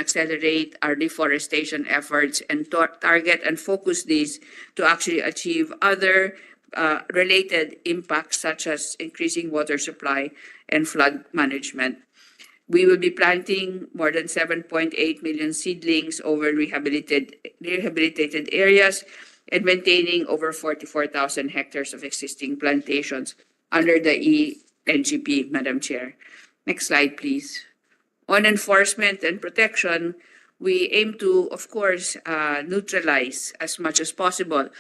accelerate our deforestation efforts and target and focus these to actually achieve other related impacts such as increasing water supply and flood management. We will be planting more than 7.8 million seedlings over rehabilitated areas and maintaining over 44,000 hectares of existing plantations under the ENGP, Madam Chair. Next slide, please. On enforcement and protection, we aim to, of course, neutralize as much as possible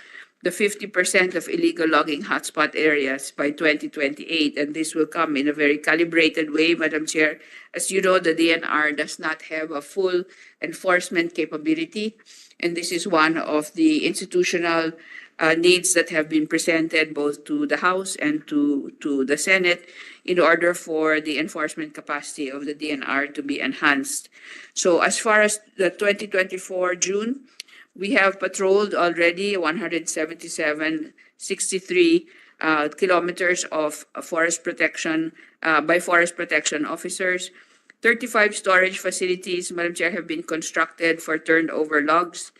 the 50% of illegal logging hotspot areas by 2028, and this will come in a very calibrated way, Madam Chair. As you know, the DNR does not have a full enforcement capability, and this is one of the institutional needs that have been presented both to the House and to the Senate in order for the enforcement capacity of the DNR to be enhanced. So as far as the 2024 June, we have patrolled already 177.63 kilometers of forest protection by forest protection officers. 35 storage facilities, Madam Chair, have been constructed for turned over logs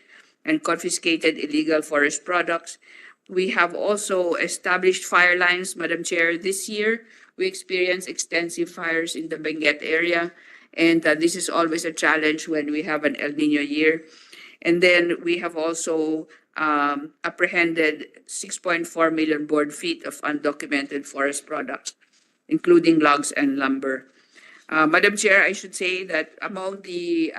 and confiscated illegal forest products. We have also established fire lines, Madam Chair. This year, we experienced extensive fires in the Benguet area, and this is always a challenge when we have an El Nino year. And then we have also apprehended 6.4 million board feet of undocumented forest products, including logs and lumber. Madam Chair, I should say that among the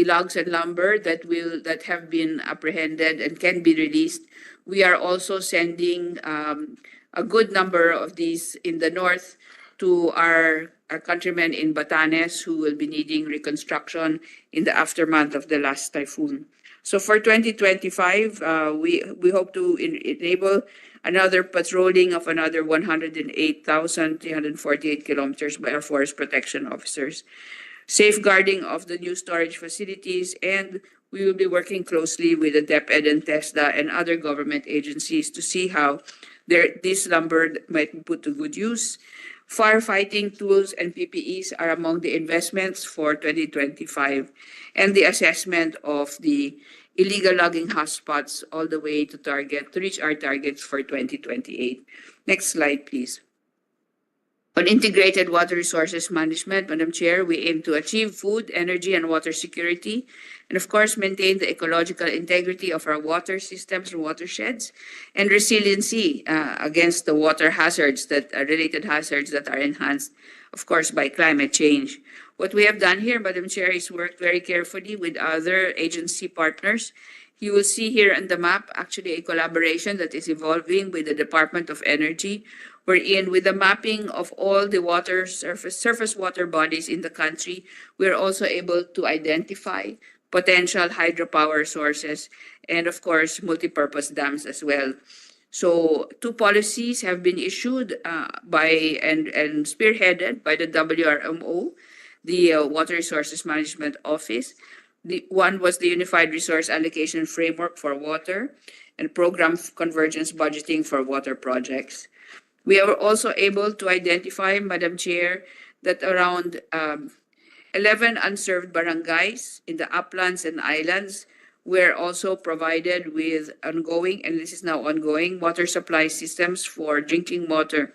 logs and lumber that have been apprehended and can be released, we are also sending a good number of these in the north to our countrymen in Batanes who will be needing reconstruction in the aftermath of the last typhoon. So for 2025, we hope to enable another patrolling of another 108,348 kilometers by our forest protection officers, safeguarding of the new storage facilities, and we will be working closely with the DepEd and TESDA and other government agencies to see how this lumber might be put to good use. Firefighting tools and PPEs are among the investments for 2025, and the assessment of the illegal logging hotspots all the way to reach our targets for 2028. Next slide, please. On integrated water resources management, Madam Chair, we aim to achieve food, energy, and water security, and of course, maintain the ecological integrity of our water systems and watersheds, and resiliency against the water hazards related hazards that are enhanced, of course, by climate change. What we have done here, Madam Chair, is work very carefully with other agency partners. You will see here on the map actually a collaboration that is evolving with the Department of Energy, wherein with the mapping of all the surface water bodies in the country, we're also able to identify potential hydropower sources and of course multipurpose dams as well. So 2 policies have been issued by and spearheaded by the WRMO, the Water Resources Management Office. One was the Unified Resource Allocation Framework for Water and Program Convergence Budgeting for Water Projects. We are also able to identify, Madam Chair, that around 11 unserved barangays in the uplands and islands were also provided with ongoing, and this is now ongoing, water supply systems for drinking water.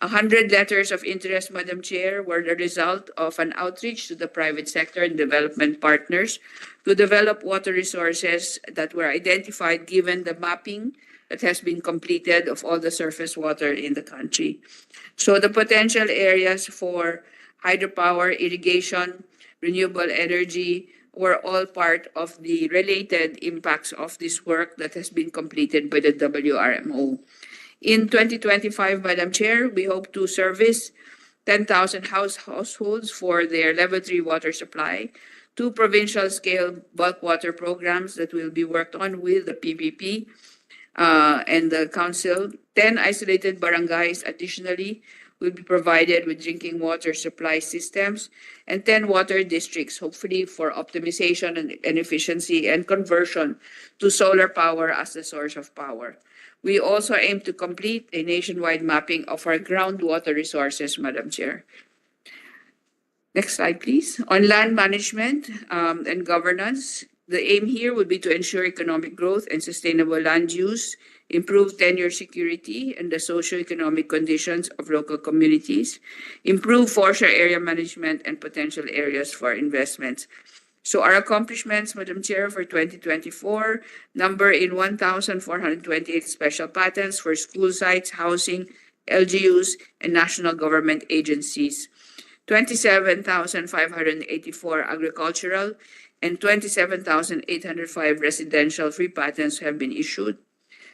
100 letters of interest, Madam Chair, were the result of an outreach to the private sector and development partners to develop water resources that were identified given the mapping that has been completed of all the surface water in the country. So the potential areas for hydropower, irrigation, renewable energy were all part of the related impacts of this work that has been completed by the WRMO. In 2025, Madam Chair, we hope to service 10,000 households for their level 3 water supply, 2 provincial-scale bulk water programs that will be worked on with the PPP and the Council. 10 isolated barangays additionally will be provided with drinking water supply systems, and 10 water districts, hopefully for optimization and efficiency and conversion to solar power as the source of power. We also aim to complete a nationwide mapping of our groundwater resources, Madam Chair. Next slide, please. On land management and governance, the aim here would be to ensure economic growth and sustainable land use, improve tenure security and the socio-economic conditions of local communities, improve foreshore area management and potential areas for investments. So our accomplishments, Madam Chair, for 2024 number in 1,428 special patents for school sites, housing, LGUs, and national government agencies. 27,584 agricultural and 27,805 residential free patents have been issued.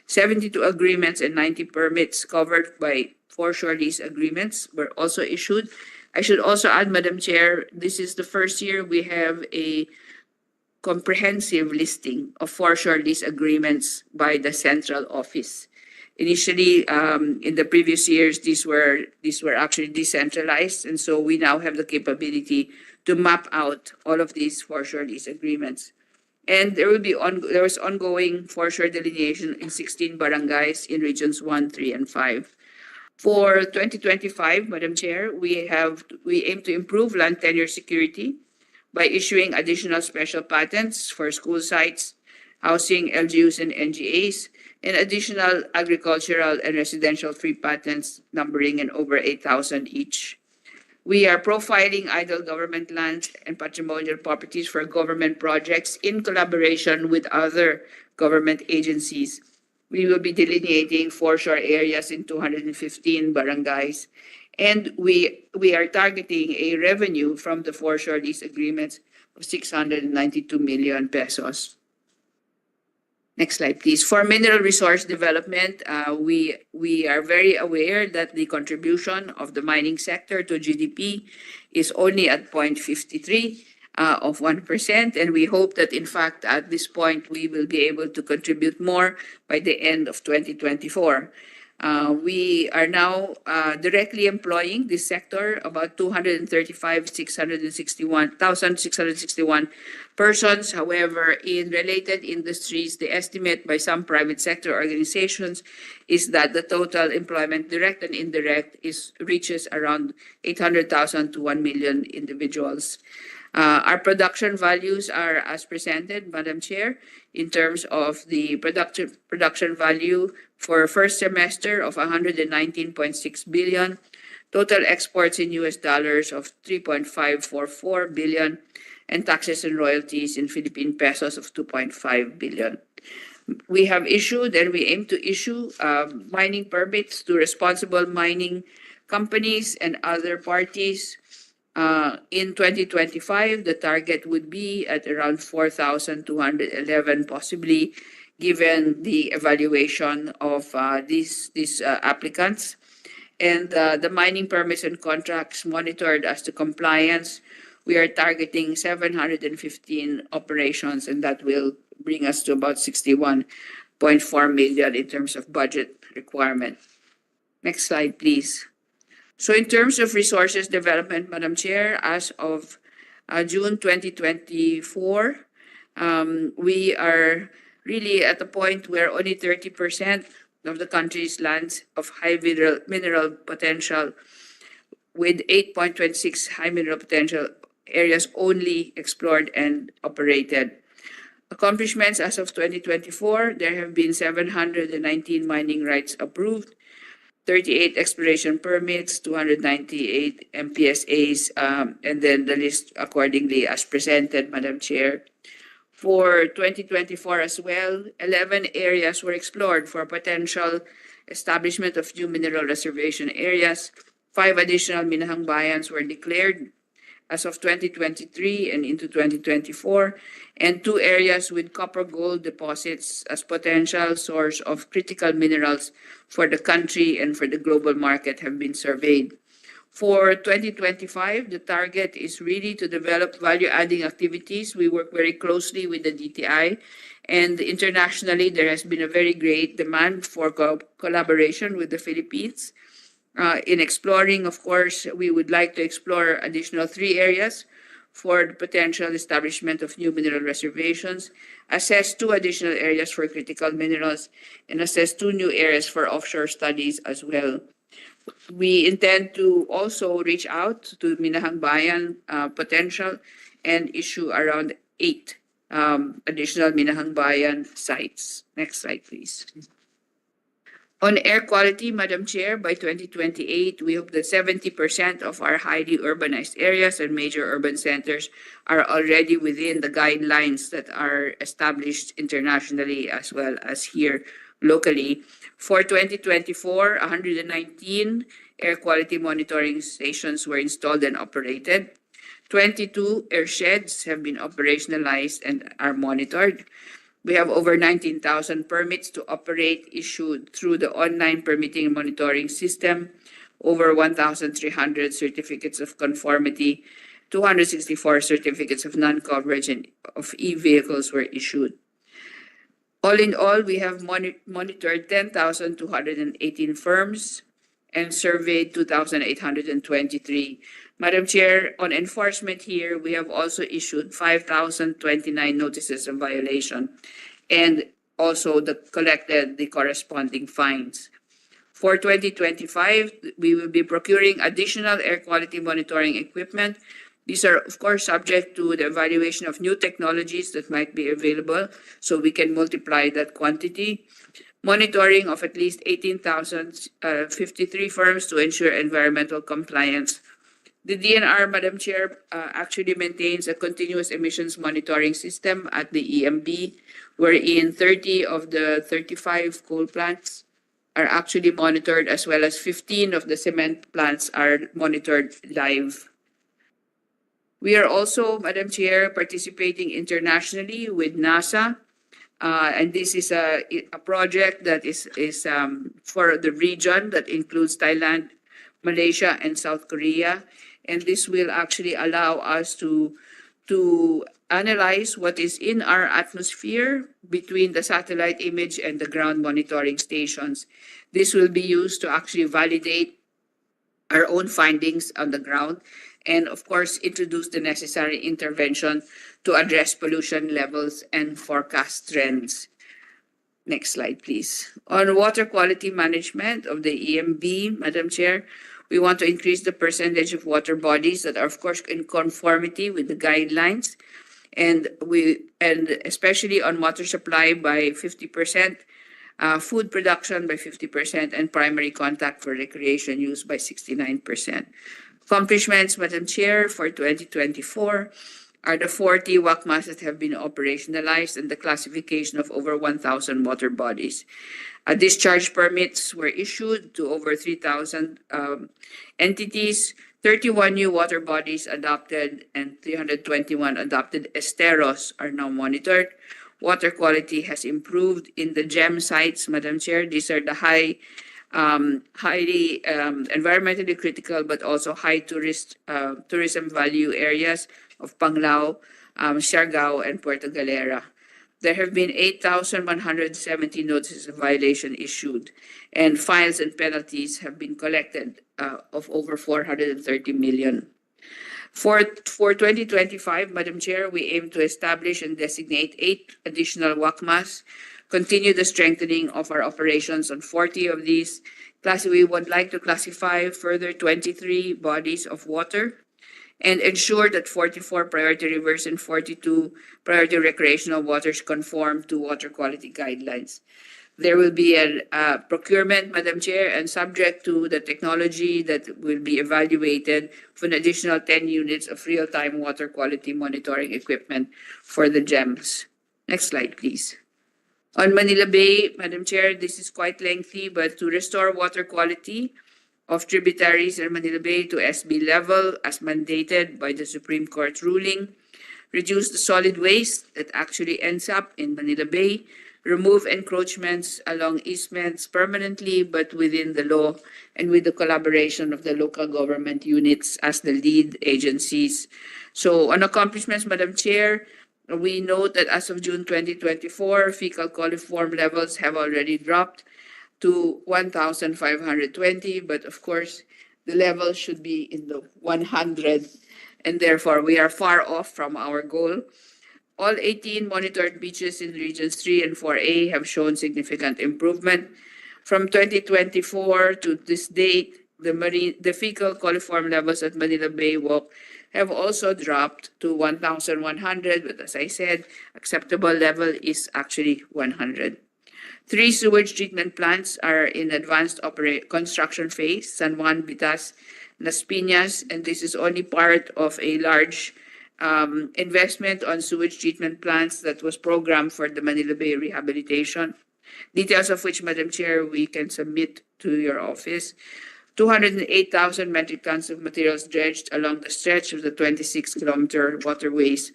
72 agreements and 90 permits covered by foreshore lease agreements were also issued. I should also add, Madam Chair, this is the first year we have a comprehensive listing of foreshore lease agreements by the central office. Initially, in the previous years, these were actually decentralized, and so we now have the capability to map out all of these foreshore lease agreements. And there was ongoing foreshore delineation in 16 barangays in regions 1, 3, and 5. For 2025, Madam Chair, we aim to improve land tenure security by issuing additional special patents for school sites, housing, LGUs, and NGAs, and additional agricultural and residential free patents numbering in over 8,000 each. We are profiling idle government lands and patrimonial properties for government projects in collaboration with other government agencies. We will be delineating foreshore areas in 215 barangays, and we are targeting a revenue from the foreshore lease agreements of 692 million pesos. Next slide, please. For mineral resource development, we are very aware that the contribution of the mining sector to GDP is only at 0.53 of 1%, and we hope that in fact at this point we will be able to contribute more by the end of 2024. We are now directly employing this sector about 235,661 persons. However, in related industries, the estimate by some private sector organizations is that the total employment, direct and indirect, reaches around 800,000 to 1 million individuals. Our production values are as presented, Madam Chair, in terms of the production value for first semester of 119.6 billion, total exports in US dollars of 3.544 billion, and taxes and royalties in Philippine pesos of 2.5 billion. We have issued and we aim to issue mining permits to responsible mining companies and other parties. In 2025, the target would be at around 4,211, possibly, given the evaluation of these applicants. And the mining permits and contracts monitored as to compliance, we are targeting 715 operations, and that will bring us to about 61.4 million in terms of budget requirement. Next slide, please. So in terms of resources development, Madam Chair, as of June 2024, we are really at a point where only 30% of the country's lands of high mineral potential, with 8.26 high mineral potential areas only explored and operated. Accomplishments as of 2024, there have been 719 mining rights approved, 38 exploration permits, 298 MPSAs, and then the list accordingly as presented, Madam Chair. For 2024 as well, 11 areas were explored for potential establishment of new mineral reservation areas. 5 additional Minahang Bayans were declared as of 2023 and into 2024, and 2 areas with copper gold deposits as potential source of critical minerals for the country and for the global market have been surveyed. For 2025, the target is really to develop value-adding activities. We work very closely with the DTI, and internationally there has been a very great demand for collaboration with the Philippines. In exploring, of course, we would like to explore additional 3 areas for the potential establishment of new mineral reservations, assess 2 additional areas for critical minerals, and assess 2 new areas for offshore studies as well. We intend to also reach out to Minahang Bayan potential and issue around 8 additional Minahang Bayan sites. Next slide, please. On air quality, Madam Chair, by 2028, we hope that 70% of our highly urbanized areas and major urban centers are already within the guidelines that are established internationally as well as here locally. For 2024, 119 air quality monitoring stations were installed and operated. 22 air sheds have been operationalized and are monitored. We have over 19,000 permits to operate issued through the online permitting and monitoring system, over 1,300 certificates of conformity, 264 certificates of non-coverage and of e-vehicles were issued. All in all, we have monitored 10,218 firms and surveyed 2,823. Madam Chair, on enforcement here, we have also issued 5,029 notices of violation and also collected the corresponding fines. For 2025, we will be procuring additional air quality monitoring equipment. These are, of course, subject to the evaluation of new technologies that might be available, so we can multiply that quantity. Monitoring of at least 18,053 firms to ensure environmental compliance. The DNR, Madam Chair, actually maintains a continuous emissions monitoring system at the EMB, wherein 30 of the 35 coal plants are actually monitored, as well as 15 of the cement plants are monitored live. We are also, Madam Chair, participating internationally with NASA, and this is a project that is for the region that includes Thailand, Malaysia, and South Korea. And this will actually allow us to analyze what is in our atmosphere between the satellite image and the ground monitoring stations. This will be used to actually validate our own findings on the ground and, of course, introduce the necessary intervention to address pollution levels and forecast trends. Next slide, please. On water quality management of the EMB, Madam Chair, we want to increase the percentage of water bodies that are, of course, in conformity with the guidelines, and especially on water supply by 50%, food production by 50%, and primary contact for recreation use by 69%. Accomplishments, Madam Chair, for 2024 are the 40 WACMAs that have been operationalized and the classification of over 1,000 water bodies. Discharge permits were issued to over 3,000 entities, 31 new water bodies adopted, and 321 adopted esteros are now monitored. Water quality has improved in the GEM sites, Madam Chair. These are the highly environmentally critical but also high tourism value areas of Panglao, Siargao, and Puerto Galera. There have been 8,170 notices of violation issued, and fines and penalties have been collected of over 430 million. For 2025, Madam Chair, we aim to establish and designate 8 additional WACMAs, continue the strengthening of our operations on 40 of these. We would like to classify further 23 bodies of water and ensure that 44 priority rivers and 42 priority recreational waters conform to water quality guidelines. There will be a procurement, Madam Chair, and subject to the technology that will be evaluated for an additional 10 units of real-time water quality monitoring equipment for the GEMS. Next slide, please. On Manila Bay, Madam Chair, this is quite lengthy, but to restore water quality of tributaries in Manila Bay to SB level as mandated by the Supreme Court ruling, reduce the solid waste that actually ends up in Manila Bay, remove encroachments along easements permanently but within the law and with the collaboration of the local government units as the lead agencies. So on accomplishments, Madam Chair, we note that as of June 2024, fecal coliform levels have already dropped to 1,520, but of course, the level should be in the 100, and therefore we are far off from our goal. All 18 monitored beaches in Regions 3 and 4A have shown significant improvement. From 2024 to this date, the fecal coliform levels at Manila Bay Walk have also dropped to 1,100, but as I said, acceptable level is actually 100. 3 sewage treatment plants are in advanced construction phase, San Juan, Bitas, Las Piñas, and this is only part of a large investment on sewage treatment plants that was programmed for the Manila Bay rehabilitation. Details of which, Madam Chair, we can submit to your office. 208,000 metric tons of materials dredged along the stretch of the 26-kilometer waterways.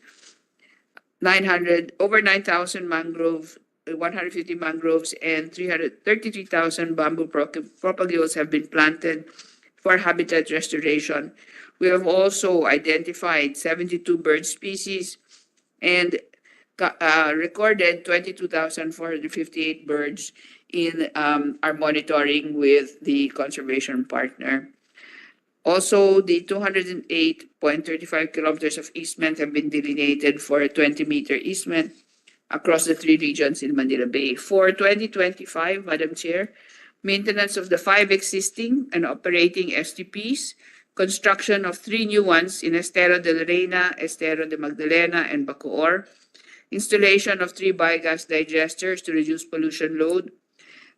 Over 9,000 mangrove, 150 mangroves, and 333,000 bamboo propagules have been planted for habitat restoration. We have also identified 72 bird species and recorded 22,458 birds in our monitoring with the conservation partner. Also, the 208.35 kilometers of easement have been delineated for a 20-meter easement across the 3 regions in Manila Bay. For 2025, Madam Chair, maintenance of the 5 existing and operating STPs, construction of 3 new ones in Estero de la Reina, Estero de Magdalena, and Bacoor, installation of 3 biogas digesters to reduce pollution load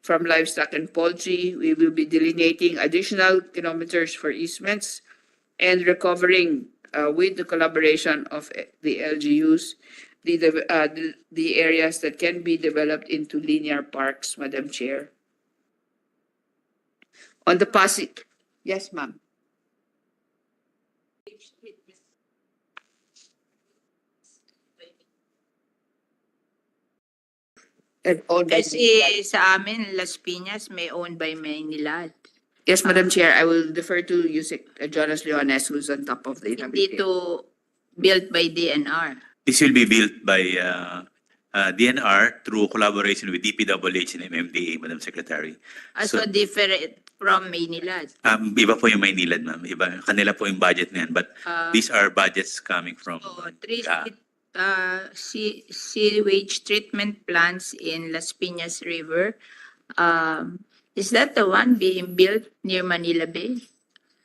from livestock and poultry. We will be delineating additional kilometers for easements and recovering with the collaboration of the LGUs, the areas that can be developed into linear parks, Madam Chair. On the Pasig, yes, ma'am. Kasi sa amin, Las Piñas may owned by Maynilad. Yes, Madam Chair, I will defer to Yusek Jonas Leones, who's on top of the Hindi to built by DNR. This will be built by DNR through collaboration with DPWH and MMDA, Madam Secretary. So different from Maynilad. Iba po yung Maynilad, ma'am. Iba, kanila po yung budget na yan. But these are budgets coming from... sewage treatment plants in Las Piñas River. Is that the one being built near Manila Bay?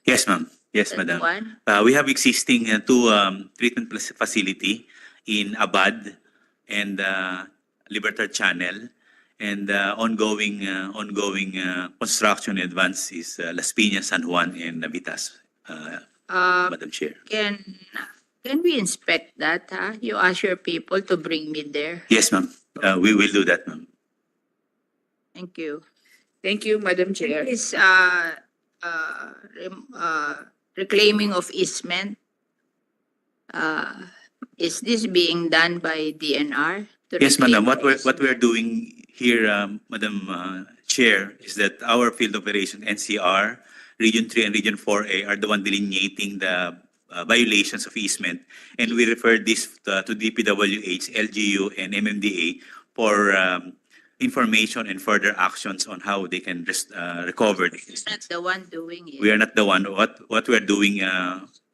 Yes, ma'am. Yes, That madam. one? We have existing 2 treatment facility in Abad and Libertad Channel, and ongoing construction advance is Las Piñas, San Juan, and Navitas, Madam Chair. Can we inspect that? Huh? You ask your people to bring me there. Yes, ma'am. We will do that, ma'am. Thank you. Thank you, Madam Chair. This reclaiming of easement, is this being done by DNR? Yes, madam. What we're doing here, Madam Chair, is that our field operation, NCR, Region 3 and Region 4A, are the one delineating the violations of easement, and we refer this to DPWH, LGU, and MMDA for information and further actions on how they can recover the easement. Not the one doing it. We are not the one. What we are doing,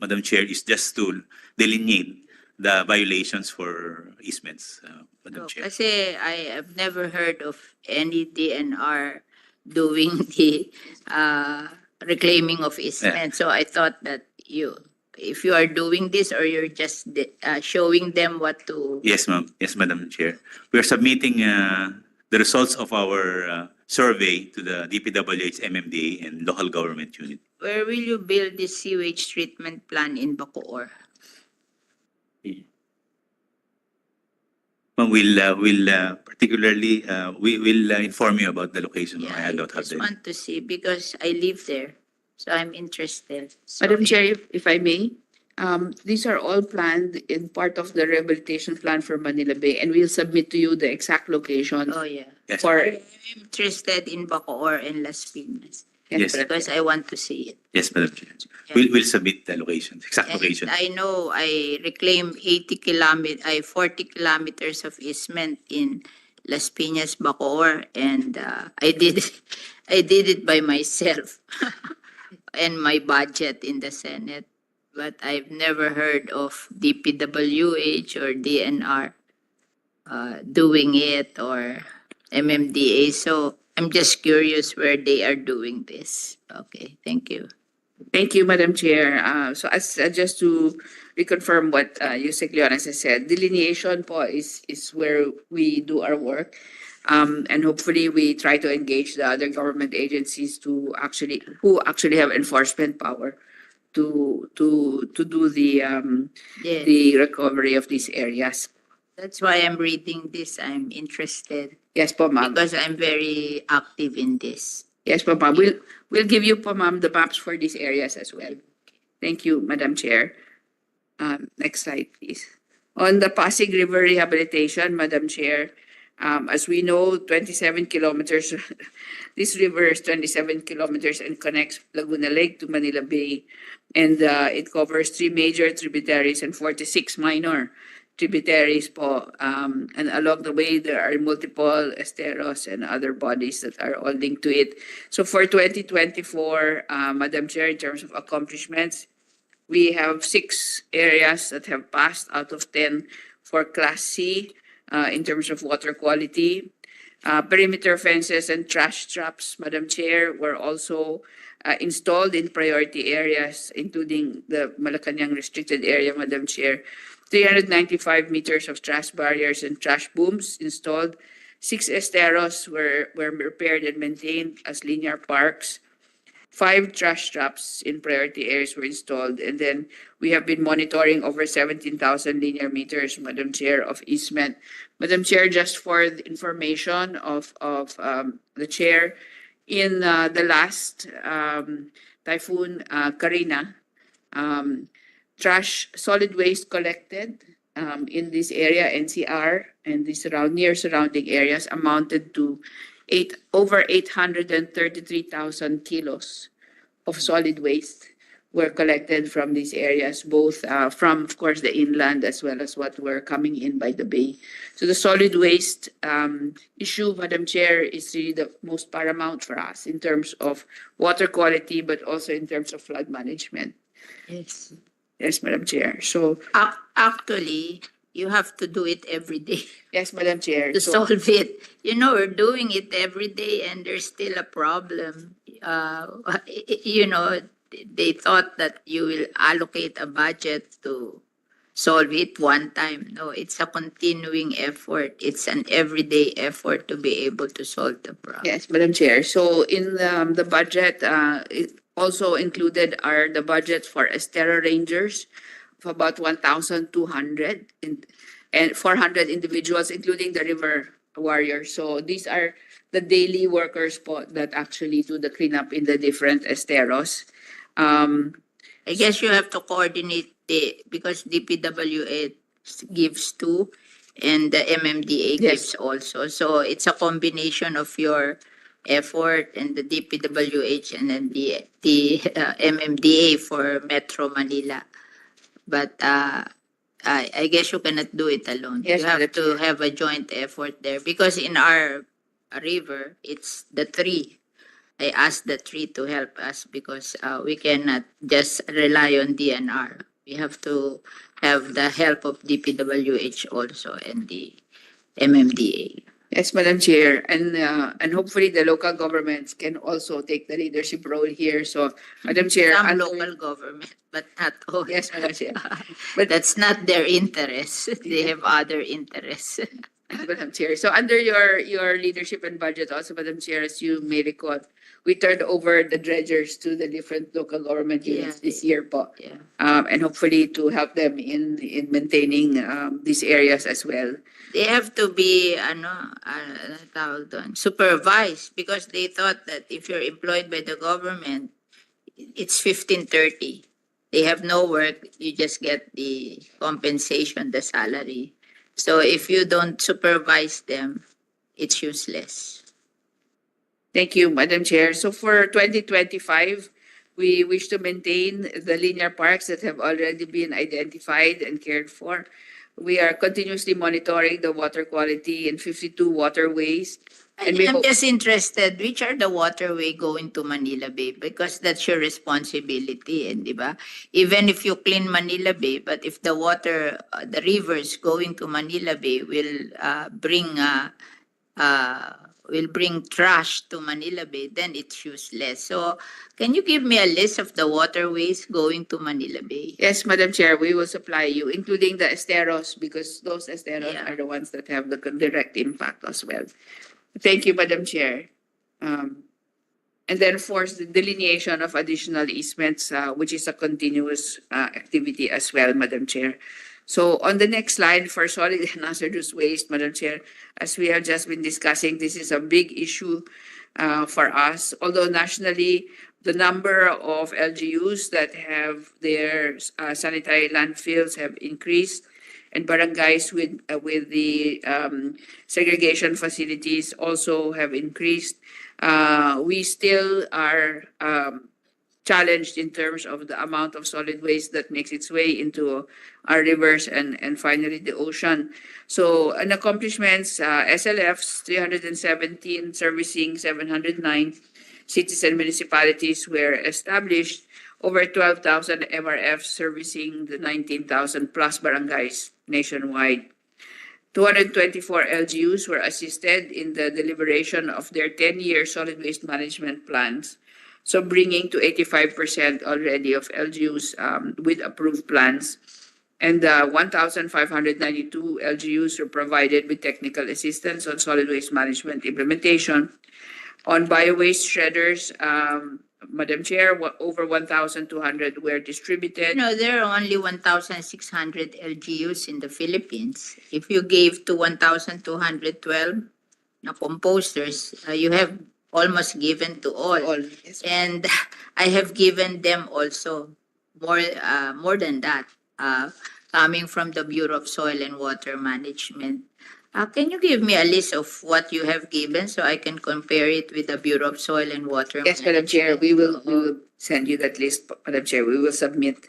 Madam Chair, is just to delineate the violations for easements, Madam Chair. Kasi I have never heard of any DNR doing the reclaiming of easement. So I thought that if you are doing this, or you're just showing them what to... Yes, ma'am. Yes, Madam Chair. We are submitting the results of our survey to the DPWH, MMDA, and local government unit. Where will you build this sewage treatment plant in Bacoor? Ma'am, we'll particularly we will inform you about the location. Yeah, I don't I have just the... want to see because I live there. So I'm interested. So Madam Chair, if I may, these are all planned in part of the rehabilitation plan for Manila Bay, and we'll submit to you the exact location Oh, yeah. Yes. for... I'm interested in Bacoor and Las Piñas Yes. because I want to see it. Yes, Madam Chair. Yeah. We'll submit the location, exact And location. I know I reclaim 40 kilometers of easement in Las Piñas, Bacoor, and I did it by myself and my budget in the Senate. But I've never heard of DPWH or DNR doing it, or MMDA. So I'm just curious where they are doing this. Okay, thank you. Thank you, Madam Chair. So as just to reconfirm what Yusek Leones has said, delineation po is where we do our work. And hopefully we try to engage the other government agencies to who actually have enforcement power to do Yes, the recovery of these areas. that's why I'm reading this. I'm interested Yes po, ma'am. because I'm very active in this. Yes po, ma'am. We'll give you po, ma'am, the maps for these areas as well. Thank you, Madam Chair. Next slide, please. On the Pasig River rehabilitation, Madam Chair, as we know, 27 kilometers, this river is 27 kilometers and connects Laguna Lake to Manila Bay. And it covers 3 major tributaries and 46 minor tributaries po. And along the way, there are multiple esteros and other bodies that are all linked to it. So for 2024, Madam Chair, in terms of accomplishments, we have 6 areas that have passed out of 10 for Class C in terms of water quality. Perimeter fences and trash traps, Madam Chair, were also installed in priority areas, including the Malacanang restricted area, Madam Chair. 395 meters of trash barriers and trash booms installed. 6 esteros were repaired and maintained as linear parks. 5 trash traps in priority areas were installed. And then we have been monitoring over 17,000 linear meters, Madam Chair, of easement. Madam Chair, just for the information of the Chair, in the last Typhoon Karina, solid waste collected in this area, NCR, and the surrounding areas amounted to over 833,000 kilos of solid waste were collected from these areas, both from, of course, the inland as well as what were coming in by the bay. So the solid waste issue, Madam Chair, is really the most paramount for us in terms of water quality, but also in terms of flood management. Yes. Yes, Madam Chair. So, Actually, you have to do it every day yes, Madam Chair. to So, solve it. You know, we're doing it every day and there's still a problem. You know, they thought that you will allocate a budget to solve it one time. No, it's a continuing effort. It's an everyday effort to be able to solve the problem. yes, Madam Chair. So in the budget, it also included the budget for Estero Rangers of about 1,200 and 400 individuals, including the river warriors. So these are the daily workers po that actually do the cleanup in the different esteros. I guess you have to coordinate because DPWA gives 2 and the MMDA Yes. gives also. So it's a combination of your effort and the DPWH and then the MMDA for Metro Manila. But I guess you cannot do it alone. Yes, You have Madam to have a joint effort there because in our river, it's the 3. I asked the 3 to help us because we cannot just rely on DNR. We have to have the help of DPWH also and the MMDA. Yes, Madam Chair, and hopefully the local governments can also take the leadership role here. So, Madam Chair, Some under- local government, but not all. yes, Madam Chair. But that's not their interest. They have other interests. Madam Chair. So under your leadership and budget also, Madam Chair, as you may recall, we turned over the dredgers to the different local government units Yeah. this year po. Yeah. And hopefully to help them in maintaining these areas as well. They have to be tawag doon, supervised because they thought that if you're employed by the government, it's 1530. They have no work, you just get the compensation, the salary. So if you don't supervise them, it's useless. Thank you, Madam Chair. So for 2025, we wish to maintain the linear parks that have already been identified and cared for. We are continuously monitoring the water quality in 52 waterways. And we I'm hope, just interested, which are the waterway going to Manila Bay? Because that's your responsibility, di ba? Even if you clean Manila Bay, but if the water, the rivers going to Manila Bay will bring will bring trash to Manila Bay, then it's useless. So can you give me a list of the waterways going to Manila Bay? Yes, Madam Chair, we will supply you, including the esteros, because those esteros Yeah. are the ones that have the direct impact as well. Thank you, Madam Chair. And then for the delineation of additional easements, which is a continuous activity as well, Madam Chair. So on the next slide, for solid and hazardous waste, Madam Chair, as we have just been discussing, this is a big issue for us. Although nationally, the number of LGUs that have their sanitary landfills have increased, and barangays with the segregation facilities also have increased. We still are challenged in terms of the amount of solid waste that makes its way into our rivers and finally the ocean. So, an accomplishments, SLFs 317 servicing 709 cities and municipalities were established, over 12,000 MRFs servicing the 19,000 plus barangays nationwide. 224 LGUs were assisted in the deliberation of their 10-year solid waste management plans, so bringing to 85% already of LGUs with approved plans. And 1,592 LGUs were provided with technical assistance on solid waste management implementation. On bio-waste shredders, Madam Chair, over 1,200 were distributed. There are only 1,600 LGUs in the Philippines. If you gave to 1,212 na composters, you have almost given to all. Yes. And I have given them also more than that, coming from the Bureau of Soil and Water Management. Can you give me a list of what you have given so I can compare it with the Bureau of Soil and Water Yes, Madam Chair, we will send you that list, Madam Chair. We will submit.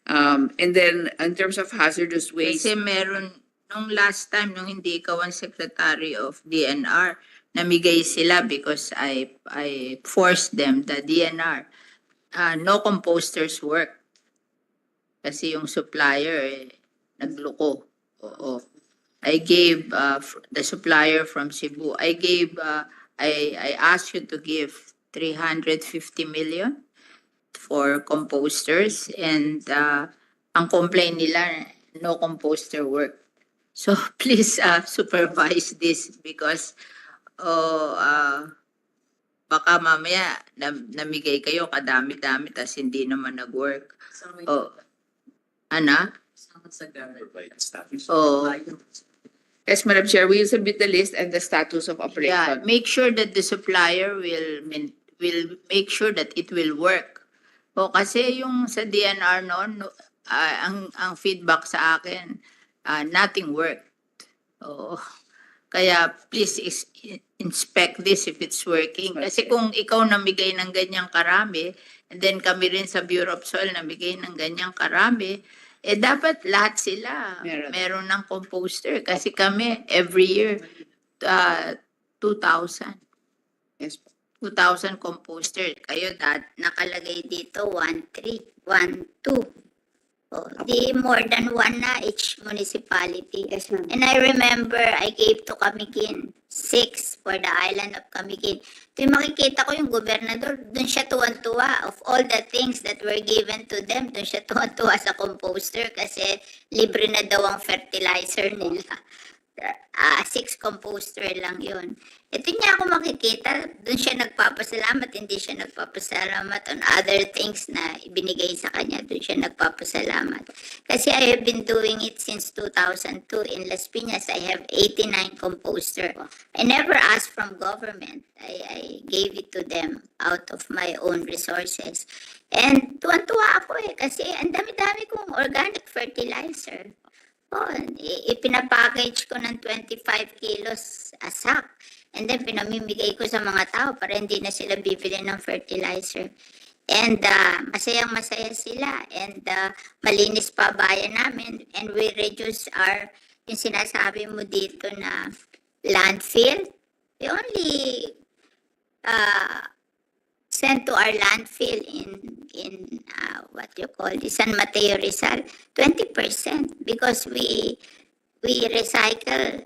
And then in terms of hazardous waste, Kasi meron, nung last time, nung hindi ikaw ang Secretary of DNR, namigay sila because I forced them, the DNR, no composters work. Kasi yung supplier, nagloko. Oo. I gave the supplier from Cebu. I asked you to give 350 million for composters, and ang complaint nila, no composter work. So please supervise this because baka mamaya namigay kayo kadami-dami tas hindi naman nag-work. Ana? yes, Madam Chair, we will submit the list and the status of operation. Yeah, make sure that the supplier will make sure that it will work. O kasi yung sa DNR noon, ang feedback sa akin, nothing worked. Oh, kaya please inspect this if it's working. Kasi kung ikaw namigay ng ganyang karami, and then kami rin sa Bureau of Soil namigay ng ganyang karami, dapat lahat sila meron ng composter. Kasi kami, every year, 2,000. Yes. 2,000 composter. Kayo, Nakalagay dito 1,300, 1,200. Oh, di more than one na each municipality. Yes, ma'am. And I remember I gave to Camiguin 6 for the island of Camiguin. Yung makikita ko yung gobernador, dun siya tuwan-tuwa of all the things that were given to them. Dun siya tuwan-tuwa sa composter kasi libre na daw ang fertilizer nila. 6 composter lang yun. Ito niya ako makikita, dun siya nagpapasalamat, hindi siya nagpapasalamat on other things na ibinigay sa kanya, dun siya nagpapasalamat. Kasi I have been doing it since 2002 in Las Piñas. I have 89 composter. I never asked from government. I gave it to them out of my own resources. And tuwan-tuwa ako kasi ang dami-dami kong organic fertilizer. Ipinapackage ko ng 25 kilos a sack. And then pinamimigay ko sa mga tao para hindi na sila bibili ng fertilizer. And masayang-masaya sila. And malinis pa bayan namin. And we reduce yung sinasabi mo dito na landfill. We only sent to our landfill in what you call the San Mateo Rizal, 20% because we recycle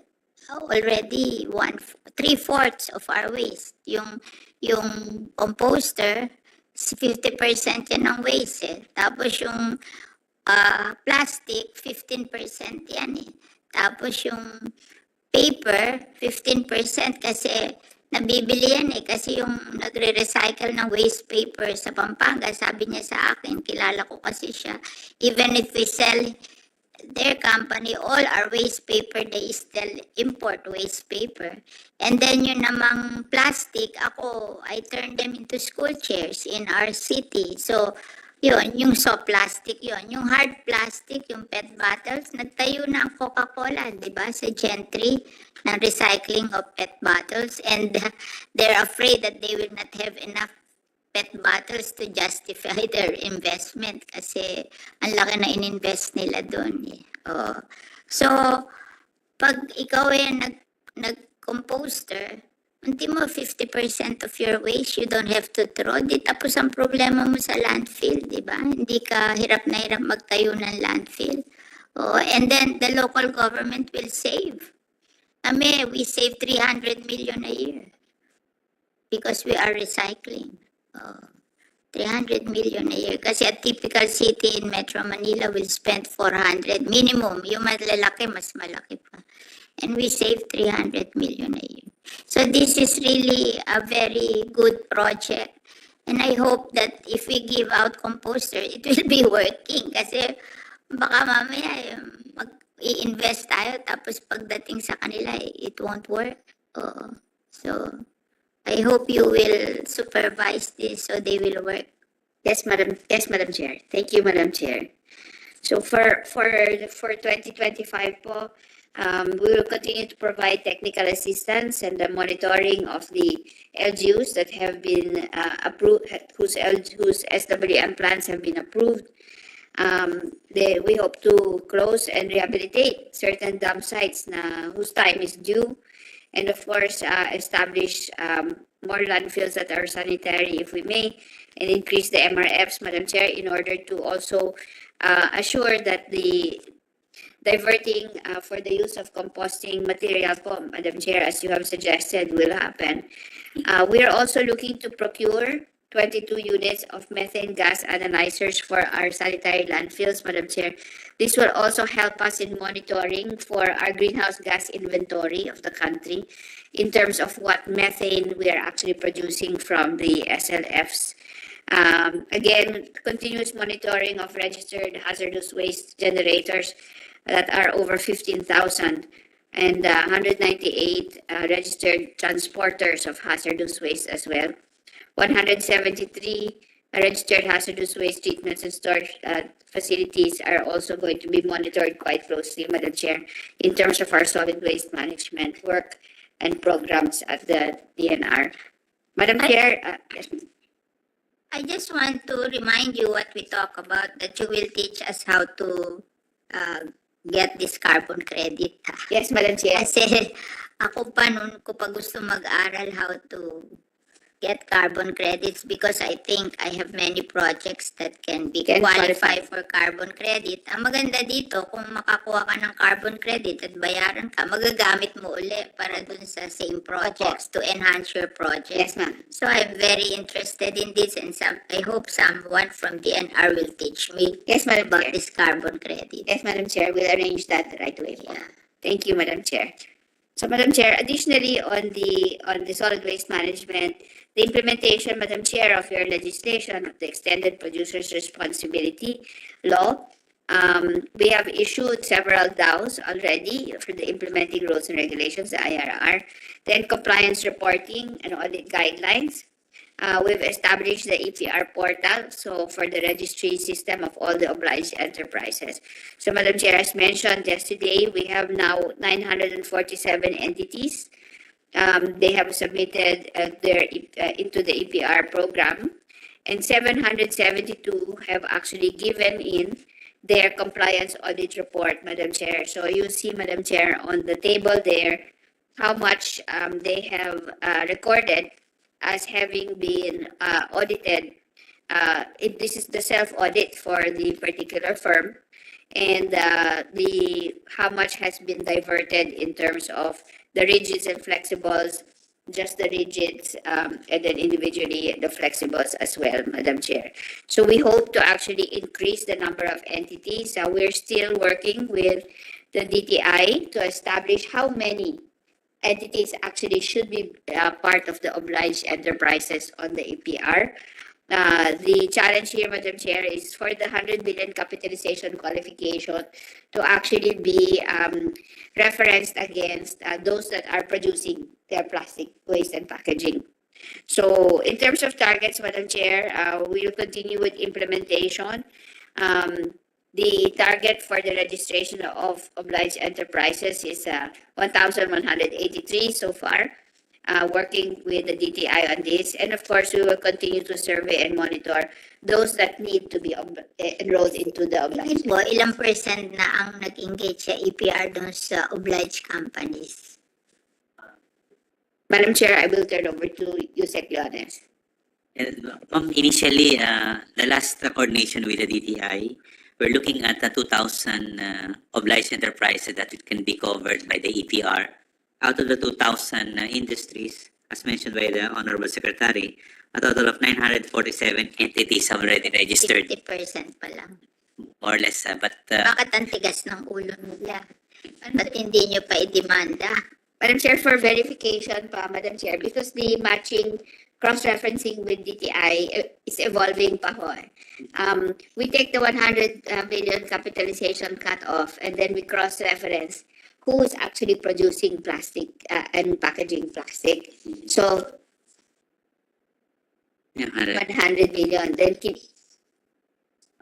already 3/4 of our waste. Yung composter, 50% yan ng waste eh. Tapos yung plastic, 15% yan eh. Tapos yung paper, 15% kasi nabibili yan eh. Kasi yung nagre-recycle ng waste paper sa Pampanga, sabi niya sa akin, kilala ko kasi siya, even if we sell their company, all our waste paper, they still import waste paper. And then yun namang plastic, I turned them into school chairs in our city. So, yun, yung soft plastic yun. Yung hard plastic, yung PET bottles, nagtayo na ang Coca-Cola, di ba, sa Gentry, ng recycling of PET bottles. And they're afraid that they will not have enough PET bottles to justify their investment kasi ang laki na ininvest nila doon eh. Oh. So, pag ikaw ay nag-composter, unti mo 50% of your waste, you don't have to throw. Di tapos ang problema mo sa landfill, di ba? Hindi ka hirap na hirap magtayo ng landfill. Oh, and then the local government will save. We save 300 million a year because we are recycling. 300 million a year. Kasi a typical city in Metro Manila will spend 400 minimum. Yung malalaki, mas malaki pa. And we save 300 million a year. So this is really a very good project. And I hope that if we give out composter, it will be working. Kasi baka mamaya mag-i-invest tayo tapos pagdating sa kanila, it won't work. So I hope you will supervise this so they will work. Yes, Madam Chair. Thank you, Madam Chair. So for 2025 po, we will continue to provide technical assistance and the monitoring of the LGUs that have been approved, whose SWM plans have been approved. We hope to close and rehabilitate certain dump sites whose time is due. And of course, establish more landfills that are sanitary, if we may, and increase the MRFs, Madam Chair, in order to also assure that the diverting for the use of composting material, Madam Chair, as you have suggested, will happen. We are also looking to procure 22 units of methane gas analyzers for our sanitary landfills, Madam Chair. This will also help us in monitoring for our greenhouse gas inventory of the country in terms of what methane we are actually producing from the SLFs. Again, continuous monitoring of registered hazardous waste generators that are over 15,000 and 198 registered transporters of hazardous waste as well. 173 registered hazardous waste treatments and storage facilities are also going to be monitored quite closely, Madam Chair, in terms of our solid waste management work and programs at the DNR. Madam Chair, yes. I just want to remind you what we talk about, that you will teach us how to get this carbon credit. Yes, Madam Chair. Kasi ako pa noon ko pa gusto mag-aral how to get carbon credits because I think I have many projects that can qualify for carbon credit. Ang maganda dito, kung makakuha ka ng carbon credit at bayaran ka, magagamit mo uli para dun sa same projects to enhance your project. Yes, ma'am. So I'm very interested in this and I hope someone from DNR will teach me about this carbon credit. Yes, Madam Chair. We'll arrange that right away. Yeah. Thank you, Madam Chair. So, Madam Chair, additionally on the solid waste management, the implementation, Madam Chair, of your legislation of the Extended Producer's Responsibility Law, we have issued several DAOs already for the implementing rules and regulations, the IRR, then compliance reporting and audit guidelines. We've established the EPR portal, so for the registry system of all the obliged enterprises. So, Madam Chair, as mentioned yesterday, we have now 947 entities. They have submitted into the EPR program, and 772 have actually given in their compliance audit report, Madam Chair. So you see, Madam Chair, on the table there, how much they have recorded as having been audited. This is the self-audit for the particular firm. and how much has been diverted in terms of the rigids and flexibles, just the rigids, and then individually the flexibles as well, Madam Chair. So we hope to actually increase the number of entities. We're still working with the DTI to establish how many entities actually should be part of the obliged enterprises on the APR. The challenge here, Madam Chair, is for the 100 billion capitalization qualification to actually be referenced against those that are producing their plastic waste and packaging. So in terms of targets, Madam Chair, we'll continue with implementation. The target for the registration of obliged enterprises is 1,183 so far. Working with the DTI on this. And of course, we will continue to survey and monitor those that need to be enrolled into the obliged. Po, ilang percent na ang nag-engage sa EPR dun sa obliged companies? Madam Chair, I will turn over to Yusek Leones. Initially, the last coordination with the DTI, we're looking at 2,000 obliged enterprises that it can be covered by the EPR. Out of the 2,000 industries, as mentioned by the Honorable Secretary, a total of 947 entities have already registered. 50% pa lang. More or less. Bakit ang tigas ng ulo nila? Ba't hindi nyo pa i-demanda? Madam Chair, for verification pa, Madam Chair, because the matching cross-referencing with DTI is evolving pa ho. We take the 100 billion capitalization cut-off and then we cross-reference who is actually producing plastic and packaging plastic. So, 100 million. Then keep...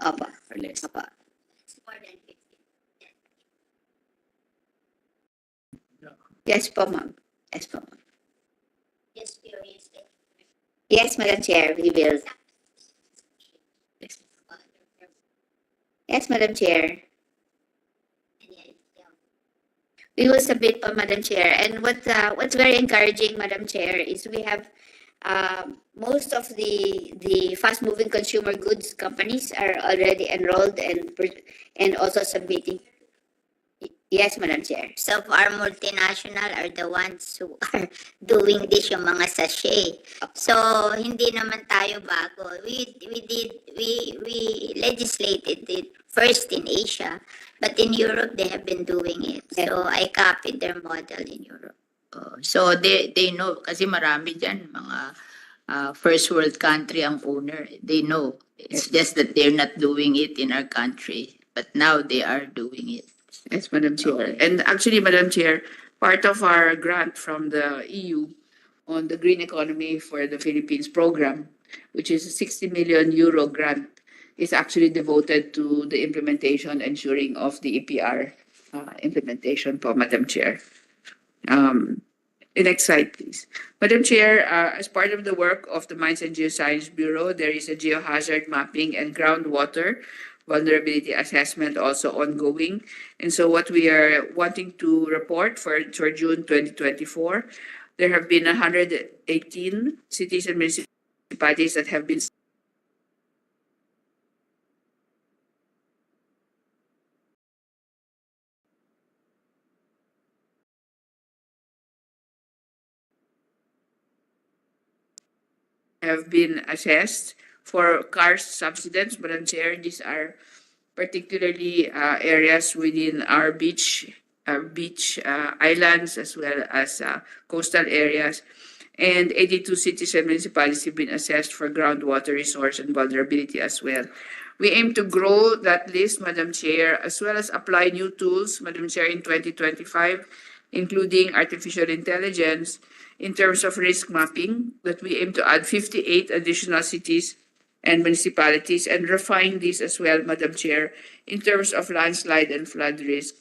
Opo. Or less. Opo. More than 50. Yes po, ma'am. Yes po, ma'am. Just curious. Yes, Madam Chair, we will. Yes, Madam Chair. We will submit po, Madam Chair. And what's very encouraging, Madam Chair, is we have most of the fast-moving consumer goods companies are already enrolled and also submitting. Yes, Madam Chair. So our multinational are the ones who are doing this, yung mga sachet. So hindi naman tayo bago. We legislated it first in Asia, but in Europe they have been doing it. So I copied their model in Europe. So they know, kasi marami dyan, mga first world country ang owner. They know. It's just that they're not doing it in our country. But now they are doing it. Yes, Madam Chair. And actually, Madam Chair, part of our grant from the EU on the Green Economy for the Philippines program, which is a 60 million euro grant, is actually devoted to the implementation, ensuring of the EPR implementation po, Madam Chair. Next slide, please. Madam Chair, as part of the work of the Mines and Geoscience Bureau, there is a geohazard mapping and groundwater vulnerability assessment also ongoing. And so what we are wanting to report for June 2024, there have been 118 cities and municipalities that have been assessed for karst subsidence. Madam Chair, these are particularly areas within our beach islands as well as coastal areas. And 82 cities and municipalities have been assessed for groundwater resource and vulnerability as well. We aim to grow that list, Madam Chair, as well as apply new tools, Madam Chair, in 2025, including artificial intelligence, in terms of risk mapping, that we aim to add 58 additional cities and municipalities and refine this as well, Madam Chair, in terms of landslide and flood risk.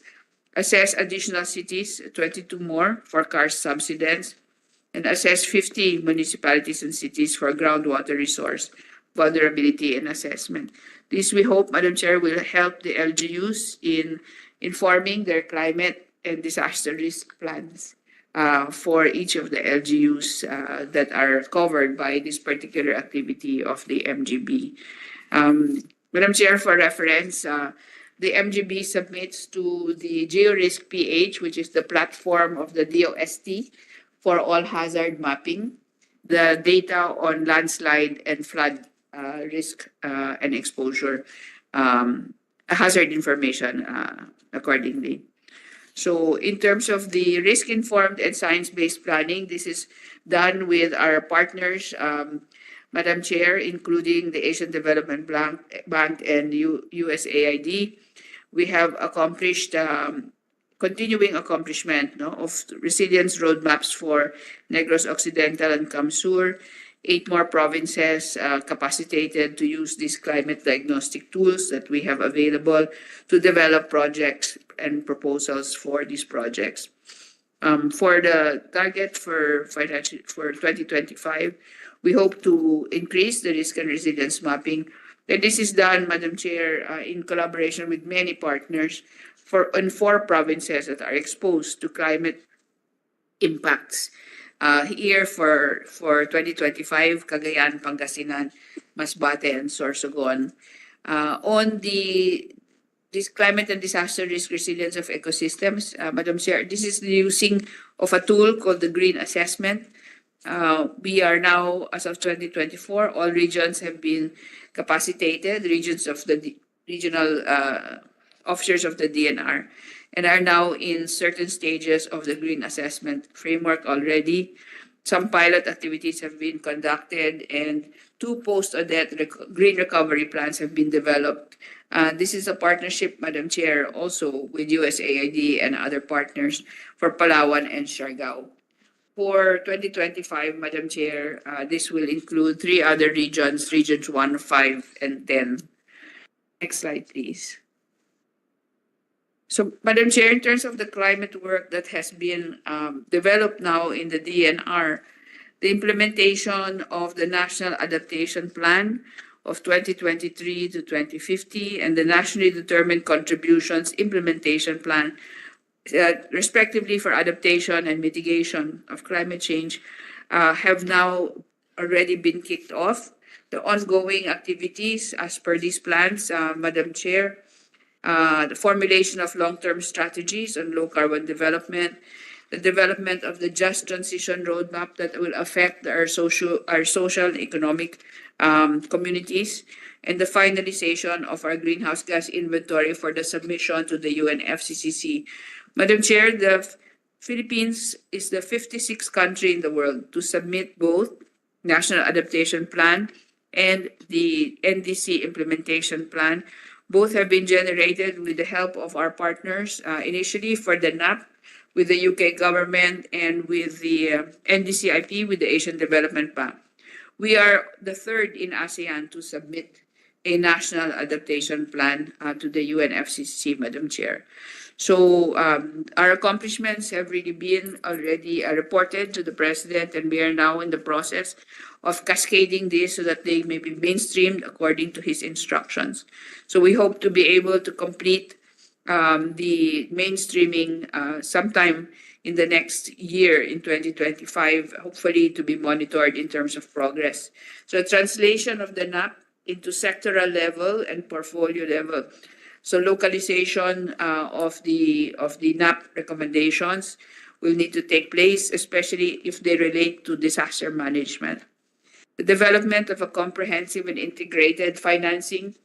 Assess additional cities, 22 more for karst subsidence, and assess 50 municipalities and cities for groundwater resource vulnerability and assessment. This, we hope, Madam Chair, will help the LGUs in informing their climate and disaster risk plans for each of the LGUs that are covered by this particular activity of the MGB. Madam Chair, for reference, the MGB submits to the GeoRisk PH, which is the platform of the DOST for all hazard mapping, the data on landslide and flood risk and exposure hazard information accordingly. So in terms of the risk-informed and science-based planning, this is done with our partners, Madam Chair, including the Asian Development Bank and USAID. We have accomplished continuing accomplishment of resilience roadmaps for Negros Occidental and Kamsur. 8 more provinces capacitated to use these climate diagnostic tools that we have available to develop projects and proposals for these projects. For the target for 2025, we hope to increase the risk and resilience mapping. And this is done, Madam Chair, in collaboration with many partners in 4 provinces that are exposed to climate impacts. Here for 2025, Cagayan, Pangasinan, Masbate, and Sorsogon. On this climate and disaster risk resilience of ecosystems, Madam Chair, this is the using of a tool called the Green Assessment. We are now, as of 2024, all regions have been capacitated, regions of the regional officers of the DNR, and are now in certain stages of the green assessment framework already. Some pilot activities have been conducted and 2 post-audit green recovery plans have been developed. This is a partnership, Madam Chair, also with USAID and other partners for Palawan and Siargao. For 2025, Madam Chair, this will include 3 other regions, regions 1, 5, and 10. Next slide, please. So, Madam Chair, in terms of the climate work that has been developed now in the DNR, the implementation of the National Adaptation Plan of 2023 to 2050 and the Nationally Determined Contributions Implementation Plan, respectively for adaptation and mitigation of climate change, have now already been kicked off. The ongoing activities as per these plans, Madam Chair, the formulation of long-term strategies on low-carbon development, the development of the just transition roadmap that will affect our social and economic communities, and the finalization of our greenhouse gas inventory for the submission to the UNFCCC. Madam Chair, the Philippines is the 56th country in the world to submit both National Adaptation Plan and the NDC Implementation Plan. Both have been generated with the help of our partners, initially for the NAP with the UK government and with the NDCIP with the Asian Development Bank. We are the 3rd in ASEAN to submit a national adaptation plan to the UNFCCC, Madam Chair. So our accomplishments have really been already reported to the President, and we are now in the process of cascading this so that they may be mainstreamed according to his instructions. So we hope to be able to complete the mainstreaming sometime in the next year in 2025, hopefully to be monitored in terms of progress. So a translation of the NAP into sectoral level and portfolio level. So localization of the NAP recommendations will need to take place, especially if they relate to disaster management. The development of a comprehensive and integrated financing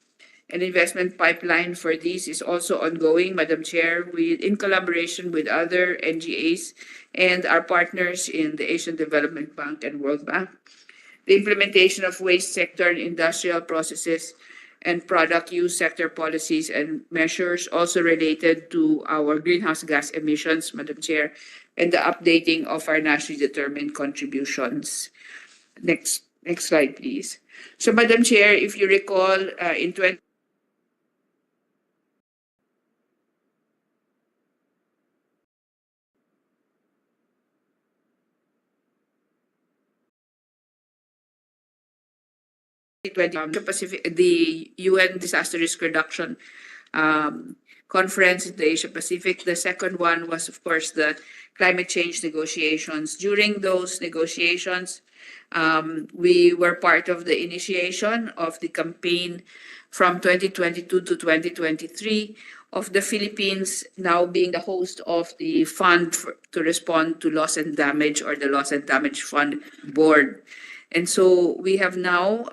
and investment pipeline for these is also ongoing, Madam Chair, in collaboration with other NGAs and our partners in the Asian Development Bank and World Bank. The implementation of waste sector and industrial processes and product use sector policies and measures also related to our greenhouse gas emissions, Madam Chair, and the updating of our nationally determined contributions. Next slide, please. So, Madam Chair, if you recall, in 2020, the UN Disaster Risk Reduction conference in the Asia Pacific. The second one was, of course, the climate change negotiations. During those negotiations, we were part of the initiation of the campaign from 2022 to 2023 of the Philippines now being the host of the fund to respond to loss and damage, or the Loss and Damage Fund Board. And so we have now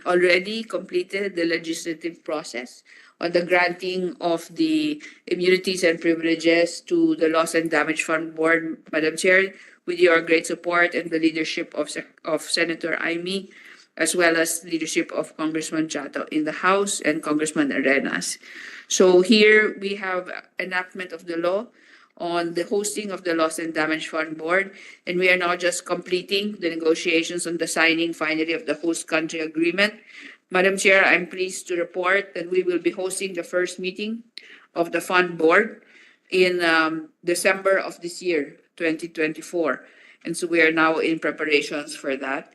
already completed the legislative process on the granting of the immunities and privileges to the Loss and Damage Fund Board, Madam Chair, with your great support and the leadership of Senator Aimee, as well as leadership of Congressman Chato in the House and Congressman Arenas. So here we have enactment of the law on the hosting of the Loss and Damage Fund Board, and we are now just completing the negotiations on the signing finally of the host country agreement. Madam Chair, I'm pleased to report that we will be hosting the first meeting of the fund board in December of this year, 2024. And so we are now in preparations for that.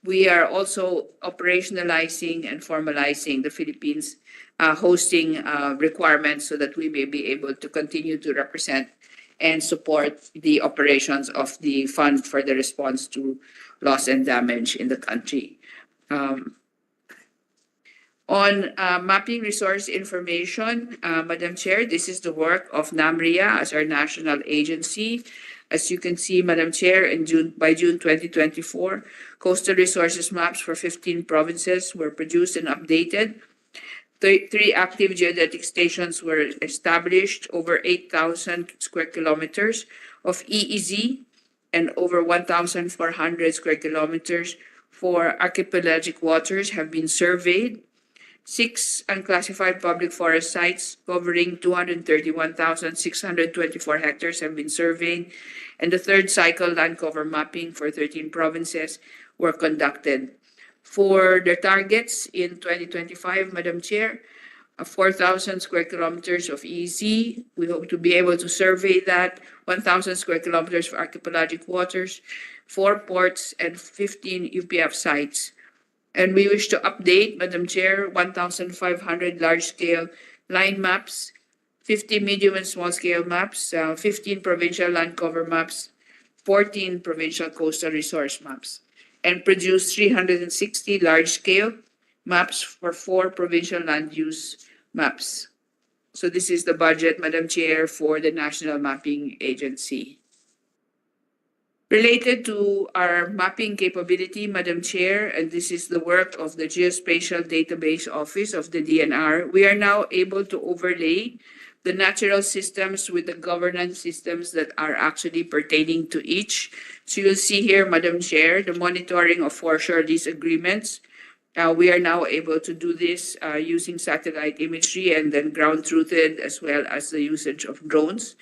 We are also operationalizing and formalizing the Philippines hosting requirements so that we may be able to continue to represent and support the operations of the fund for the response to loss and damage in the country. On mapping resource information, Madam Chair, this is the work of NAMRIA as our national agency. As you can see, Madam Chair, by June 2024, coastal resources maps for 15 provinces were produced and updated. Three active geodetic stations were established, over 8,000 square kilometers of EEZ, and over 1,400 square kilometers for archipelagic waters have been surveyed. 6 unclassified public forest sites covering 231,624 hectares have been surveyed, and the third cycle land cover mapping for 13 provinces were conducted. For the targets in 2025, Madam Chair, 4,000 square kilometers of EEZ. We hope to be able to survey that, 1,000 square kilometers for archipelagic waters, 4 ports, and 15 UPF sites. And we wish to update, Madam Chair, 1,500 large-scale line maps, 50 medium and small-scale maps, 15 provincial land cover maps, 14 provincial coastal resource maps, and produce 360 large-scale maps for 4 provincial land use maps. So this is the budget, Madam Chair, for the National Mapping Agency. Related to our mapping capability, Madam Chair, and this is the work of the Geospatial Database Office of the DNR, we are now able to overlay the natural systems with the governance systems that are actually pertaining to each. So you'll see here, Madam Chair, the monitoring of foreshore lease agreements. We are now able to do this using satellite imagery and then ground-truthed, as well as the usage of drones.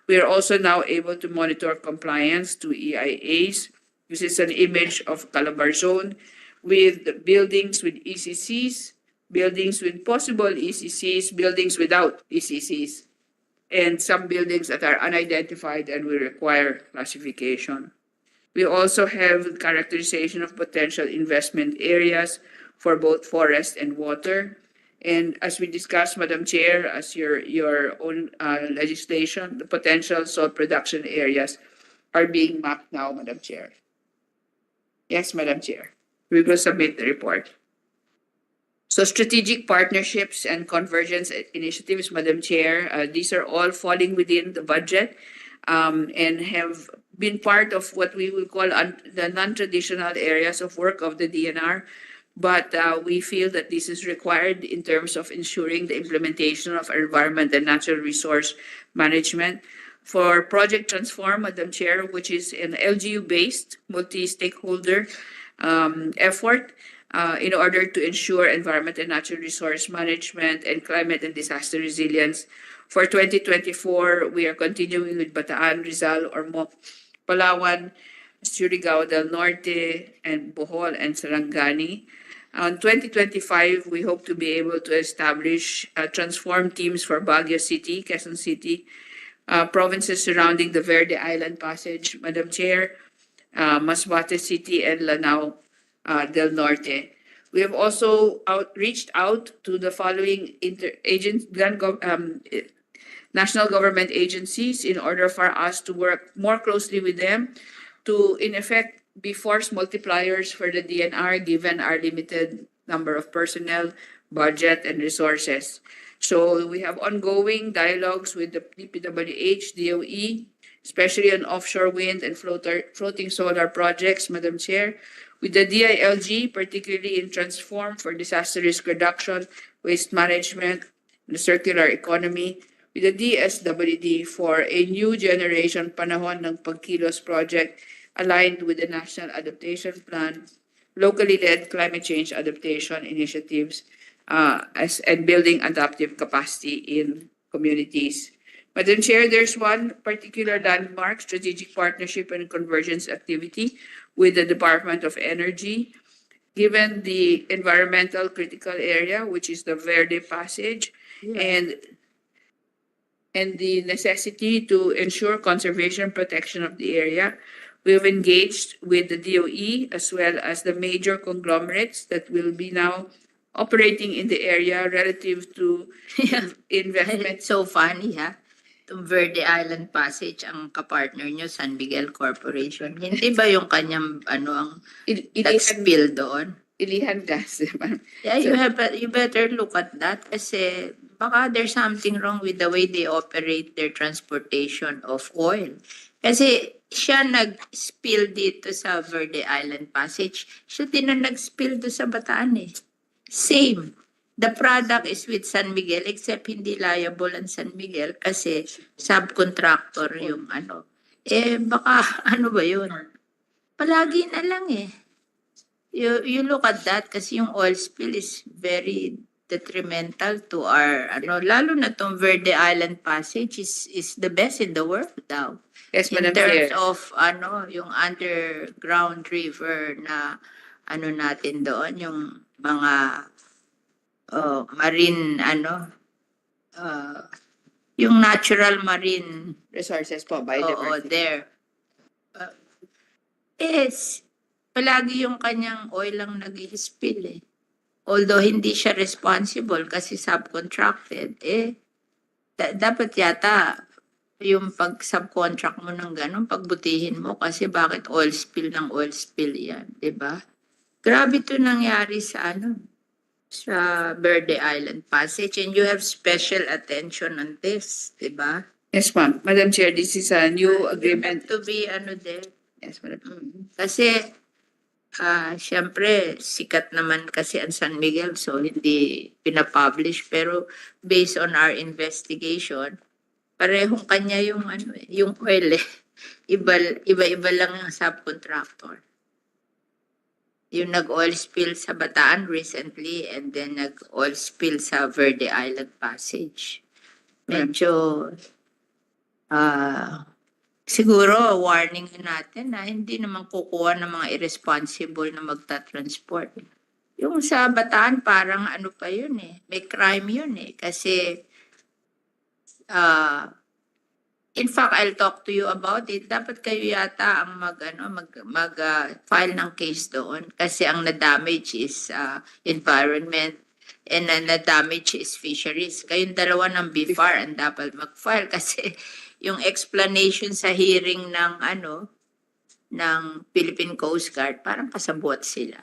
We are also now able to monitor compliance to EIAs. This is an image of Calabar Zone with buildings with ECCs, buildings with possible ECCs, buildings without ECCs, and some buildings that are unidentified and will require classification. We also have characterization of potential investment areas for both forest and water. And as we discussed, Madam Chair, as your own legislation, the potential salt production areas are being mapped now, Madam Chair. Yes, Madam Chair. We will submit the report. So strategic partnerships and convergence initiatives, Madam Chair, these are all falling within the budget and have been part of what we will call the non-traditional areas of work of the DNR. But we feel that this is required in terms of ensuring the implementation of environment and natural resource management. For Project Transform, Madam Chair, which is an LGU-based multi-stakeholder effort in order to ensure environment and natural resource management and climate and disaster resilience. For 2024, we are continuing with Bataan, Rizal, Ormoc, Palawan, Surigao del Norte, and Bohol and Sarangani. In 2025, we hope to be able to establish transform teams for Baguio City, Quezon City, provinces surrounding the Verde Island Passage, Madam Chair, Masbate City, and Lanao del Norte. We have also reached out to the following national government agencies in order for us to work more closely with them to, in effect, be force multipliers for the DNR given our limited number of personnel, budget, and resources. So we have ongoing dialogues with the DPWH, DOE, especially on offshore wind and floating solar projects, Madam Chair, with the DILG, particularly in Transform for disaster risk reduction, waste management, the circular economy, with the DSWD for a new generation Panahon ng Pagkilos project aligned with the National Adaptation Plan, locally led climate change adaptation initiatives, and building adaptive capacity in communities. Madam Chair, there's one particular landmark strategic partnership and convergence activity with the Department of Energy. Given the environmental critical area, which is the Verde Passage, and the necessity to ensure conservation protection of the area, we have engaged with the DOE as well as the major conglomerates that will be now operating in the area relative to investment. It's so funny, ha? Itong Verde Island Passage, ang kapartner nyo, San Miguel Corporation. Hindi ba yung kanyang, ang nag-spill doon? Ilihan gas, diba? Yeah, you better look at that kasi baka there's something wrong with the way they operate their transportation of oil. Kasi siya nag-spill dito sa Verde Island Passage. Siya din ang nag-spill doon sa Bataan eh. Same. The product is with San Miguel except hindi liable ang San Miguel kasi subcontractor yung baka ba yun? Palagi na lang eh. You look at that kasi yung oil spill is very detrimental to our lalo na tong Verde Island Passage is the best in the world daw. Yes, In Madam terms Chair. of yung underground river na natin doon, yung mga marine yung natural marine Resources po, oo, biodiversity. there. Yes, palagi yung kanyang oil lang nag-i-spill eh. Although hindi siya responsible kasi subcontracted, dapat yata yung pag-subcontract mo ng ganun, pagbutihin mo kasi bakit oil spill ng oil spill yan, di ba? Grabe to nangyari sa sa Verde Island Passage and you have special attention on this, di ba? Yes, ma'am. Madam Chair, this is a new agreement. To be there. Yes, Madam. Kasi, syempre, sikat naman kasi ang San Miguel, so hindi pinapublish. Pero based on our investigation, parehong kanya yung yung oil eh. Iba-iba lang yung subcontractor. Yung nag-oil spill sa Bataan recently and then nag-oil spill sa Verde Island Passage. Medyo, siguro, warning natin na hindi naman kukuha ng mga irresponsible na magta-transport. Yung sa Bataan, parang pa yun eh. May crime yun eh. Kasi, in fact, I'll talk to you about it. Dapat kayo yata ang mag-file ng case doon. Kasi ang na-damage is environment and ang na-damage is fisheries. Kayong dalawa ng BIFAR ang dapat mag-file kasi yung explanation sa hearing ng Philippine Coast Guard, parang kasabot sila.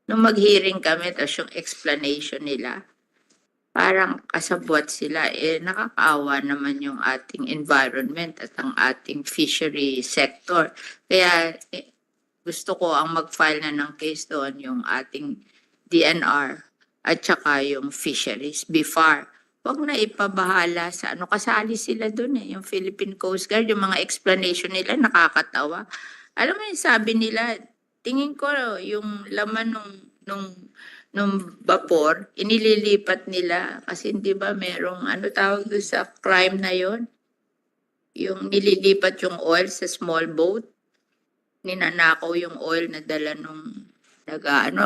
Nung mag-hearing kami, tapos yung explanation nila, parang kasabot sila, nakakaawa naman yung ating environment at ang ating fishery sector. Kaya gusto ko ang mag-file na ng case doon yung ating DNR at saka yung fisheries, BIFAR. Huwag na ipabahala sa kasali sila doon yung Philippine Coast Guard, yung mga explanation nila nakakatawa. Alam mo yung sabi nila, tingin ko yung laman nung vapor, inililipat nila kasi hindi ba merong tawag doon sa crime na yon, yung nililipat yung oil sa small boat, ninanakaw yung oil na dala nung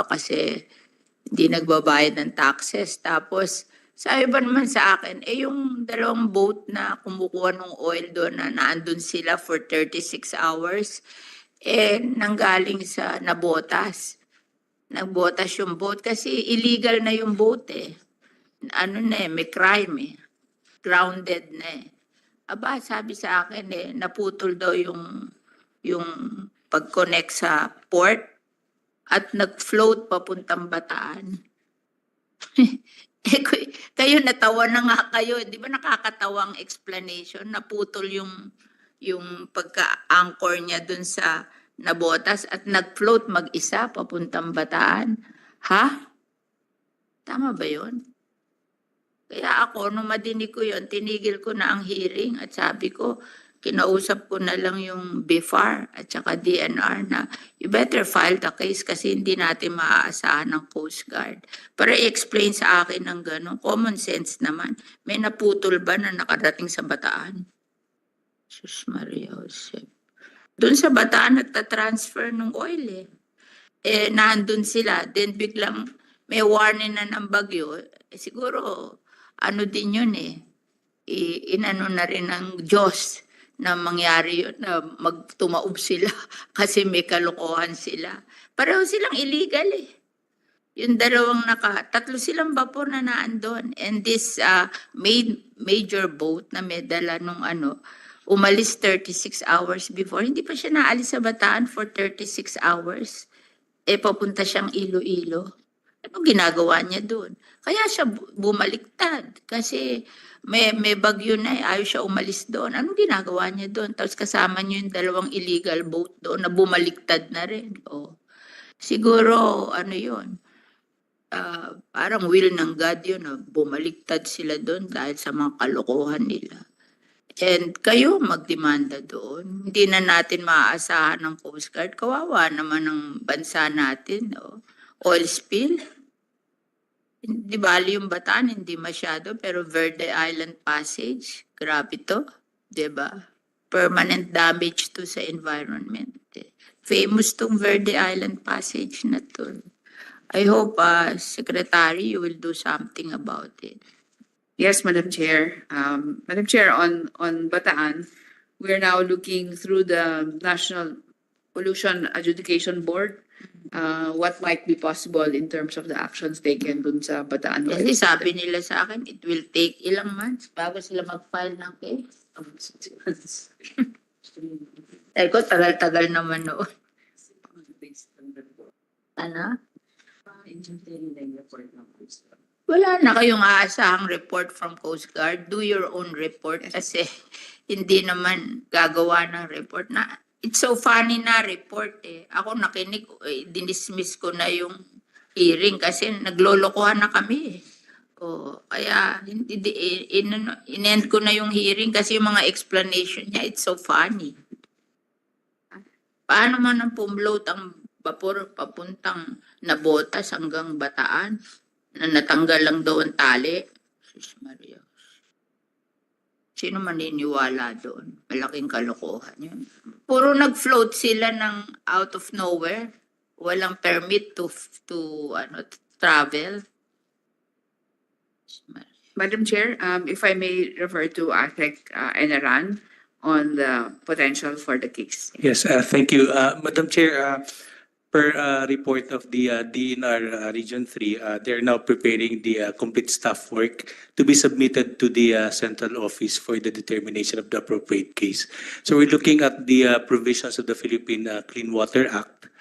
kasi hindi nagbabayad ng taxes. Tapos sabi ba naman sa akin, yung dalawang boat na kumukuha ng oil doon na naandun sila for 36 hours, nanggaling sa Nabotas. nagbotas yung boat kasi illegal na yung boat eh. Ano na eh, may crime eh. Grounded na eh. Aba, sabi sa akin eh, naputol daw yung pag-connect sa port at nag-float papuntang Bataan. Kayo natawa na nga kayo, di ba nakakatawang explanation, naputol yung pagka-anchor niya dun sa nabotas at nag-float mag-isa papuntang Bataan. Ha? Tama ba yun? Kaya ako, nung madinig ko yun, tinigil ko na ang hearing at sabi ko, kinausap ko na lang yung BIFAR at saka DNR na you better file the case kasi hindi natin maaasahan ng Coast Guard. Para i-explain sa akin ng gano'n, common sense naman. May naputol ba na nakarating sa Bataan? Sus Maria Jose. Doon sa Bataan, nagtatransfer ng oil eh. Nandun sila. Then biglang may warning na ng bagyo. Siguro, ano din yun eh. Inano na rin ng Diyos na mangyari yun, na magtumaob sila kasi may kalokohan sila. Pareho silang illegal eh. Yung dalawang tatlo silang vapor na naandun. And this major boat na may dala nung umalis 36 hours before. Hindi pa siya naalis sa Bataan for 36 hours. Papunta siyang Iloilo. Ano ginagawa niya doon? Kaya siya bumaliktad kasi may bagyo na ayaw siya umalis doon. Anong ginagawa niya doon? Tapos kasama niyo yung dalawang illegal boat doon na bumaliktad na rin. Siguro, yun? Parang will ng God yun. Bumaliktad sila doon dahil sa mga kalokohan nila. And kayo magdemanda doon. Hindi na natin maaasahan ng Coast Guard. Kawawa naman ng bansa natin. Oil spill. Di bali yung Bataan, hindi masyado. Pero Verde Island Passage, grabe to. Diba? Permanent damage to sa environment. Famous tong Verde Island Passage na to. I hope, Secretary, you will do something about it. Yes, Madam Chair. Madam Chair, on Bataan, we are now looking through the National Pollution Adjudication Board, what might be possible in terms of the actions taken dun sa Bataan. Kasi sabi nila sa akin, it will take ilang months bago sila mag-file ng case. Ay ko, tagal-tagal naman noon. Ano? Wala na kayong aasahang report from Coast Guard. Do your own report kasi hindi naman gagawa ng report na. It's so funny na report eh. Ako nakinig, dinismiss ko na yung hearing kasi naglolokohan na kami eh. Kaya in-end ko na yung hearing kasi yung mga explanation niya, it's so funny. Paano man ang pumload ang vapor papuntang Nabotas hanggang Bataan na natanggal lang daw ang tali? Sus Maria. Sino maniniwala doon? Malaking kalokohan yun. Puro nag-float sila ng out of nowhere. Walang permit to travel. Madam Chair, if I may refer to ATEC Enaran on the potential for the case. Yes, thank you. Madam Chair, per report of the DNR Region 3, they're now preparing the complete staff work to be submitted to the central office for the determination of the appropriate case. So we're looking at the provisions of the Philippine Clean Water Act,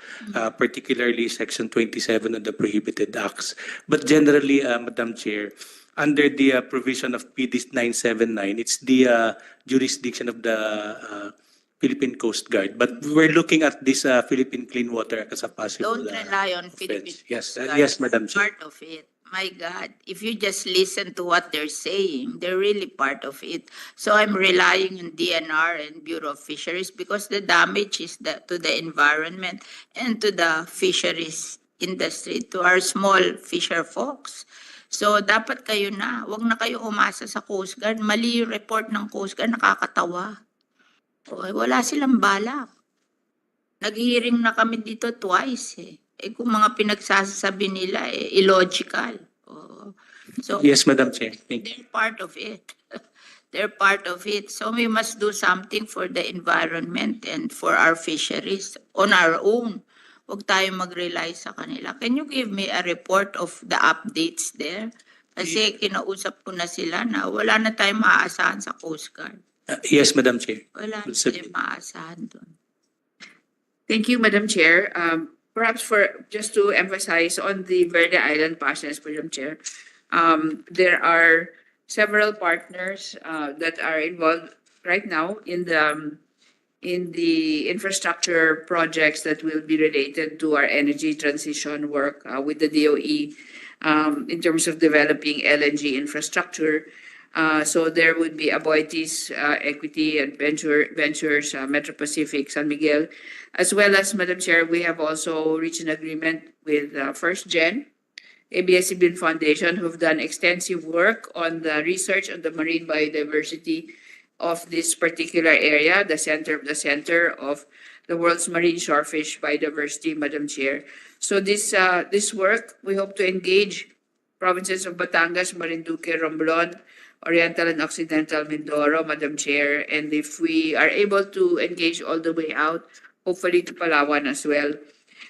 particularly Section 27 of the Prohibited Acts. But generally, Madam Chair, under the provision of PD 979, it's the jurisdiction of the Philippine Coast Guard. But we're looking at this Philippine Clean Water as a possible Don't rely on offense. Philippine Yes, Coast Guard. yes, Madam Chair. Part of it. My God, if you just listen to what they're saying, they're really part of it. So I'm relying on DNR and Bureau of Fisheries because the damage is to the environment and to the fisheries industry, to our small fisher folks. So dapat kayo na, wag na kayo umasa sa Coast Guard. Mali yung report ng Coast Guard, nakakatawa. Wala silang balak. Nag-hearing na kami dito twice eh. Kung mga pinagsasabi nila, illogical. So, Yes, Madam Chair. Thank you. they're part of it. They're part of it. So we must do something for the environment and for our fisheries on our own. Huwag tayong mag-rely sa kanila. Can you give me a report of the updates there? Kasi kinausap ko na sila na wala na tayong maaasahan sa Coast Guard. Yes, Madam Chair. Wala na We'll submit. tayong maaasahan doon. Thank you, Madam Chair. Perhaps for just to emphasize on the Verde Island process, Madam Chair, there are several partners that are involved right now in the infrastructure projects that will be related to our energy transition work with the DOE in terms of developing LNG infrastructure. So there would be Aboitiz Equity and Ventures, Metro Pacific, San Miguel, as well as, Madam Chair, we have also reached an agreement with First Gen, ABS-CBN Foundation, who've done extensive work on the research on the marine biodiversity of this particular area, the center of the world's marine shorefish biodiversity, Madam Chair. So this work, we hope to engage provinces of Batangas, Marinduque, Romblon, Oriental and Occidental Mindoro, Madam Chair, and if we are able to engage all the way out, hopefully to Palawan as well.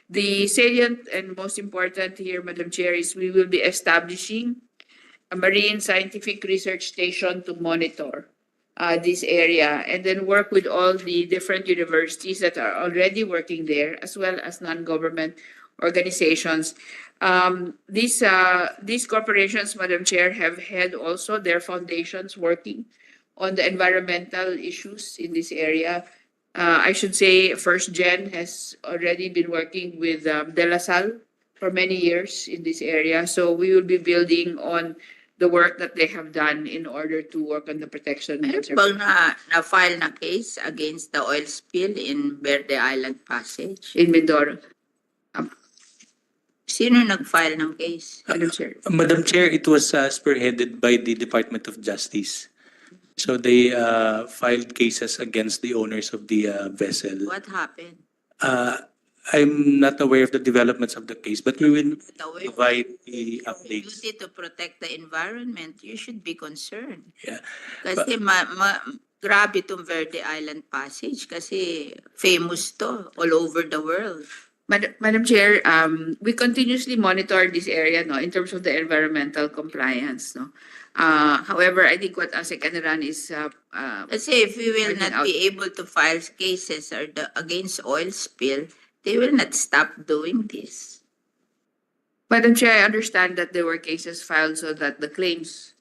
The salient and most important here, Madam Chair, is we will be establishing a marine scientific research station to monitor this area and then work with all the different universities that are already working there, as well as non-government organizations. These corporations, Madam Chair, have had also their foundations working on the environmental issues in this area. I should say First Gen has already been working with De La Salle for many years in this area. So we will be building on the work that they have done in order to work on the protection. Meron bang na-file na case against the oil spill in Verde Island Passage? In Mindoro. Sino nag-file ng case? Madam Chair. Madam Chair, it was spearheaded by the Department of Justice. So they filed cases against the owners of the vessel. What happened? I'm not aware of the developments of the case, but we will The way provide the updates. duty to protect the environment, you should be concerned. Yeah. Kasi grabe itong Verde Island Passage kasi famous to all over the world. Madam Chair, we continuously monitor this area, no, in terms of the environmental compliance, no. However, I think what ASEC Aniran is Kasi if we will Pointing not out. be able to file cases against oil spill, they will not stop doing this. Madam Chair, I understand that there were cases filed so that the claims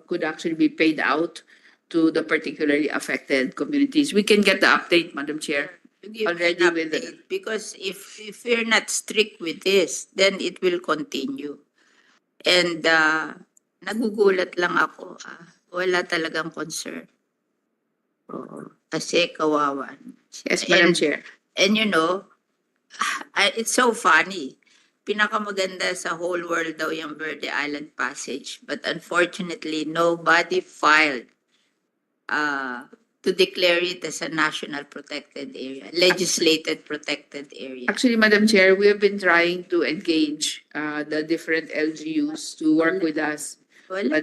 could actually be paid out to the particularly affected communities. We can get the update, Madam Chair. To give Already an with the- update, because if we're not strict with this, then it will continue. And nagugulat lang ako, wala talagang concern. Kasi kawawan. Yes, Madam Chair. And you know, it's so funny. Pinakamaganda sa whole world daw yung Verde Island Passage. But unfortunately, nobody filed to declare it as a national protected area, legislated protected area. Actually, Madam Chair, we have been trying to engage the different LGUs to work with us. Wala,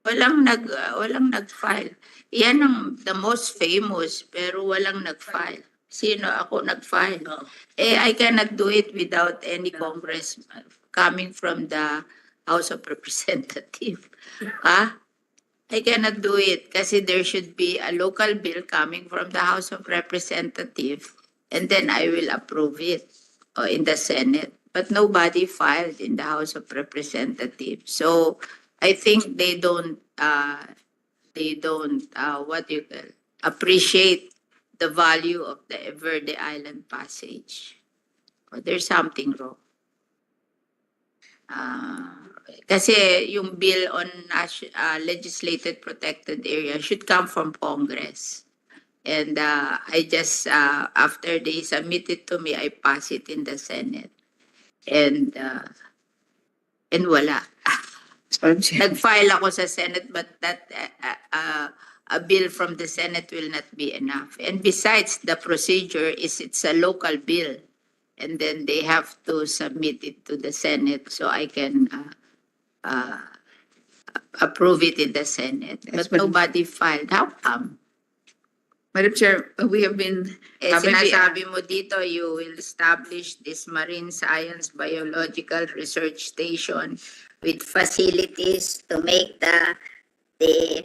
But walang nag-file. Yan ang the most famous, pero walang nag-file. Sino ako nag-file? I cannot do it without any Congress coming from the House of Representatives. I cannot do it kasi there should be a local bill coming from the House of Representatives and then I will approve it in the Senate. But nobody filed in the House of Representatives. So I think they don't appreciate the value of the Verde Island Passage. There's something wrong. Kasi yung bill on legislated protected area should come from Congress. And I just, after they submit it to me, I pass it in the Senate. And wala. Madam Chair. Nag-file ako sa Senate, but that a bill from the Senate will not be enough. And besides, the procedure is it's a local bill. And then they have to submit it to the Senate so I can approve it in the Senate. Yes, But Madam nobody filed. How come? Madam Chair, we have been, Eh, maybe, sinasabi mo dito, you will establish this Marine Science Biological Research Station with facilities to make the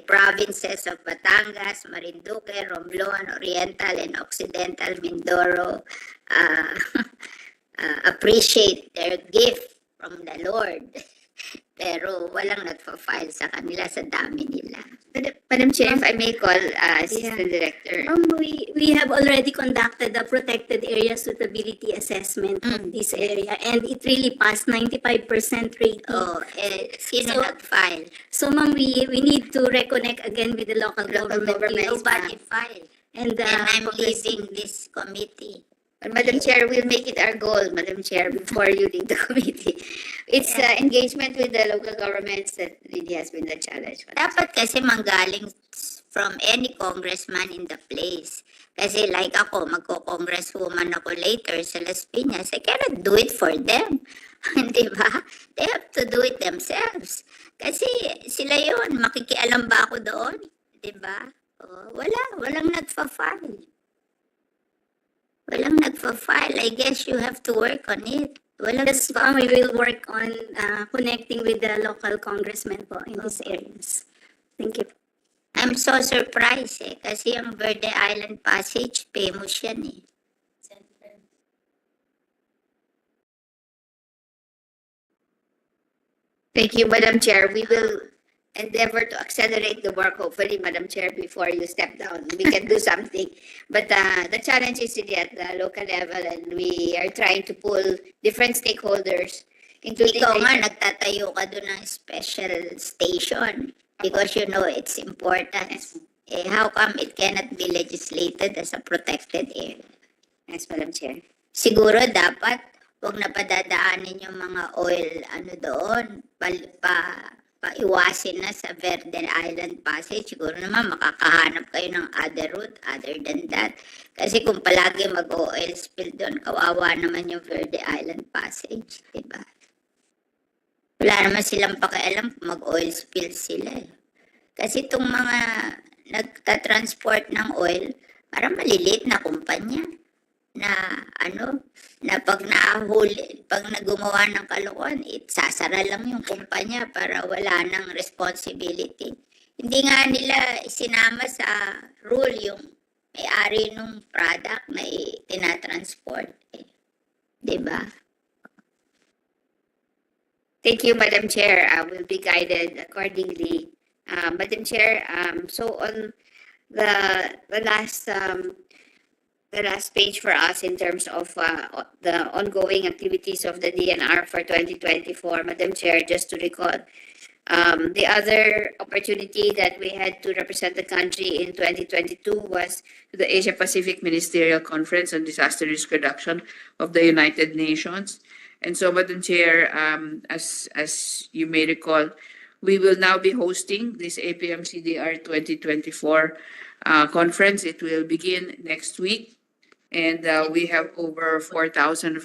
provinces of Batangas, Marinduque, Romblon, Oriental, and Occidental Mindoro uh, appreciate their gift from the Lord. Pero walang nagpa-file sa kanila sa dami nila. Madam Chair, if I may call Assistant Director. We have already conducted the protected area suitability assessment of this area, and it really passed 95% rating. Oh, sino So- nag-file? So ma'am, we need to reconnect again with the local government. Nobody filed. And And I'm progress- leaving this committee. But Madam Chair, we'll make it our goal, Madam Chair, before you leave the committee. It's engagement with the local governments that really has been the challenge. Dapat kasi manggaling from any congressman in the place. Kasi like ako, magko-congresswoman ako later sa Las Piñas, I cannot do it for them. Di ba? They have to do it themselves. Kasi sila yon, makikialam ba ako doon? Di ba? Oh, walang nagfa-file. Walang nagfa-file. I guess you have to work on it. Walang Yes, ma'am, we will work on connecting with the local congressmen po in these areas. Thank you. I'm so surprised kasi yung Verde Island Passage, famous yan eh. Thank you, Madam Chair. We will endeavor to accelerate the work, hopefully, Madam Chair, before you step down. We can do something. But the challenge is really at the local level, and we are trying to pull different stakeholders, including Ikaw nga, nagtatayo ka doon ng special station because you know it's important. Eh, how come it cannot be legislated as a protected area? Yes, Madam Chair. Siguro dapat huwag na padadaanin yung mga oil doon, paiwasin na sa Verde Island Passage. Siguro naman makakahanap kayo ng other route other than that. Kasi kung palagi mag-oil spill doon, kawawa naman yung Verde Island Passage, diba? Wala naman silang pakialam kung mag-oil spill sila eh. Kasi itong mga nagta-transport ng oil, parang maliliit na kumpanya na na pag nahuli, pag nagumawa ng kalokohan, sasara lang yung kumpanya para wala nang responsibility. Hindi nga nila sinama sa rule yung may-ari ng product na tinatransport. Eh. Diba? Thank you, Madam Chair. We'll be guided accordingly. Madam Chair, so on the last page for us in terms of the ongoing activities of the DNR for 2024, Madam Chair, just to recall, the other opportunity that we had to represent the country in 2022 was to the Asia Pacific Ministerial Conference on Disaster Risk Reduction of the United Nations. And so, Madam Chair, as you may recall, we will now be hosting this APM-CDR 2024 conference. It will begin next week. And we have over 4,500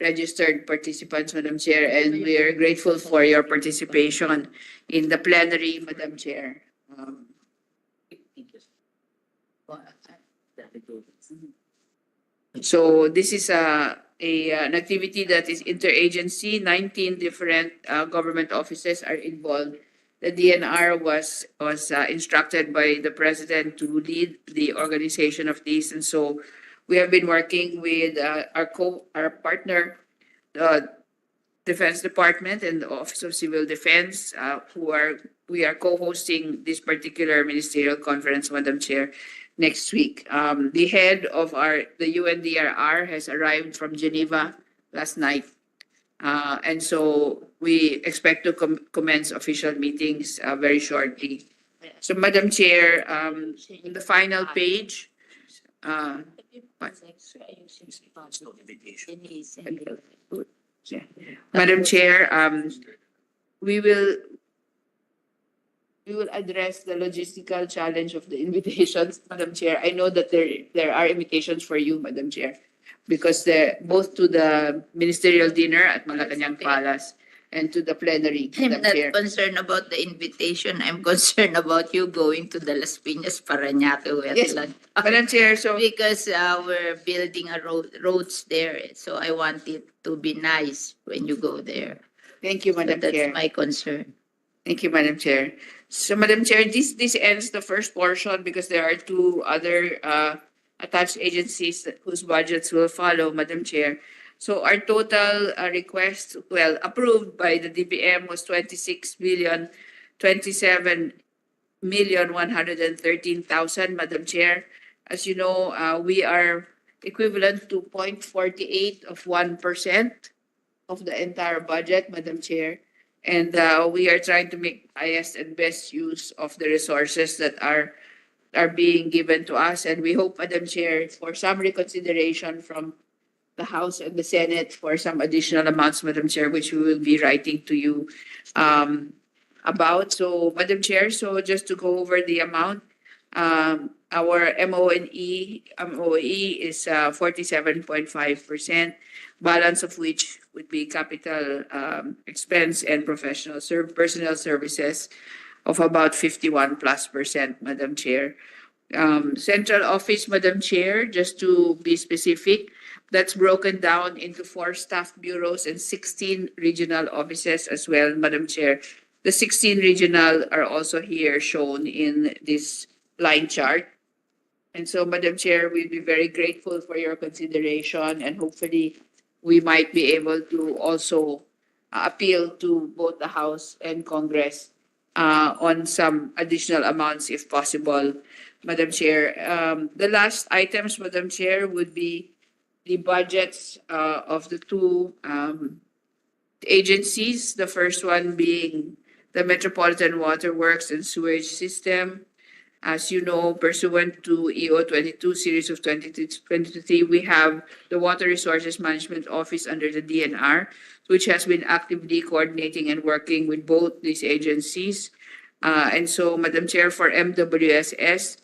registered participants, Madam Chair, and we are grateful for your participation in the plenary, Madam Chair. So this is an activity that is interagency. 19 different government offices are involved. The DNR was instructed by the president to lead the organization of these, and so we have been working with our partner, the Defense Department and the Office of Civil Defense, we are co-hosting this particular ministerial conference, Madam Chair, next week. The head of the UNDRR has arrived from Geneva last night. And so we expect to commence official meetings very shortly. So, Madam Chair, in the final page, Madam Chair, we will address the logistical challenge of the invitations, Madam Chair. I know that there are invitations for you, Madam Chair, because both to the ministerial dinner at Malacanang Palace and to the plenary, I'm Madam not Chair. concerned about the invitation. I'm concerned about you going to the Las Piñas Parañaque Yes, wetland. Madam Chair, so Because we're building roads there, so I want it to be nice when you go there. thank you, So Madam that's Chair. my concern. Thank you, Madam Chair. So, Madam Chair, this ends the first portion because there are two other attached agencies whose budgets will follow, Madam Chair. So our total request, well, approved by the DBM was 26,027,113,000, Madam Chair. As you know, we are equivalent to 0.48 of 1% of the entire budget, Madam Chair. And we are trying to make highest and best use of the resources that are being given to us. And we hope, Madam Chair, for some reconsideration from the House and the Senate for some additional amounts, Madam Chair, which we will be writing to you about. So, Madam Chair, so just to go over the amount, our MOE is 47.5%, balance of which would be capital expense and personnel services of about 51+%, Madam Chair. Central office, Madam Chair, just to be specific, that's broken down into 4 staff bureaus and 16 regional offices as well, Madam Chair. The 16 regional are also here shown in this line chart. And so, Madam Chair, we'd be very grateful for your consideration, and hopefully we might be able to also appeal to both the House and Congress on some additional amounts if possible, Madam Chair. The last items, Madam Chair, would be the budgets of the two agencies. The first one being the Metropolitan Water Works and Sewage System. As you know, pursuant to EO 22 series of 2023, we have the Water Resources Management Office under the DNR, which has been actively coordinating and working with both these agencies. And so, Madam Chair, for MWSS,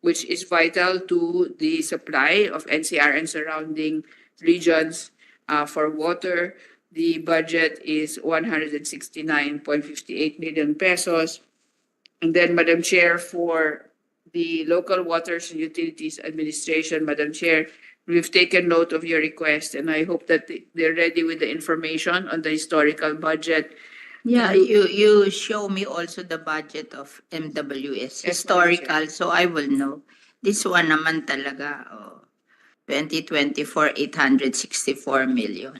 which is vital to the supply of NCR and surrounding regions for water, the budget is 169.58 million pesos. And then, Madam Chair, for the Local Waters and Utilities Administration, Madam Chair, we've taken note of your request, and I hope that they're ready with the information on the historical budget. Yeah, you show me also the budget of MWS, Yes, historical, so I will know. This one naman talaga, 2024, 864 million.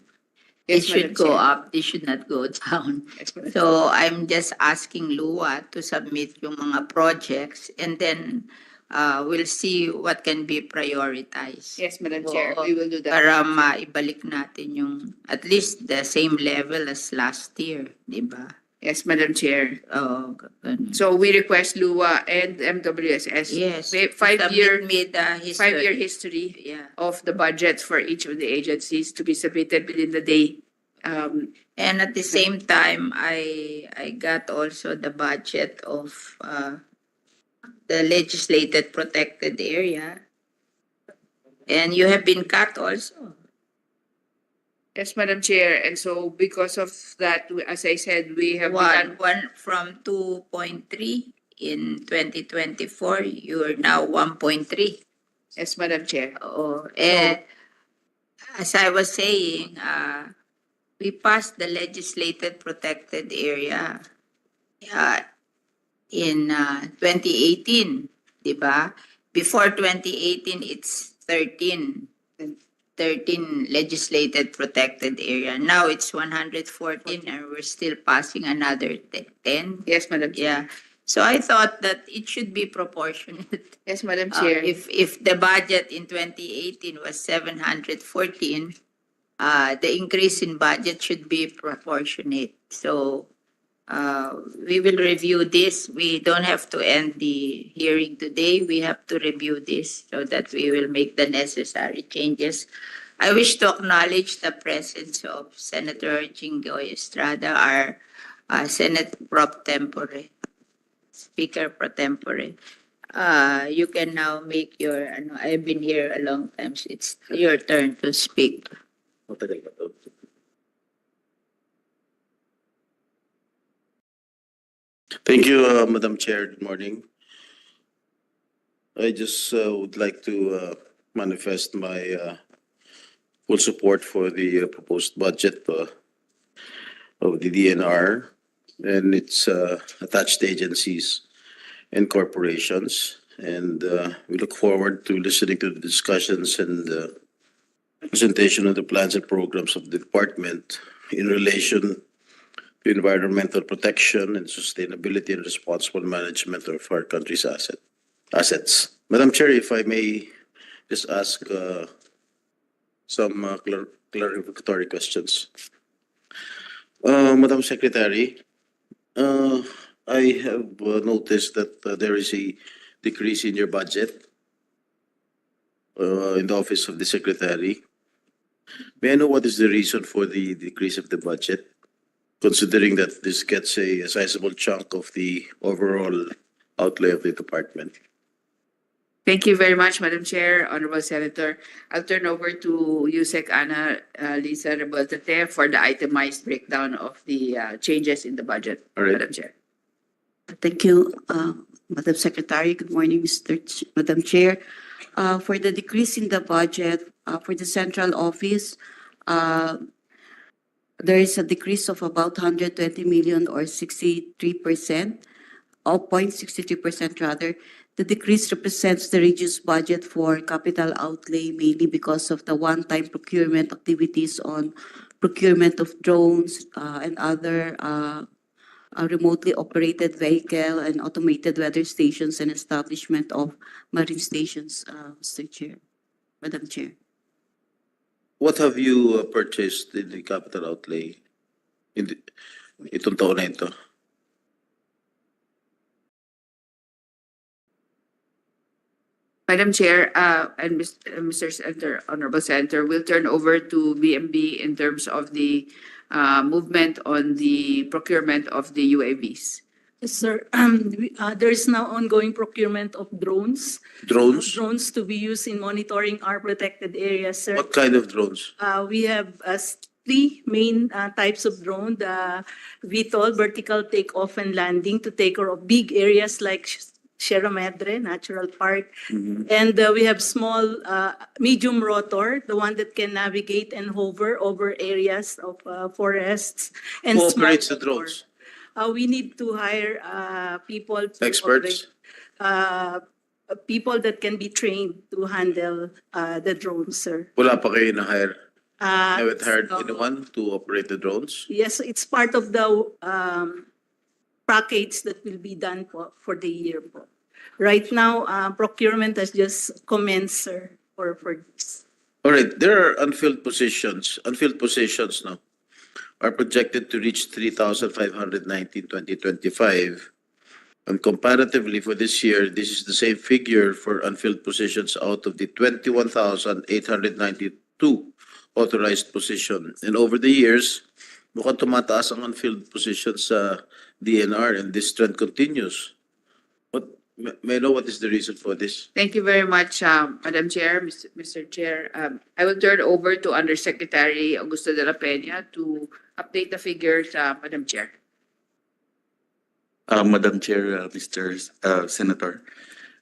It Yes, should Madam go Chair. up, this should not go down. Yes, Madam Chair. So I'm just asking Lua to submit yung mga projects, and then we'll see what can be prioritized. Yes, Madam Chair, Oo, we will do that. Para maibalik natin yung at least the same level as last year, di ba? Yes, Madam Chair. Oh, ganun. So we request LUA and MWSS. Yes. May 5-year Submit me the history. 5-year history Yeah. of the budgets for each of the agencies to be submitted within the day. And at the same time, I got also the budget of the legislated protected area. And you have been cut also. Yes, Madam Chair. And so because of that, as I said, we have begun. One from 2.3 in 2024, you are now 1.3. Yes, Madam Chair. Oh, and as I was saying, we passed the legislated protected area in 2018, di ba? Before 2018, it's 13 legislated protected area. Now it's 114 and we're still passing another 10. Yes, Madam Yeah. Chair. So I thought that it should be proportionate. Yes, Madam Chair. If the budget in 2018 was 714, the increase in budget should be proportionate. So we will review this. We don't have to end the hearing today. We have to review this so that we will make the necessary changes. I wish to acknowledge the presence of Senator Jinggoy Estrada, our Senate pro tempore, Speaker pro tempore. You can now make your, I've been here a long time, so it's your turn to speak. Thank you, Madam Chair. Good morning. I just would like to manifest my full support for the proposed budget of the DNR and its attached agencies and corporations. And we look forward to listening to the discussions and presentation of the plans and programs of the department in relation to environmental protection and sustainability and responsible management of our country's assets. Madam Chair, if I may just ask some clarificatory questions. Madam Secretary, I have noticed that there is a decrease in your budget in the office of the Secretary. May I know what is the reason for the decrease of the budget, considering that this gets a sizable chunk of the overall outlay of the department? Thank you very much, Madam Chair, Honorable Senator. I'll turn over to Yusek Ana Lisa Reboltate for the itemized breakdown of the changes in the budget. All right. Madam Chair. Thank you, Madam Secretary. Good morning, Madam Chair. For the decrease in the budget for the central office, there is a decrease of about 120 million or 63%, or 0.63% rather. The decrease represents the reduced budget for capital outlay, mainly because of the one-time procurement activities on procurement of drones and other remotely operated vehicle and automated weather stations and establishment of marine stations, Mr. Chair, Madam Chair. What have you purchased in the capital outlay in itong taon na ito? Madam Chair, and Mr. Senator, Honorable Senator, we'll turn over to BMB in terms of the movement on the procurement of the UAVs. Yes, sir. There is now ongoing procurement of drones. Drones? Drones to be used in monitoring our protected areas, sir. What kind of drones? We have three main types of drone. The VTOL, vertical takeoff and landing, to take care of big areas like Sierra Madre Natural Park. And we have small, medium rotor, the one that can navigate and hover over areas of forests. And Who small operates the rotor. drones? We need to hire people to Experts? operate, people that can be trained to handle the drones, sir. Wala pa kayo na-hire? Uh, Haven't hired so- anyone to operate the drones? Yes, it's part of the package that will be done for the year. Right now, procurement has just commenced, sir, for this. All right, there are unfilled positions. Unfilled positions now are projected to reach 3,590 in 2025. And comparatively for this year, this is the same figure for unfilled positions out of the 21,892 authorized position. And over the years, mukhang tumataas ang unfilled positions sa DNR and this trend continues. May I know what is the reason for this? Thank you very much, Madam Chair, Mr. Chair. I will turn over to Undersecretary Augusto de la Peña to update the figures, Madam Chair. Madam Chair, Mr. Senator,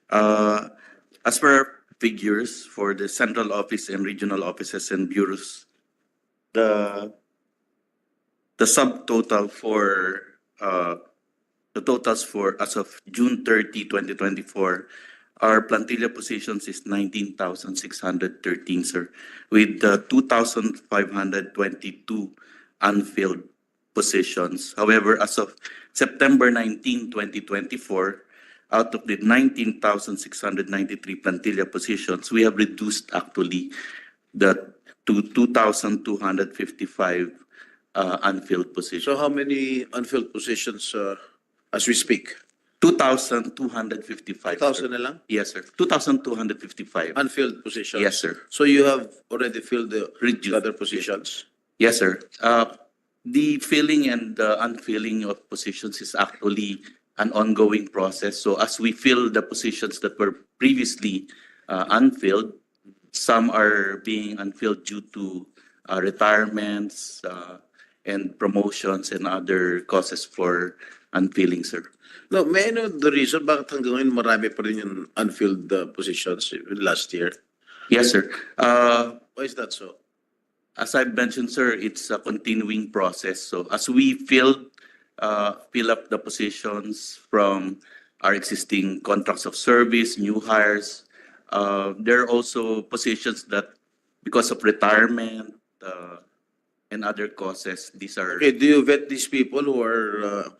as per figures for the central office and regional offices and bureaus, the subtotal for the totals for as of June 30, 2024, our plantilla positions is 19,613, sir, with 2,522 unfilled positions. However, as of September 19, 2024, out of the 19,693 plantilla positions, we have reduced actually to 2,255 unfilled positions. So how many unfilled positions as we speak? 2,255. 1,000 na lang? Yes, sir. 2,255. Unfilled positions? Yes, sir. So you have already filled the Reduced. other positions? Yes, sir. The filling and unfilling of positions is actually an ongoing process. So as we fill the positions that were previously unfilled, some are being unfilled due to retirements and promotions and other causes for unfilling, sir. No, may I know the reason bakit hanggang ngayon marami pa rin yung unfilled positions last year? Yes, sir. Why is that so? As I've mentioned, sir, it's a continuing process. So as we fill up the positions from our existing contracts of service, new hires, there are also positions that because of retirement and other causes, these are. Okay, do you vet these people who are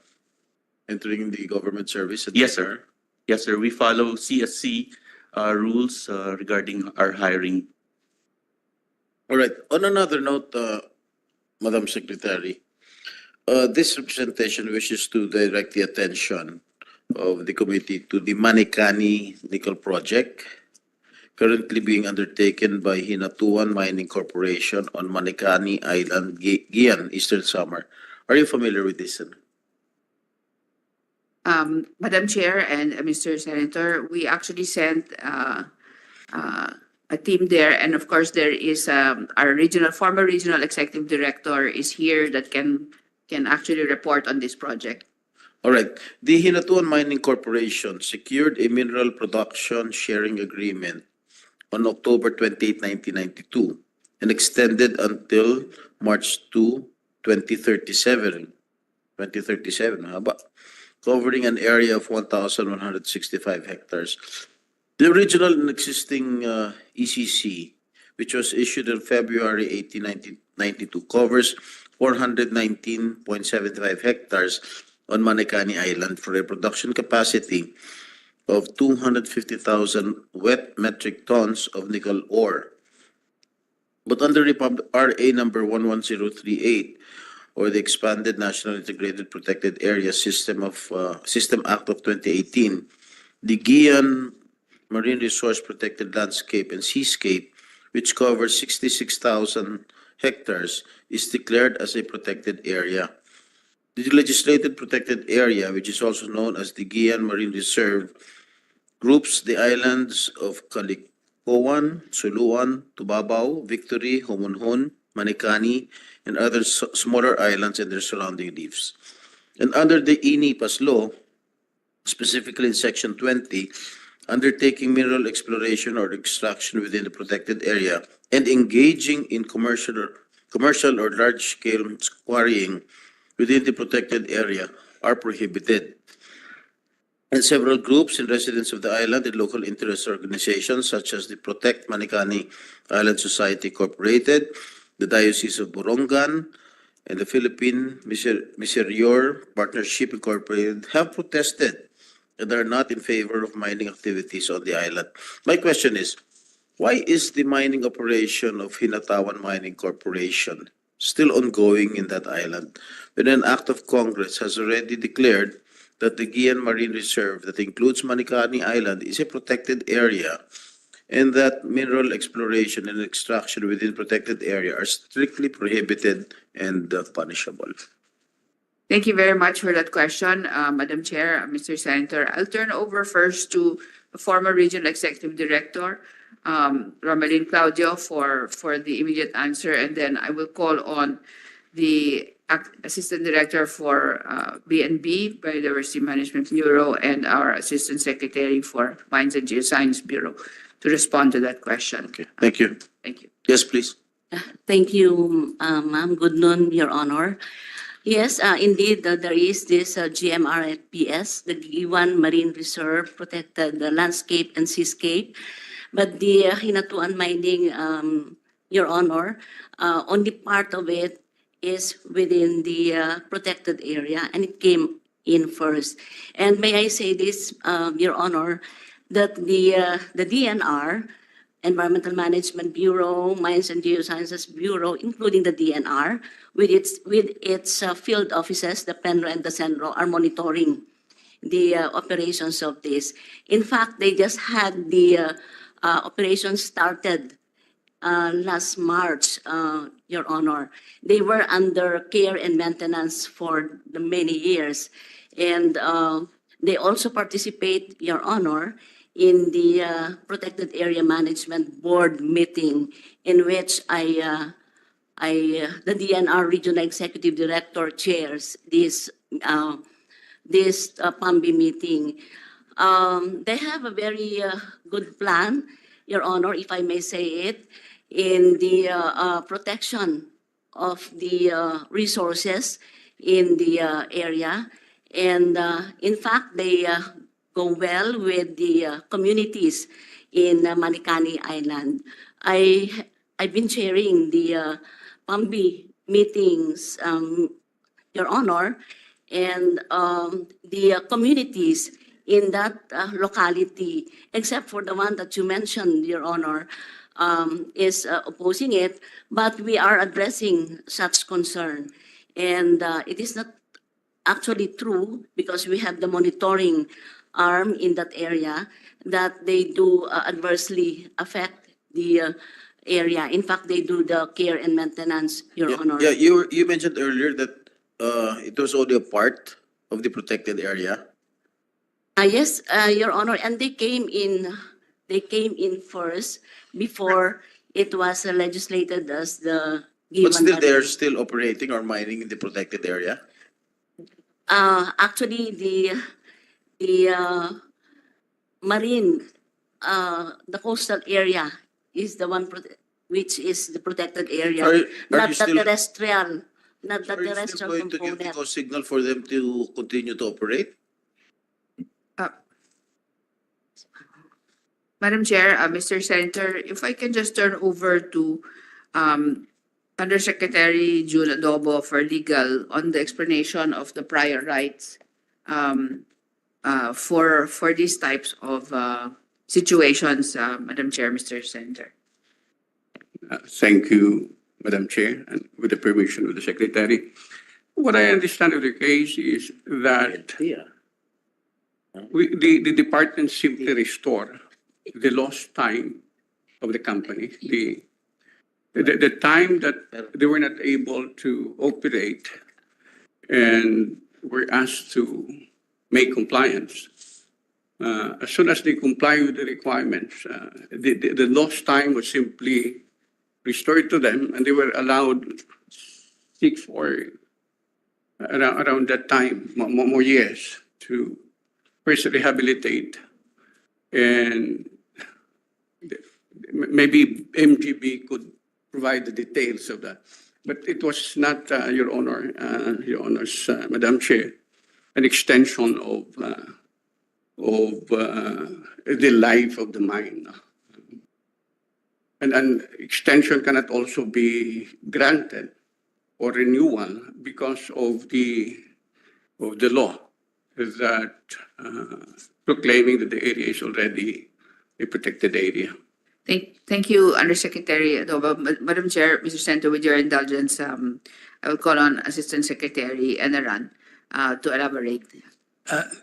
entering the government service? Yes, sir. Yes, sir. We follow CSC rules regarding our hiring. All right. On another note, Madam Secretary, this representation wishes to direct the attention of the committee to the Manikani Nickel Project, currently being undertaken by Hinatuan Mining Corporation on Manikani Island, Gian, Eastern Samar. Are you familiar with this? Madam Chair and Mr. Senator, we actually sent a team there, and of course there is our former regional executive director is here that can actually report on this project. All right. The Hinatuan Mining Corporation secured a mineral production sharing agreement on October 28, 1992 and extended until March 2, 2037. 2037, haba. Covering an area of 1,165 hectares. The original and existing ECC, which was issued on February 18, 1992, covers 419.75 hectares on Manikani Island for a production capacity of 250,000 wet metric tons of nickel ore. But under RA number 11038, or the Expanded National Integrated Protected Area System Act of 2018, the Gian Marine Resource Protected Landscape and Seascape, which covers 66,000 hectares, is declared as a protected area. The legislated protected area, which is also known as the Gian Marine Reserve, groups the islands of Calikoan, Suluan, Tubabao, Victory, Homonhon, Manikani, and other smaller islands and their surrounding reefs. And under the INIPAS law, specifically in Section 20, undertaking mineral exploration or extraction within the protected area and engaging in commercial or large-scale quarrying within the protected area are prohibited. And several groups and residents of the island and local interest organizations such as the Protect Manikani Island Society Incorporated, the Diocese of Borongan, and the Philippine Miserior Partnership Incorporated have protested and are not in favor of mining activities on the island. My question is, why is the mining operation of Hinatawan Mining Corporation still ongoing in that island when an act of Congress has already declared that the Gian Marine Reserve that includes Manikani Island is a protected area and that mineral exploration and extraction within protected area are strictly prohibited and punishable? Thank you very much for that question, Madam Chair, Mr. Senator. I'll turn over first to the former Regional Executive Director, Romelin Claudio, for the immediate answer, and then I will call on the Assistant Director for BNB, Biodiversity Management Bureau, and our Assistant Secretary for Mines and Geoscience Bureau to respond to that question. Okay, thank you. Thank you. Yes, please. Thank you, ma'am. Good noon, Your Honor. Yes, indeed, there is this GMRFPS, the Giwan Marine Reserve Protected Landscape and Seascape. But the Hinatuan Mining, Your Honor, only part of it is within the protected area, and it came in first. And may I say this, Your Honor, that the DNR, Environmental Management Bureau, Mines and Geosciences Bureau, including the DNR, with its field offices, the PENRO and the CENRO, are monitoring the operations of this. In fact, they just had the operation started last March, Your Honor. They were under care and maintenance for the many years. And they also participate, Your Honor, in the Protected Area Management Board meeting in which I the DNR Regional Executive Director chairs this PAMBI meeting. They have a very good plan, Your Honor, if I may say it, in the protection of the resources in the area. And in fact, they go well with the communities in Manikani Island. I've been chairing the PAMBI meetings, Your Honor, and the communities in that locality, except for the one that you mentioned, Your Honor, is opposing it, but we are addressing such concern. And it is not actually true because we have the monitoring arm in that area that they do adversely affect the area. In fact, they do the care and maintenance, Your Honor. Yeah, you mentioned earlier that it was only a part of the protected area. Yes, Your Honor, and they came in first before it was legislated as the given. But still, that- they're still operating or mining in the protected area. Actually, the marine, the coastal area is the one which is the protected area, Are not you the still- terrestrial, not the Are you still terrestrial going to give the component. go signal for them to continue to operate? Madam Chair, Mr. Senator, if I can just turn over to Undersecretary June Adobo for legal on the explanation of the prior rights for these types of situations, Madam Chair, Mr. Senator. Thank you, Madam Chair, and with the permission of the Secretary. What I understand of the case is that the department simply restore the lost time of the company, the time that they were not able to operate and were asked to make compliance. As soon as they comply with the requirements, the lost time was simply restored to them, and they were allowed 6 or around that time, more years, to first rehabilitate. And maybe MGB could provide the details of that. But it was not, Your Honor, Your Honors, Madam Chair, an extension of the life of the mine. And an extension cannot also be granted or renewal because of the law that proclaiming that the area is already a protected area. Thank you, Undersecretary Adobo. Madam Chair, Mr. Senator, with your indulgence, I will call on Assistant Secretary Enaran to elaborate.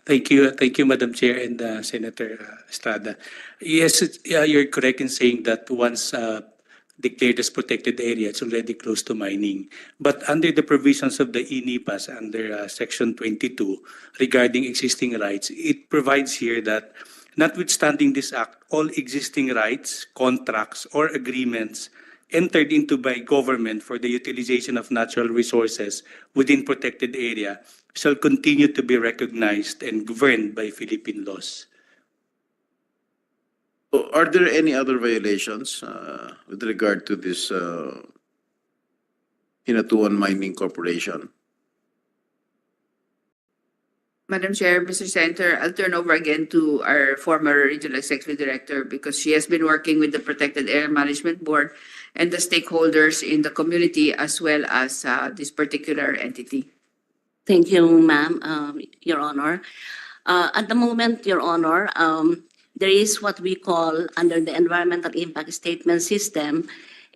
Thank you, Madam Chair and Senator Estrada. Yes, you're correct in saying that once declared as protected area, it's already close to mining. But under the provisions of the INIPAS, under Section 22, regarding existing rights, it provides here that notwithstanding this act, all existing rights, contracts, or agreements entered into by government for the utilization of natural resources within protected area shall continue to be recognized and governed by Philippine laws. Are there any other violations with regard to this Hinatuan Mining Corporation? Madam Chair, Mr. Senator, I'll turn over again to our former Regional Executive Director because she has been working with the Protected Area Management Board and the stakeholders in the community as well as this particular entity. Thank you, ma'am, Your Honor. At the moment, Your Honor, there is what we call under the Environmental Impact Statement System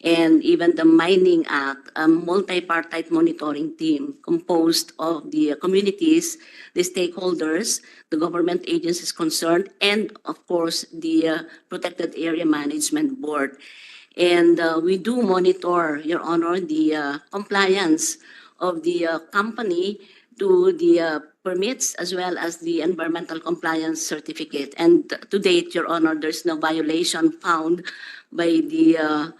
and even the Mining Act, a multi-partite monitoring team composed of the communities, the stakeholders, the government agencies concerned, and of course, the Protected Area Management Board. And we do monitor, Your Honor, the compliance of the company to the permits as well as the environmental compliance certificate. And to date, Your Honor, there's no violation found by the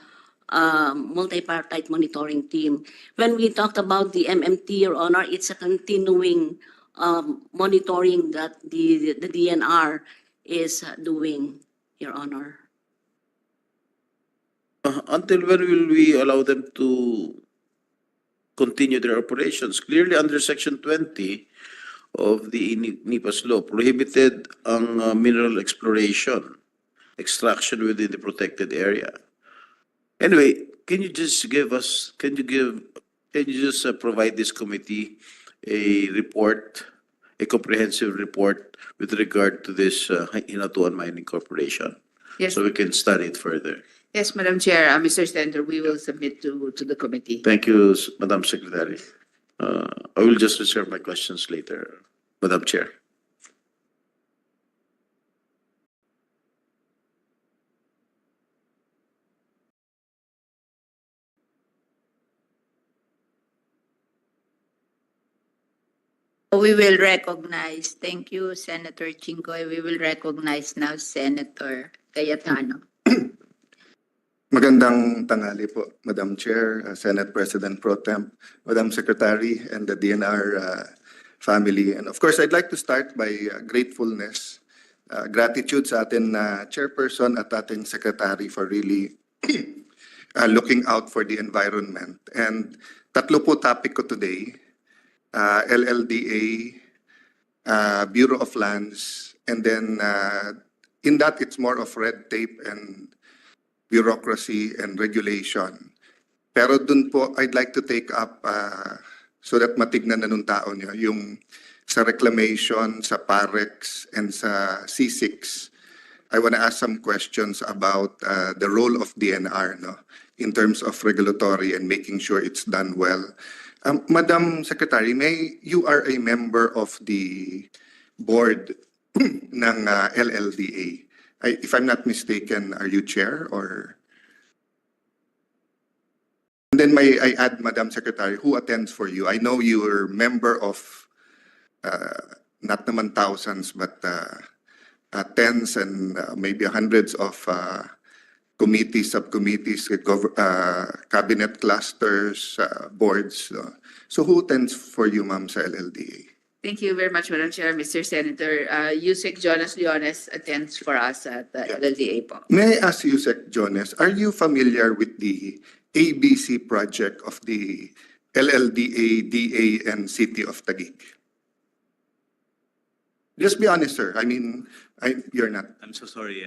multi-party monitoring team. When we talked about the MMT, Your Honor, it's a continuing monitoring that the DNR is doing, Your Honor. Until when will we allow them to continue their operations? Clearly under Section 20 of the NIPA's law, prohibited ang mineral exploration, extraction within the protected area. Anyway, can you just provide this committee a report, a comprehensive report with regard to this Hinatuan Mining Corporation? Yes. So we can study it further. Yes, Madam Chair, Mr. Senator, we will submit to the committee. Thank you, Madam Secretary. I will just reserve my questions later, Madam Chair. We will recognize, thank you, Senator Chingoy. We will recognize now Senator Cayetano. Magandang tanghali po, Madam Chair, Senate President Pro Temp, Madam Secretary, and the DNR family. And of course, I'd like to start by gratefulness, gratitude sa atin Chairperson at ating Secretary for really looking out for the environment. And tatlo po topic ko today, LLDA, Bureau of Lands, and then in that it's more of red tape and bureaucracy and regulation. Pero dun po, I'd like to take up so that matignan na nung tao niyo, yung sa reclamation, sa PAREX, and sa C6. I want to ask some questions about the role of DNR in terms of regulatory and making sure it's done well. Madam Secretary, you are a member of the board ng LLDA. If I'm not mistaken, are you chair or? And then may I add, Madam Secretary, who attends for you? I know you are member of not naman thousands, but tens and maybe hundreds of committees, subcommittees, cabinet clusters, boards. So who attends for you, ma'am, sa LLDA? Thank you very much, Madam Chair. Mr. Senator, Yusek Jonas Leones attends for us at the LLDA po. May I ask Yusek Jonas, are you familiar with the ABC project of the LLDA, DA, and City of Taguig? Just be honest, sir. I mean, you're not. I'm so sorry.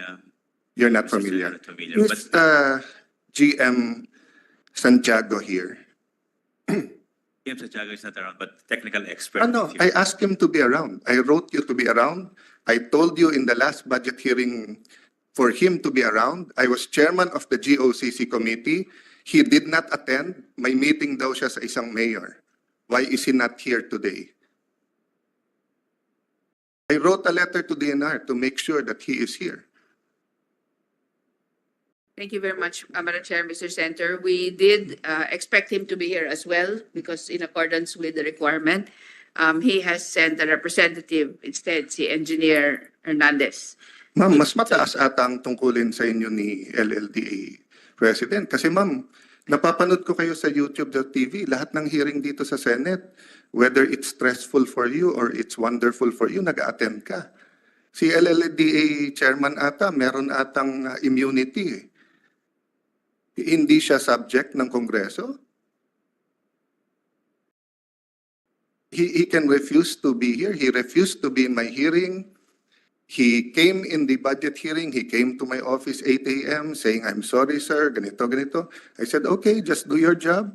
You're not Mr. familiar. Not familiar, Is GM Santiago here? GM Santiago is not around, but technical expert. No, I asked him to be around. I wrote you to be around. I told you in the last budget hearing for him to be around. I was chairman of the GOCC committee. He did not attend. May meeting daw siya sa isang mayor. Why is he not here today? I wrote a letter to DNR to make sure that he is here. Thank you very much, Madam Chair, Mr. Senator. We did expect him to be here as well because in accordance with the requirement, he has sent a representative instead, si Engineer Hernandez. Ma'am, mas mataas ata ang tungkulin sa inyo ni LLDA President. Kasi ma'am, napapanood ko kayo sa YouTube.tv, lahat ng hearing dito sa Senate, whether it's stressful for you or it's wonderful for you, nag-attend ka. Si LLDA Chairman ata, meron atang immunity. Hindi siya subject ng Kongreso. He can refuse to be here. He refused to be in my hearing. He came in the budget hearing. He came to my office 8 a.m. saying, I'm sorry, sir, ganito, ganito. I said, okay, just do your job.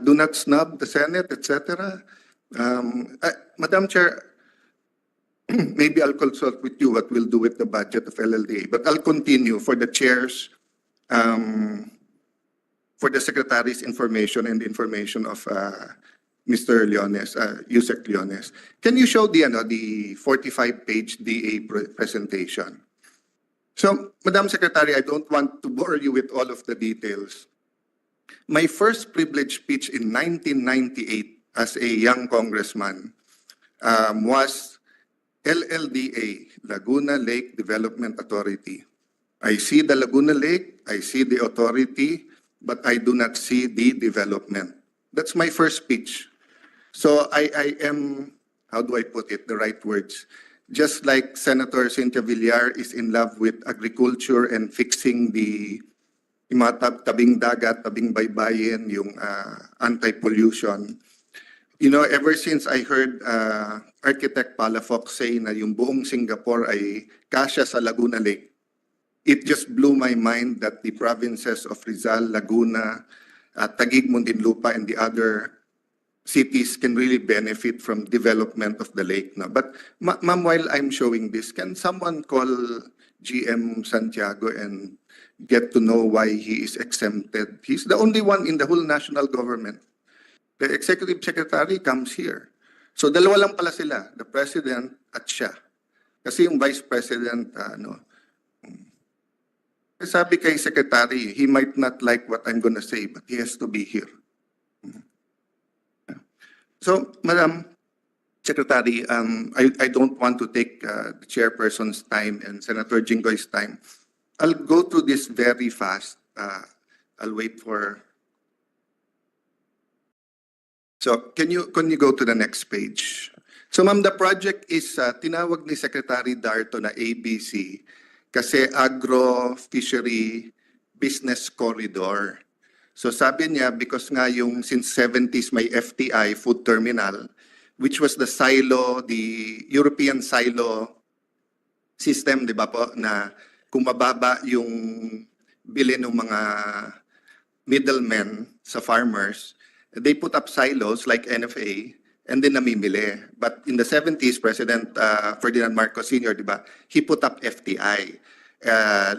Do not snub the Senate, etc. Madam Chair, maybe I'll consult with you what we'll do with the budget of LLDA, but I'll continue for the chairs, for the secretary's information and information of Mr. Leones, Yusek Leones. Can you show the 45-page DA presentation? So, Madam Secretary, I don't want to bore you with all of the details. My first privilege speech in 1998 as a young congressman was LLDA, Laguna Lake Development Authority. I see the Laguna Lake, I see the authority, but I do not see the development. That's my first speech. So I am, how do I put it, the right words? Just like Senator Cynthia Villar is in love with agriculture and fixing yung mga tabing dagat, tabing baybayin, yung anti-pollution. You know, ever since I heard Architect Palafox say na yung buong Singapore ay kasya sa Laguna Lake, it just blew my mind that the provinces of Rizal, Laguna, Taguig, Muntinlupa, and the other cities can really benefit from development of the lake. No? But ma'am, while I'm showing this, can someone call GM Santiago and get to know why he is exempted? He's the only one in the whole national government. The executive secretary comes here. So dalawa lang pala sila, the president at siya. Kasi yung vice president, sabi kay secretary, he might not like what I'm gonna say, but he has to be here. So, Madam Secretary, I don't want to take the chairperson's time and Senator Jinggoy's time. I'll go through this very fast. I'll wait for. So, can you go to the next page? So, ma'am, the project is tinawag ni Secretary Darto na ABC kasi Agro-Fishery Business Corridor. So sabi niya, because nga yung since 70s may FTI, food terminal, which was the silo, the European silo system, di ba po, na kung mababa yung bili ng mga middlemen sa farmers, they put up silos like NFA and then namimili. But in the 70s, President Ferdinand Marcos Sr., di ba, he put up FTI.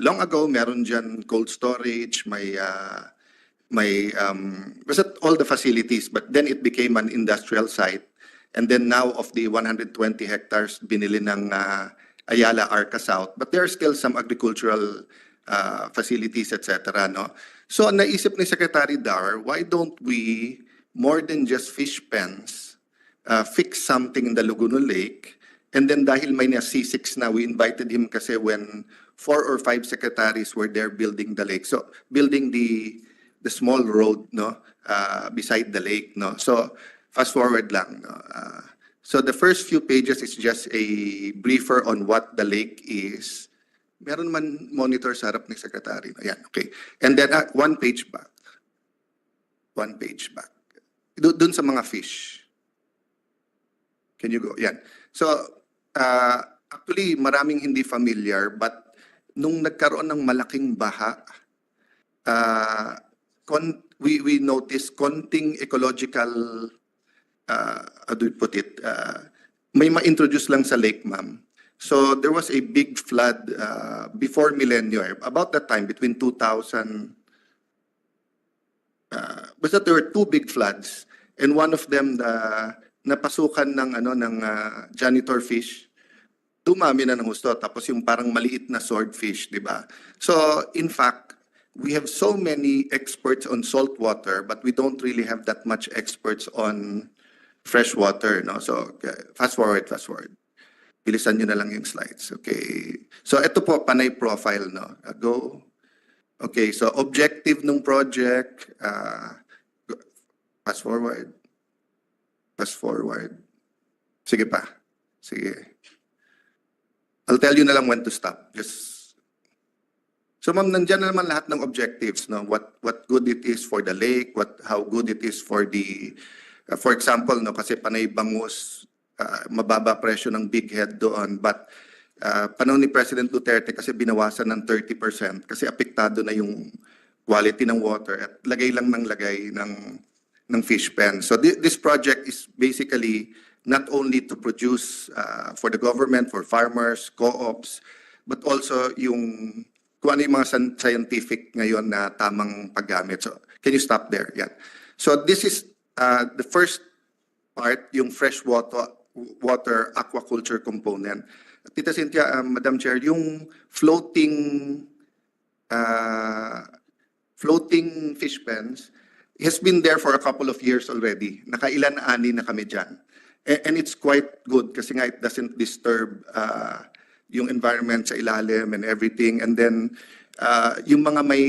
Long ago, meron dyan cold storage, may was at all the facilities, but then it became an industrial site. And then now of the 120 hectares binili ng Ayala Arca South, but there are still some agricultural facilities, etc. No? So naisip ni Secretary Dar, why don't we, more than just fish pens, fix something in the Laguna Lake? And then dahil may na C6 na, we invited him kasi when 4 or 5 secretaries were there building the lake. So building the small road, no, beside the lake, no. So fast forward lang, no. So the first few pages is just a briefer on what the lake is. Meron man monitor sa harap ni secretary. Ayan, okay. And then one page back. One page back. Doon sa mga fish. Can you go? Yan. So actually maraming hindi familiar, but nung nagkaroon ng malaking baha, we noticed konting ecological, how do you put it, may ma-introduce lang sa lake, ma'am. So there was a big flood before millennium, about that time, between 2000, basta there were 2 big floods, and one of them, napasukan ng janitor fish, dumami na ng gusto, tapos yung parang maliit na swordfish, di ba? So in fact, we have so many experts on salt water, but we don't really have that much experts on fresh water, no? So, fast forward. Bilisan nyo na lang yung slides, okay? So, ito po, panay profile, no? Go. Okay, so objective ng project, fast forward. Sige pa. Sige. I'll tell you na lang when to stop. So ma'am, nandiyan na naman lahat ng objectives, no? What good it is for the lake, how good it is for the, for example, no, kasi panay bangus, mababa presyo ng big head doon, but panahon ni President Duterte kasi binawasan ng 30% kasi apektado na yung quality ng water at lagay lang ng lagay ng fish pen. So this project is basically not only to produce for the government, for farmers, co-ops, but also yung kung ano yung mga scientific ngayon na tamang paggamit. So, can you stop there? Yeah. So, this is the first part, yung fresh water aquaculture component. Tita Cynthia, Madam Chair, yung floating fish pens has been there for a couple of years already. Nakailan-ani na kami dyan. And it's quite good kasi nga it doesn't disturb yung environment sa ilalim and everything. And then yung mga may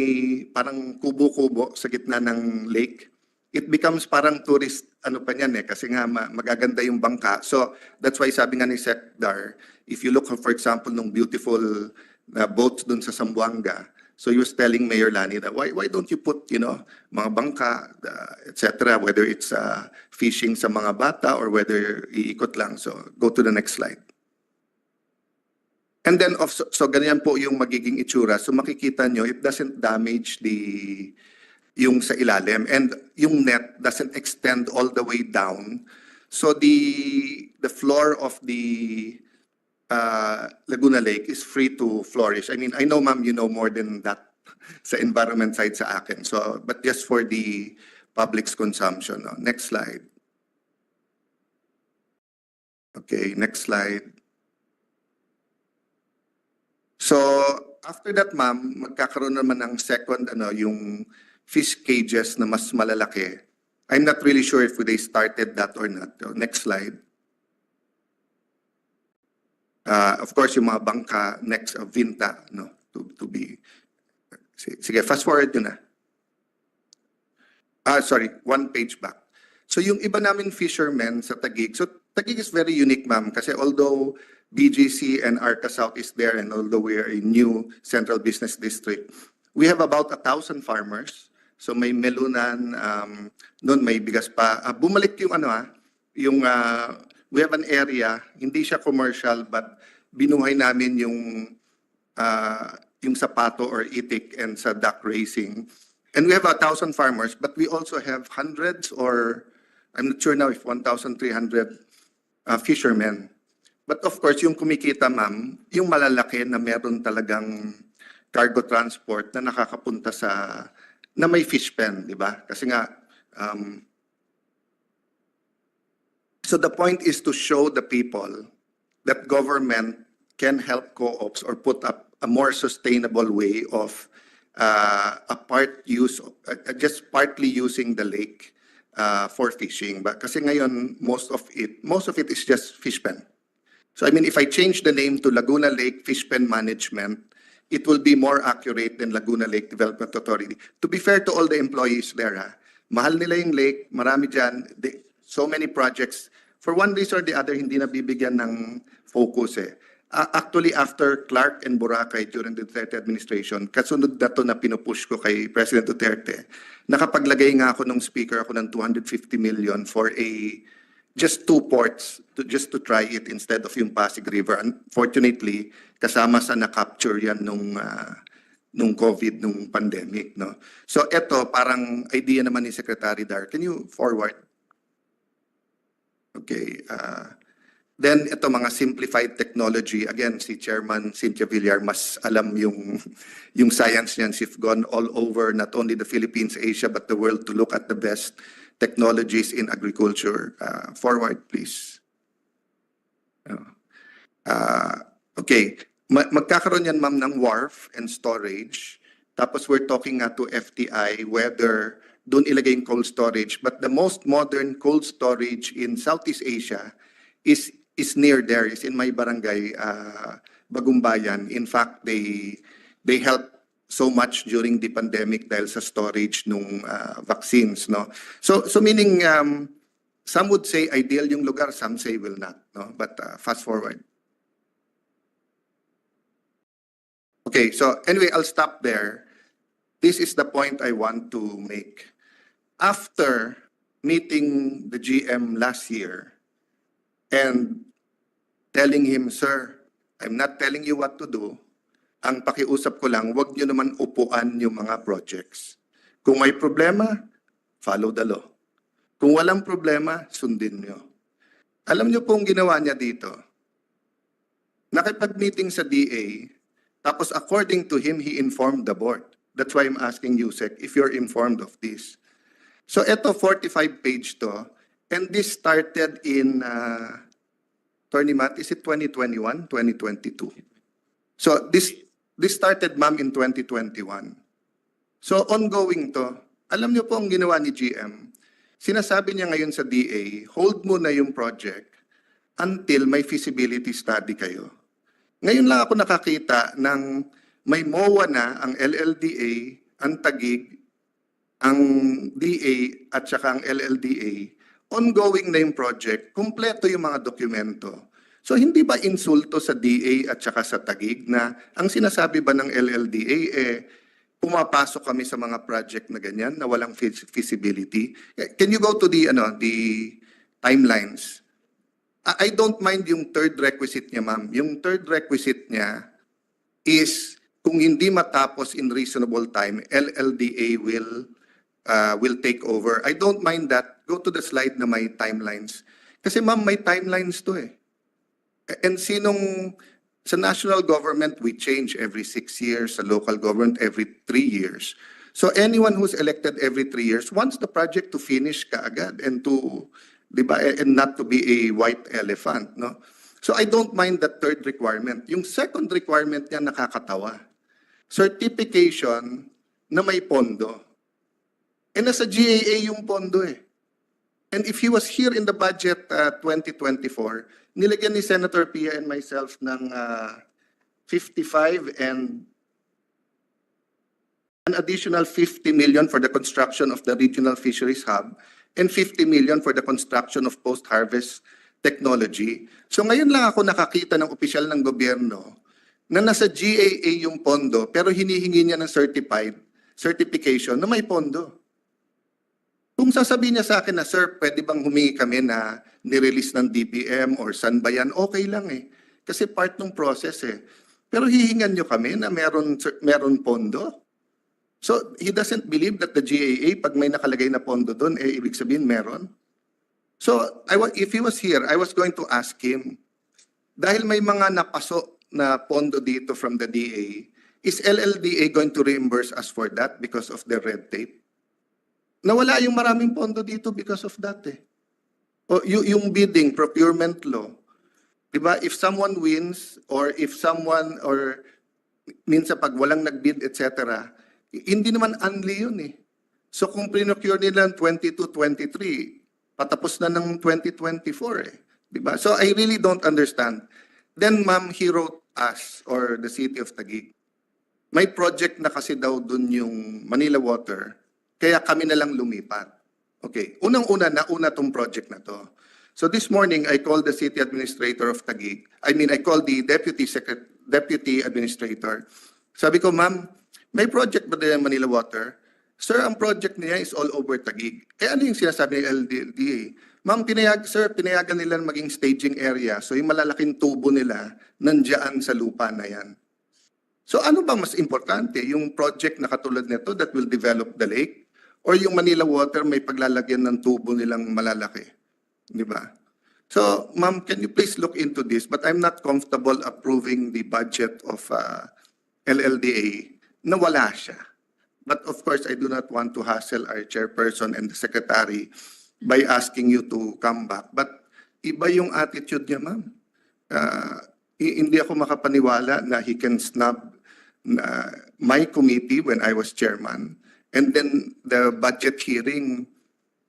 parang kubo-kubo sa gitna ng lake, it becomes parang tourist ano pa niyan kasi nga magaganda yung bangka. So that's why sabi nga ni Sec Dar, if you look for example nung beautiful boats dun sa Zamboanga, so he was telling Mayor Lani that why don't you put mga bangka etc., whether it's fishing sa mga bata or whether iikot lang. So go to the next slide. And then, so ganyan po yung magiging itsura. So makikita nyo, it doesn't damage yung sa ilalim. And yung net doesn't extend all the way down. So the floor of the Laguna Lake is free to flourish. I mean, I know ma'am, you know more than that sa environment side sa akin. So, but just for the public's consumption. No? Next slide. Okay, next slide. So, after that, ma'am, magkakaroon naman ng second, yung fish cages na mas malalaki. I'm not really sure if they started that or not. So, next slide. Of course, yung mga bangka, next, Vinta, no, to be. Sige, fast forward yun na. Sorry, one page back. So, yung iba namin fishermen sa Taguig, so Taguig is very unique, ma'am, kasi although BGC and Arca South is there, and although we are a new central business district, we have about 1,000 farmers. So may melunan, noon may bigas pa. Bumalik yung we have an area, hindi siya commercial, but binuhay namin yung sapato or itik and sa duck racing. And we have 1,000 farmers, but we also have hundreds or I'm not sure now if 1,300 fishermen. But of course, yung kumikita, ma'am, yung malalaki na meron talagang cargo transport na nakakapunta na may fish pen, di ba? Kasi nga, so the point is to show the people that government can help co-ops or put up a more sustainable way of just partly using the lake for fishing. But kasi ngayon, most of it is just fish pen. So I mean, if I change the name to Laguna Lake Fish Pen Management, it will be more accurate than Laguna Lake Development Authority. To be fair to all the employees there, mahal nila yung lake, marami dyan, so many projects. For one reason or the other, hindi na bibigyan ng focus eh. Actually, after Clark and Boracay during the Duterte administration, kasunod na to na pinupush ko kay President Duterte, nakapaglagay nga ako ng speaker ako ng 250 million for just 2 ports just to try it instead of yung Pasig River. Unfortunately, kasama sa na-capture yan nung COVID, nung pandemic. No? So ito, parang idea naman ni Secretary Dar. Can you forward? Okay. Then ito, mga simplified technology. Again, si Chairman Cynthia Villar mas alam yung science niyan. She's gone all over, not only the Philippines, Asia, but the world to look at the best technologies in agriculture. Forward, please. Okay. Magkakaroon yan, ma'am, ng wharf and storage. Tapos we're talking to FTI whether doon ilagay yung cold storage. But the most modern cold storage in Southeast Asia is near there, is in my barangay, Bagumbayan. In fact, they help so much during the pandemic dahil sa storage nung vaccines, no? So meaning some would say ideal yung lugar, some say will not, no? But fast forward. Okay, so anyway, I'll stop there. This is the point I want to make. After meeting the GM last year and telling him, sir, I'm not telling you what to do. Ang pakiusap ko lang, wag nyo naman upuan yung mga projects. Kung may problema, follow the law. Kung walang problema, sundin nyo. Alam nyo pong ginawa niya dito. Nakipag-meeting sa DA, tapos according to him, he informed the board. That's why I'm asking you, Sec, if you're informed of this. So eto, 45 page to, and this started in, Attorney Matt, is it 2021, 2022? So this started, ma'am, in 2021. So ongoing to. Alam niyo po ang ginawa ni GM. Sinasabi niya ngayon sa DA, hold muna yung project until may feasibility study kayo. Ngayon lang ako nakakita ng may MOA na ang LLDA, ang Taguig, ang DA at saka ang LLDA. Ongoing na yung project, kumpleto yung mga dokumento. So hindi ba insulto sa DA at saka sa Taguig na ang sinasabi ba ng LLDA pumapasok kami sa mga project na ganyan na walang feasibility? Can you go to the timelines? I don't mind yung third requisite niya, ma'am. Yung third requisite niya is kung hindi matapos in reasonable time, LLDA will take over. I don't mind that. Go to the slide na may timelines. Kasi ma'am, may timelines to eh. And sa national government, we change every 6 years. Sa local government, every 3 years. So anyone who's elected every 3 years wants the project to finish kaagad and and not to be a white elephant, no? So I don't mind that third requirement. Yung second requirement niya nakakatawa. Certification na may pondo. Eh nasa GAA yung pondo eh. And if he was here in the budget 2024, nilagyan ni Senator Pia and myself ng 55 and an additional 50 million for the construction of the regional fisheries hub and 50 million for the construction of post-harvest technology. So ngayon lang ako nakakita ng opisyal ng gobyerno na nasa GAA yung pondo pero hinihingi niya ng certification na may pondo. Kung sasabihin niya sa akin na, sir, pwede bang humingi kami na nirelease ng DBM or San Bayan, okay lang eh. Kasi part ng process eh. Pero hihingan niyo kami na meron pondo. So he doesn't believe that the GAA, pag may nakalagay na pondo doon, ibig sabihin meron. So if he was here, I was going to ask him, dahil may mga napaso na pondo dito from the DA, is LLDA going to reimburse us for that because of the red tape? Nawala yung maraming pondo dito because of that eh. O yung bidding, procurement law. Diba? If someone wins or minsan pag walang nagbid, etc., hindi naman unli yun eh. So kung pinocure nila ng 22-23, patapos na ng 2024 eh. Diba? So I really don't understand. Then ma'am, he wrote us or the city of Taguig. May project na kasi daw dun yung Manila Water. Kaya kami na lang lumipat. Okay. Unang-una, nauna tong project na to. So this morning, I called the city administrator of Taguig. I called the deputy administrator. Sabi ko, ma'am, may project ba din Manila Water? Sir, ang project niya is all over Taguig. Ano yung sinasabi ng LDA? Ma'am, pinayagan nila maging staging area. So yung malalaking tubo nila, nandiyan sa lupa na yan. So ano ba mas importante? Yung project na katulad nito that will develop the lake? Or yung Manila Water may paglalagyan ng tubo nilang malalaki? Di ba? So, ma'am, can you please look into this? But I'm not comfortable approving the budget of LLDA na wala siya. But of course, I do not want to hassle our chairperson and the secretary by asking you to come back. But iba yung attitude niya, ma'am. Hindi ako makapaniwala na he can snub my committee when I was chairman. And then the budget hearing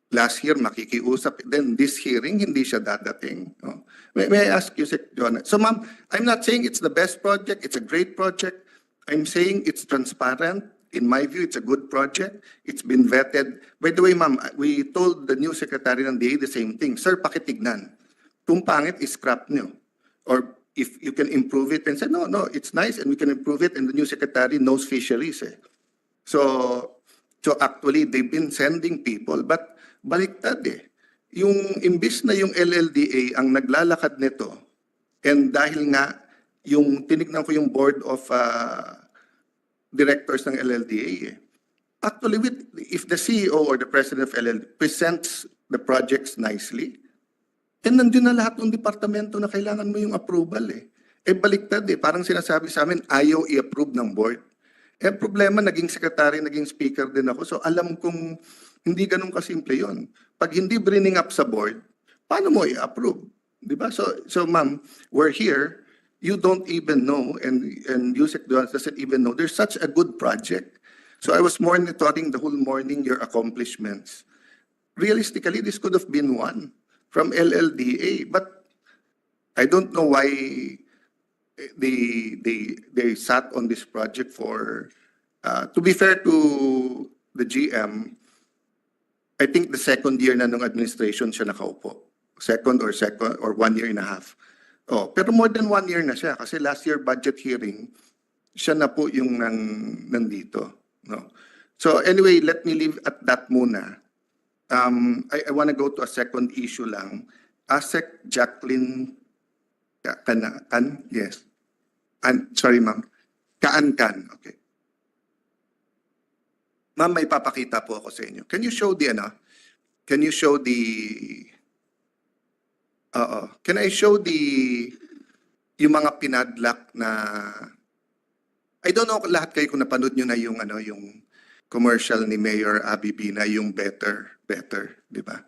last year makikiusap. Then this hearing, hindi siya dadating. No? May I ask you, Sec. John? So ma'am, I'm not saying it's the best project. It's a great project. I'm saying it's transparent. In my view, it's a good project. It's been vetted. By the way, ma'am, we told the new secretary ng DA the same thing. Sir, pakitignan. Kung pangit, scrap nyo. Or if you can improve it and say, no, it's nice and we can improve it. And the new secretary knows fisheries. Eh. So actually, they've been sending people. But baliktad eh. Yung imbis na yung LLDA ang naglalakad nito, and dahil nga, yung tinignan ko yung board of directors ng LLDA eh. Actually, if the CEO or the president of LLDA presents the projects nicely, nandun na lahat ng departamento na kailangan mo yung approval eh. Baliktad eh. Parang sinasabi sa amin, ayaw i-approve ng board. Problema, naging secretary, naging speaker din ako. So alam kong hindi ganun kasimple yun. Pag hindi bringing up sa board, paano mo i-approve? Diba? So ma'am, we're here. You don't even know, and Yusek doesn't even know. There's such a good project. So I was monitoring the whole morning your accomplishments. Realistically, this could have been one from LLDA. But I don't know why they sat on this project for, to be fair to the GM, I think the second year na nung administration siya nakaupo. Second or 1 year and a half. Oh, pero more than 1 year na siya kasi last year budget hearing, siya na po yung nandito. No? So anyway, let me leave at that muna. I want to go to a second issue lang. ASEC Jacqueline Kan, yes. Sorry, ma'am. Kan. Okay. Ma'am, may papakita po ako sa inyo. Can you show the can I show yung mga pinadlock na, I don't know lahat kayo kung napanood nyo na yung commercial ni Mayor Abby na yung better, di ba?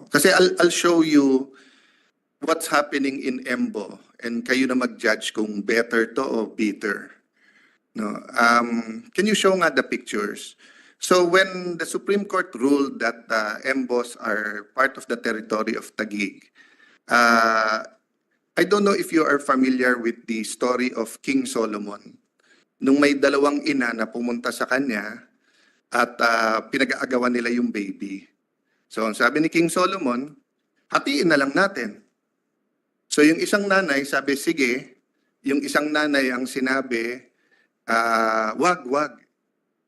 Kasi I'll show you what's happening in Embo and kayo na mag-judge kung better to o bitter. No. Can you show nga the pictures? So when the Supreme Court ruled that Embos are part of the territory of Taguig, I don't know if you are familiar with the story of King Solomon. Nung may dalawang ina na pumunta sa kanya at pinag-aagawan nila yung baby. So sabi ni King Solomon, hatiin na lang natin. So yung isang nanay sabi, sige. Yung isang nanay ang sinabi, wag.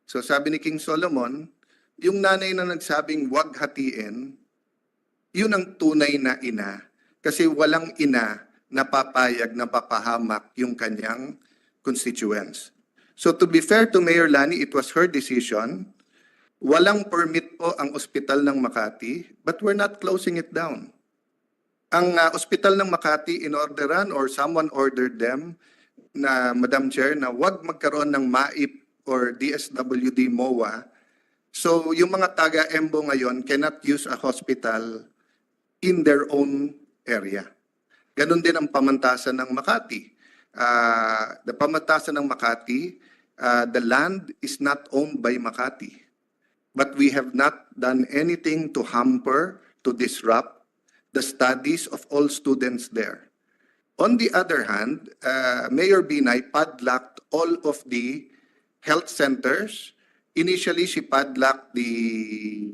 So sabi ni King Solomon, yung nanay na nagsabing wag hatiin, yun ang tunay na ina. Kasi walang ina na papayag na papahamak yung kanyang constituents. So to be fair to Mayor Lani, it was her decision. Walang permit po ang ospital ng Makati, but we're not closing it down. Ang ospital ng Makati inorderan or someone ordered them na, Madam Chair, na wag magkaroon ng MAIP or DSWD MOA. So yung mga taga-Embo ngayon cannot use a hospital in their own area. Ganon din ang pamantasan ng Makati. The pamantasan ng Makati, the land is not owned by Makati. But we have not done anything to hamper, to disrupt the studies of all students there. On the other hand, Mayor Binay padlocked all of the health centers. Initially, she padlocked the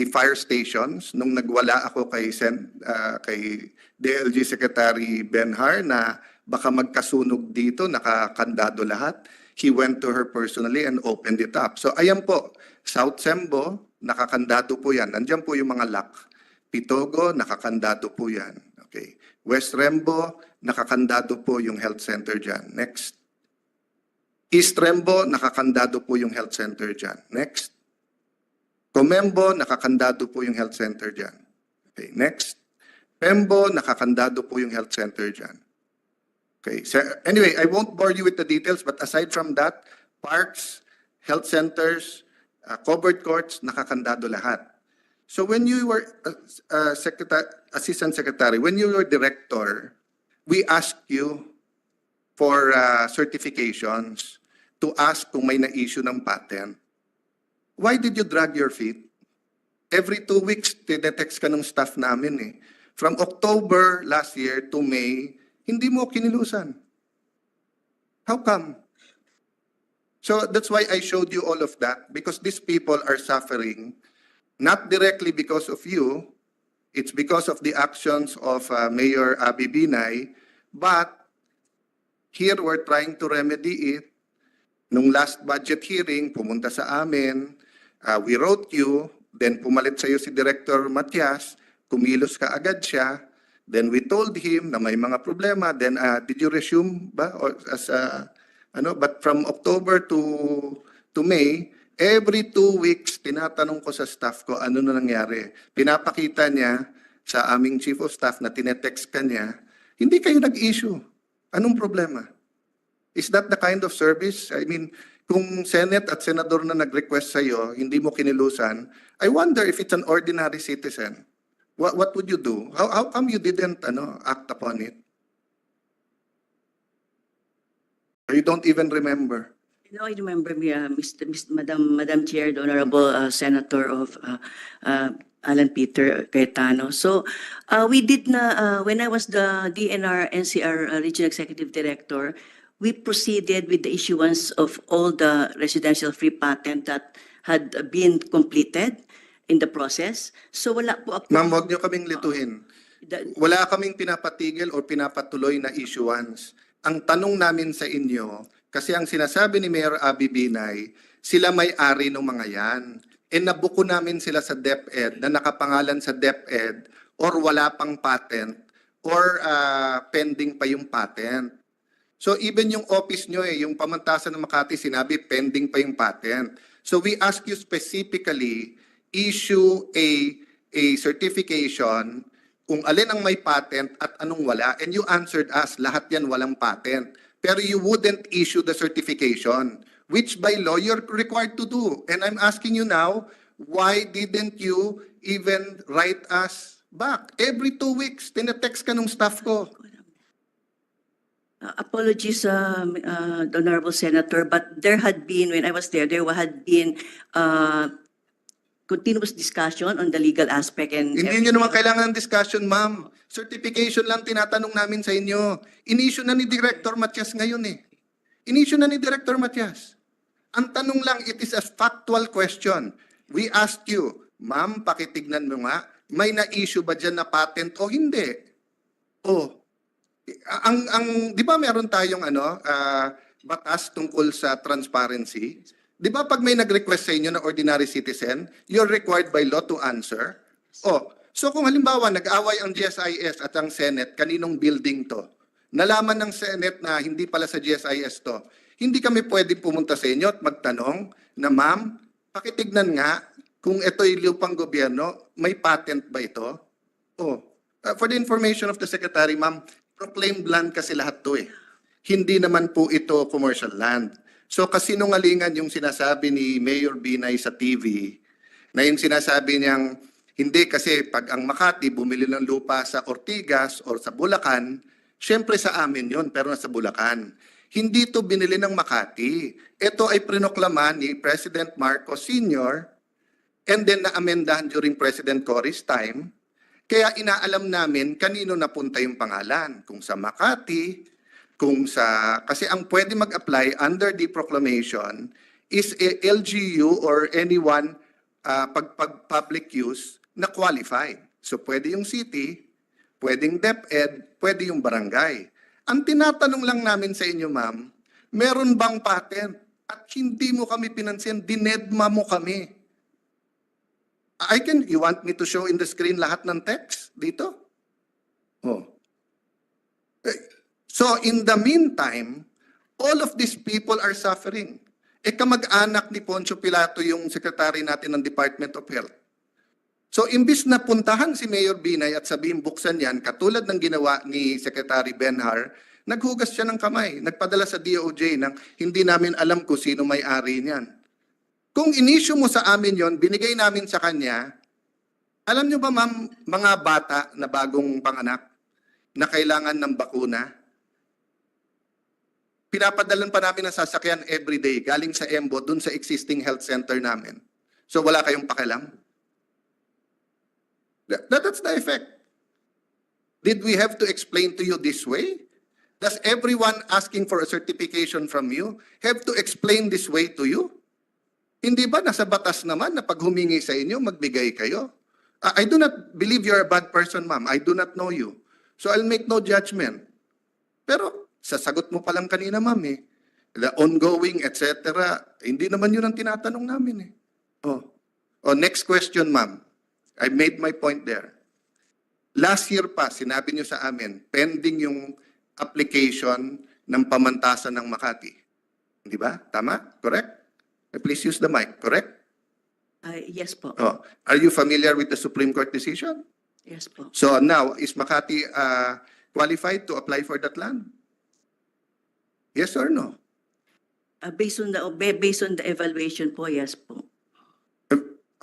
fire stations. Nung nagwala ako kay DLG Secretary Benhar na baka magkasunog dito, nakakandado lahat, he went to her personally and opened it up. So ayan po, South Sembo, nakakandado po yan. Nandiyan po yung mga lock. Pitogo, nakakandado po yan. Okay. West Rembo, nakakandado po yung health center dyan. Next. East Rembo, nakakandado po yung health center dyan. Next. Comembo, nakakandado po yung health center dyan. Okay, next. Pembo, nakakandado po yung health center dyan. Okay, so anyway, I won't bore you with the details, but aside from that, parks, health centers, covered courts, nakakandado lahat. So when you were Assistant Secretary, when you were Director, we asked you for certifications to ask kung may na-issue ng patent. Why did you drag your feet? Every 2 weeks, tinetext ka ng staff namin eh. From October last year to May, hindi mo kinilusan. How come? So that's why I showed you all of that, because these people are suffering, not directly because of you, it's because of the actions of Mayor Abby Binay, but here we're trying to remedy it. Nung last budget hearing, pumunta sa amin, we wrote you, then pumalit sa'yo si Director Matias, kumilos ka agad siya, then we told him na may mga problema, then did you resume ba? Or as, but from October to May, every 2 weeks, tinatanong ko sa staff ko ano na nangyari. Pinapakita niya sa aming Chief of Staff na tinetext ka niya, hindi kayo nag-issue. Anong problema? Is that the kind of service? I mean, kung Senate at Senador na nag-request sa'yo, hindi mo kinilusan, I wonder if it's an ordinary citizen. What would you do? How come you didn't act upon it? Or you don't even remember? No, I remember me, Madam Chair, the Honorable Senator of Alan Peter Cayetano. So we did na, when I was the DNR NCR Regional Executive Director, we proceeded with the issuance of all the residential free patent that had been completed in the process. So wala po ako. Ma'am, huwag niyo kaming lituhin. Wala kaming pinapatigil o pinapatuloy na issuance. Ang tanong namin sa inyo, kasi ang sinasabi ni Mayor Abby Binay, sila may-ari ng mga yan. E nabuko namin sila sa DepEd na nakapangalan sa DepEd or wala pang patent or pending pa yung patent. So even yung office nyo yung pamantasan ng Makati, sinabi pending pa yung patent. So we ask you specifically, issue a certification kung alin ang may patent at anong wala. And you answered us, lahat yan walang patent. Pero you wouldn't issue the certification, which by law you're required to do. And I'm asking you now, why didn't you even write us back? Every 2 weeks, tinetext ka nung staff ko. Apologies, the Honorable Senator, but there had been, when I was there had been continuous discussion on the legal aspect. And Hindi nyo naman kailangan ng discussion, ma'am. Certification lang tinatanong namin sa inyo. In-issue na ni Director Matias ngayon eh. In-issue na ni Director Matias. Ang tanong lang, it is a factual question. We asked you, ma'am, pakitignan mo nga, may na-issue ba dyan na patent o hindi? Di ba meron tayong batas tungkol sa transparency? Di ba pag may nag-request sa inyo na ordinary citizen, you're required by law to answer? So kung halimbawa nag-away ang GSIS at ang Senate, kaninong building to? Nalaman ng Senate na hindi pala sa GSIS to. Hindi kami pwedeng pumunta sa inyo at magtanong na, ma'am, pakitignan nga kung ito'y lupang gobyerno, may patent ba ito? For the information of the Secretary, ma'am, proclaimed land kasi lahat to eh. Hindi naman po ito commercial land. So kasinungalingan yung sinasabi ni Mayor Binay sa TV, na yung sinasabi niyang, hindi kasi pag ang Makati bumili ng lupa sa Ortigas or sa Bulacan, syempre sa amin yon pero nasa Bulacan. Hindi to binili ng Makati. Ito ay prinoklaman ni President Marcos Sr. and then na-amendahan during President Cory's time. Kaya inaalam namin kanino napunta yung pangalan. Kung sa Makati, kasi ang pwede mag-apply under the proclamation is a LGU or anyone public use na qualified. So pwede yung city, pwedeng DepEd, pwede yung barangay. Ang tinatanong lang namin sa inyo, ma'am, meron bang patent? At hindi mo kami pinansin, dinedma mo kami. You want me to show in the screen lahat ng text dito? So in the meantime, all of these people are suffering. Kamag-anak ni Poncio Pilato yung secretary natin ng Department of Health. So imbis na puntahan si Mayor Binay at sabihin buksan yan, katulad ng ginawa ni Secretary Benhar, naghugas siya ng kamay, nagpadala sa DOJ ng hindi namin alam kung sino may-ari niyan. Kung in-issue mo sa amin yon, binigay namin sa kanya, alam nyo ba ma'am, mga bata na bagong panganak na kailangan ng bakuna, pinapadalan pa namin ng sasakyan everyday galing sa EMBO dun sa existing health center namin. So wala kayong pakialam? That's the effect. Did we have to explain to you this way? Does everyone asking for a certification from you have to explain this way to you? Hindi ba nasa batas naman na pag humingi sa inyo, magbigay kayo? I do not believe you're a bad person, ma'am. I do not know you. So I'll make no judgment. Pero sasagot mo pa lang kanina, ma'am eh. The ongoing, etc. Hindi naman yun ang tinatanong namin eh. Next question, ma'am. I made my point there. Last year pa, sinabi nyo sa amin, pending yung application ng pamantasan ng Makati. Di ba? Tama? Correct? Please use the mic. Correct? Yes po. Are you familiar with the Supreme Court decision? Yes po. So now, is Makati qualified to apply for that land? Yes or no? Based on the evaluation po, yes po.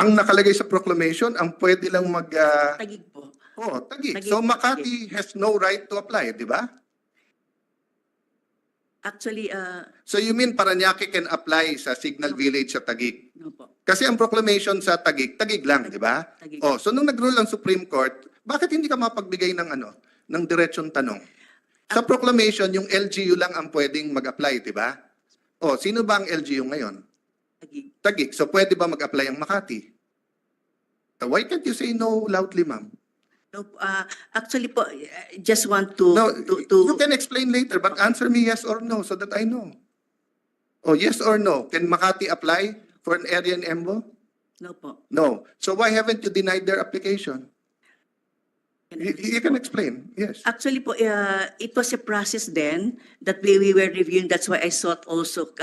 Ang nakalagay sa proclamation, ang pwede lang Tagig po. Tagig. Tagig. So Makati has no right to apply, di ba? Actually, So you mean Parañaque can apply sa Signal Village sa Taguig? no po. Kasi ang proclamation sa Taguig, Taguig lang, di ba? Taguig. Oh, so nung nag-rule ang Supreme Court, bakit hindi ka mapagbigay ng ng diretsong tanong? Sa proclamation, yung LGU lang ang pwedeng mag-apply, di ba? Oh, sino ba ang LGU ngayon? Taguig. Taguig. So pwede ba mag-apply ang Makati? Why can't you say no loudly, ma'am? No, actually po, just want to, No, to you can explain later, but answer me yes or no so that I know. Oh, yes or no? Can Makati apply for an area in Embo? no po. No. So why haven't you denied their application? You can explain, yes. Actually po, it was a process then that we were reviewing. That's why I sought also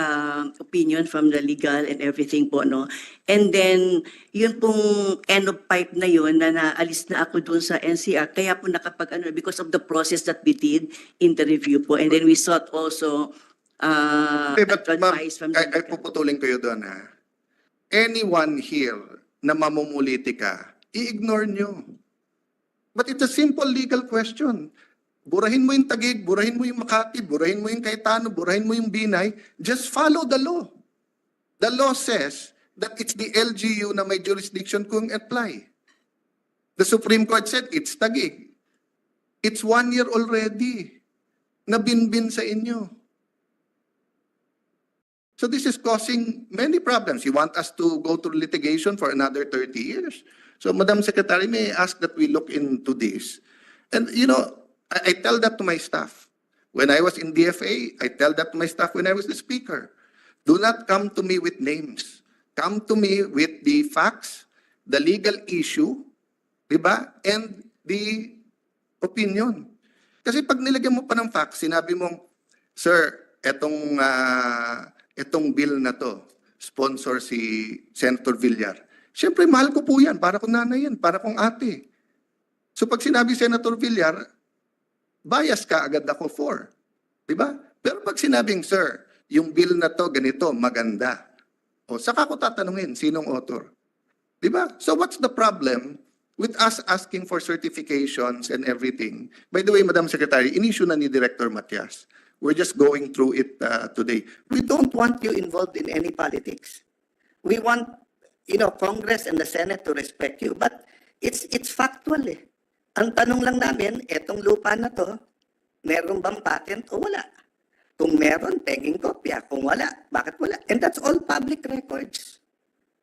opinion from the legal and everything po, no? And then, yun pong end of pipe na yun, na naalis na ako dun sa NCR, kaya po because of the process that we did in the review po. And then we sought also But ma'am, advice from the ay legal. puputulin kayo doon ha. Anyone here na mamumulitika, i-ignore nyo. But it's a simple legal question. Burahin mo yung Taguig, burahin mo yung Makati, burahin mo yung Cayetano, burahin mo yung Binay. Just follow the law. The law says that it's the LGU na may jurisdiction kung apply. The Supreme Court said it's Taguig. It's 1 year already na binbin sa inyo. So this is causing many problems. You want us to go through litigation for another 30 years. So Madam Secretary, may I ask that we look into this? And you know, I tell that to my staff. When I was in DFA, I tell that to my staff when I was the speaker. Do not come to me with names. Come to me with the facts, the legal issue, diba? And the opinion. Kasi pag nilagyan mo pa ng facts, sinabi mong, sir, etong bill na to, sponsor si Senator Villar. Siyempre, mahal ko po yan. Para kong nanay yan. Para kong ate. So pag sinabi Senator Villar, bias ka agad ako for. Diba? Pero pag sinabing, sir, yung bill na to, ganito, maganda. O, saka ko tatanungin, sinong author? Diba? So what's the problem with us asking for certifications and everything? By the way, Madam Secretary, in-issue na ni Director Matias. We're just going through it today. We don't want you involved in any politics. We want, Congress and the Senate to respect you. But it's factual eh. Ang tanong lang namin, etong lupa na to, meron bang patent o wala? Kung meron, penging kopya. Kung wala, bakit wala? And that's all public records.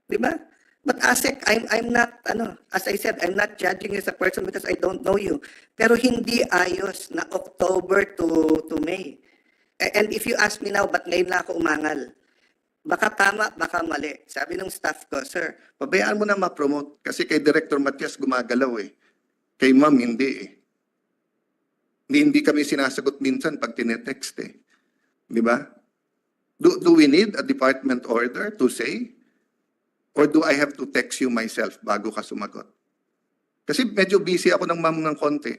Diba? But ASEC, I'm not, as I said, I'm not judging you as a person because I don't know you. Pero hindi ayos na October to May. And if you ask me now, ba't ngayon na ako umangal? Baka tama, baka mali. Sabi ng staff ko, sir, Pabayaan mo na ma-promote. Kasi kay Director Matias gumagalaw eh. Kay ma'am, hindi eh. Hindi kami sinasagot minsan pag tinetext eh. Di ba? Do we need a department order to say? Or do I have to text you myself bago ka sumagot? Kasi medyo busy ako ng ma'am ng konti.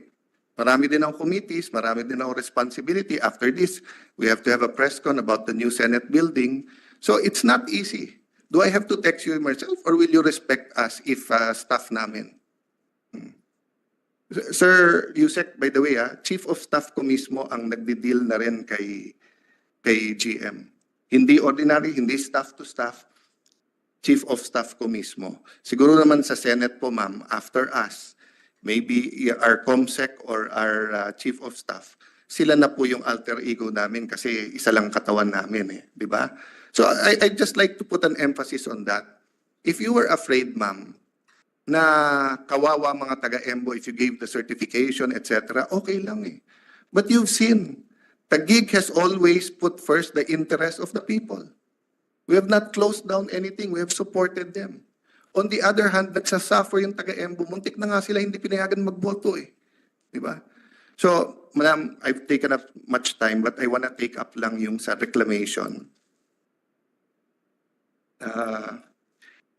Marami din ang committees, marami din ang responsibility. After this, we have to have a press con about the new Senate building. So it's not easy. Do I have to text you myself or will you respect us if staff namin? Sir Yusek, by the way, Chief of Staff ko mismo ang nagdi-deal na rin kay GM. Hindi ordinary, hindi staff to staff. Chief of Staff ko mismo. Siguro naman sa Senate po, ma'am, after us, maybe our COMSEC or our Chief of Staff, sila na po yung alter ego namin kasi isa lang katawan namin eh, di ba? So I'd just like to put an emphasis on that. If you were afraid, ma'am, na kawawa mga taga-Embo if you gave the certification, etc., okay lang eh. But you've seen, Taguig has always put first the interest of the people. We have not closed down anything. We have supported them. On the other hand, nagsasuffer yung taga-Embo. Muntik na nga sila hindi pinayagan magboto eh. Di ba? So, Madam, I've taken up much time but I want to take up lang yung sa reclamation.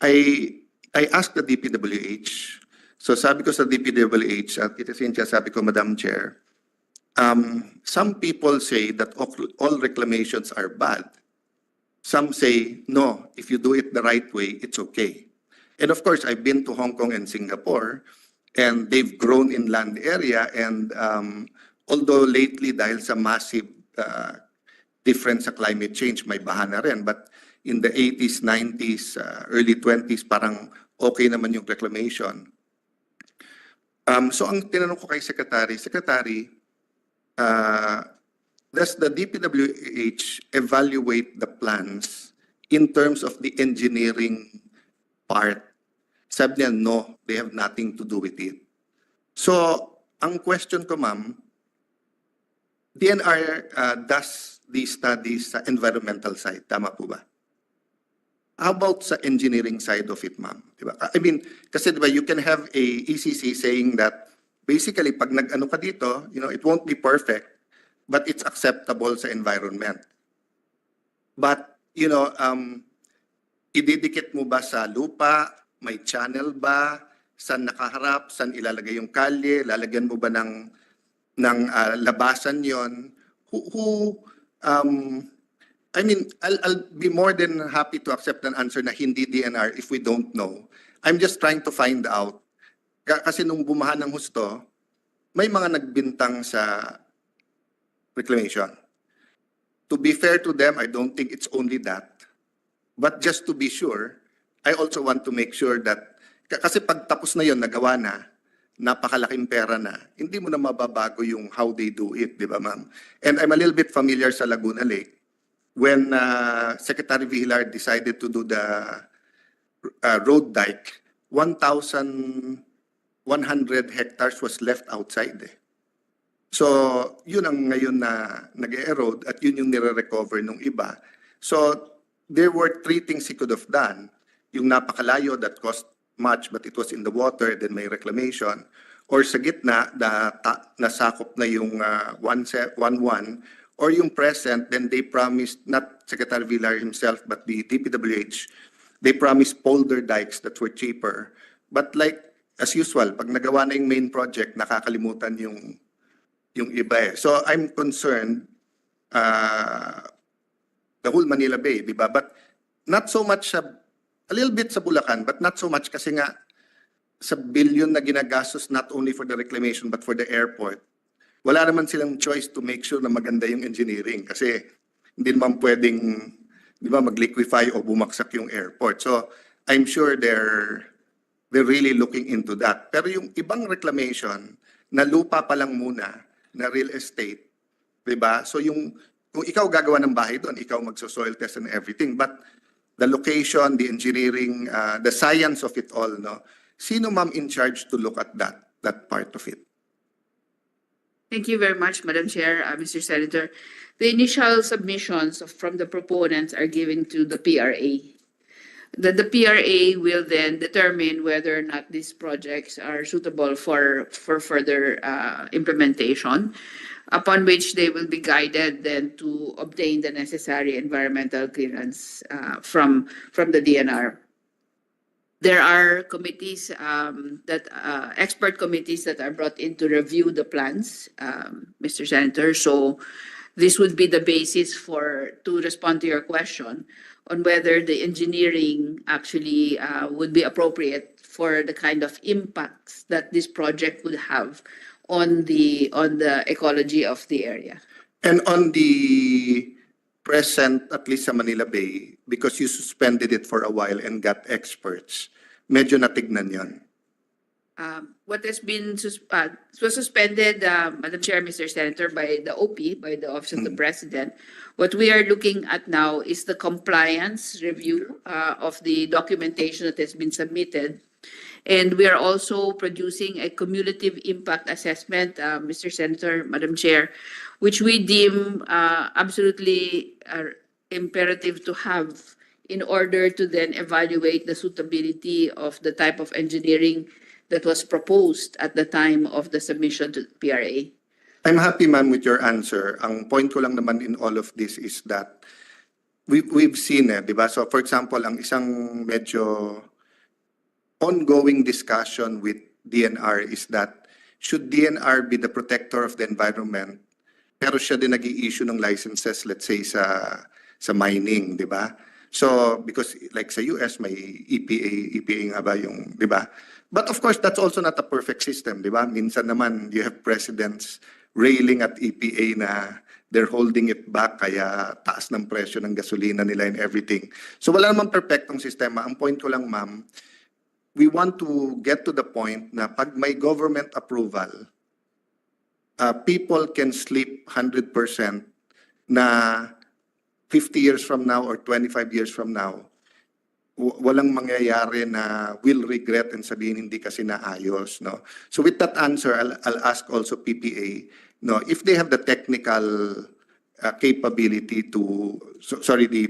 I asked the DPWH. So sabi ko sa DPWH, at Tita Cynthia, sabi ko, Madam Chair, some people say that all reclamations are bad. Some say, no, if you do it the right way, it's okay. And of course, I've been to Hong Kong and Singapore, and they've grown in land area. And although lately, dahil sa massive different sa climate change, may baha na rin. But in the 80s, 90s, early 20s, parang okay naman yung reclamation. So ang tinanong ko kay Secretary, does the DPWH evaluate the plans in terms of the engineering part? Sabi niya, no, they have nothing to do with it. So, ang question ko, ma'am, DNR does these studies sa environmental side, tama po ba? How about sa engineering side of it, ma'am? Diba? I mean, kasi diba, you can have a ECC saying that basically, pag nag-ano ka dito, it won't be perfect, but it's acceptable sa environment. But, ididikit mo ba sa lupa? May channel ba? Saan nakaharap? Saan ilalagay yung kalye? Lalagyan mo ba ng labasan yon? I mean, I'll be more than happy to accept an answer na hindi DNR if we don't know. I'm just trying to find out. Kasi nung bumahan ng husto, may mga nagbintang sa reclamation. To be fair to them, I don't think it's only that. But just to be sure, I also want to make sure that, kasi pag tapos na yon, nagawa na, napakalaking pera na, hindi mo na mababago yung how they do it, di ba ma'am? And I'm a little bit familiar sa Laguna Lake. When Secretary Villar decided to do the road dike, 1,100 hectares was left outside. So, yun ang ngayon na nag-erode at yun yung nire-recover nung iba. So, there were three things he could have done. Yung napakalayo that cost much but it was in the water, then may reclamation. Or sa gitna, nasakop na yung 1-1, or yung present, then they promised, not Secretary Villar himself, but the DPWH, they promised polder dikes that were cheaper. But like, as usual, pag nagawa na yung main project, nakakalimutan yung iba eh. So I'm concerned, the whole Manila Bay, di ba? But not so much, a little bit sa Bulacan, but not so much kasi nga sa billion na ginagastos not only for the reclamation but for the airport. Wala naman silang choice to make sure na maganda yung engineering kasi hindi naman pwedeng, di ba, mag-liquefy o bumaksak yung airport. So I'm sure they're really looking into that. Pero yung ibang reclamation na lupa pa lang muna, na real estate, di ba? So kung ikaw gagawa ng bahay doon, ikaw magso-soil test and everything, but the location, the engineering, the science of it all, no? Sino ma'am in charge to look at that part of it? Thank you very much, Madam Chair, Mr. Senator. The initial submissions from the proponents are given to the PRA. The PRA will then determine whether or not these projects are suitable for further implementation, upon which they will be guided then to obtain the necessary environmental clearance from the DNR. There are committees expert committees that are brought in to review the plans, Mr. Senator. So this would be the basis to respond to your question on whether the engineering actually would be appropriate for the kind of impacts that this project would have on the ecology of the area. And on the present, at least sa Manila Bay, because you suspended it for a while and got experts, medyo natignan yon. What has been was suspended, Madam Chair, Mr. Senator, by the OP, by the Office of the President. What we are looking at now is the compliance review of the documentation that has been submitted. And we are also producing a cumulative impact assessment, Mr. Senator, Madam Chair, which we deem absolutely imperative to have in order to then evaluate the suitability of the type of engineering that was proposed at the time of the submission to the PRA. I'm happy, ma'am, with your answer. Ang point ko lang naman in all of this is that we've seen it, di ba? So for example, ang isang medyo ongoing discussion with DNR is that should DNR be the protector of the environment, pero siya din nag-i-issue ng licenses, let's say, sa mining, di ba? So, because like sa US, may EPA nga ba yung, di ba? But of course, that's also not a perfect system, di ba? Minsan naman, you have presidents railing at EPA na they're holding it back kaya taas ng presyo ng gasolina nila and everything. So wala namang perfectong sistema. Ang point ko lang, ma'am, we want to get to the point na pag may government approval, people can sleep 100% na 50 years from now or 25 years from now, walang mangyayari na will regret and sabihin hindi kasi naayos, no? So with that answer, I'll ask also PPA, no, if they have the technical capability to, the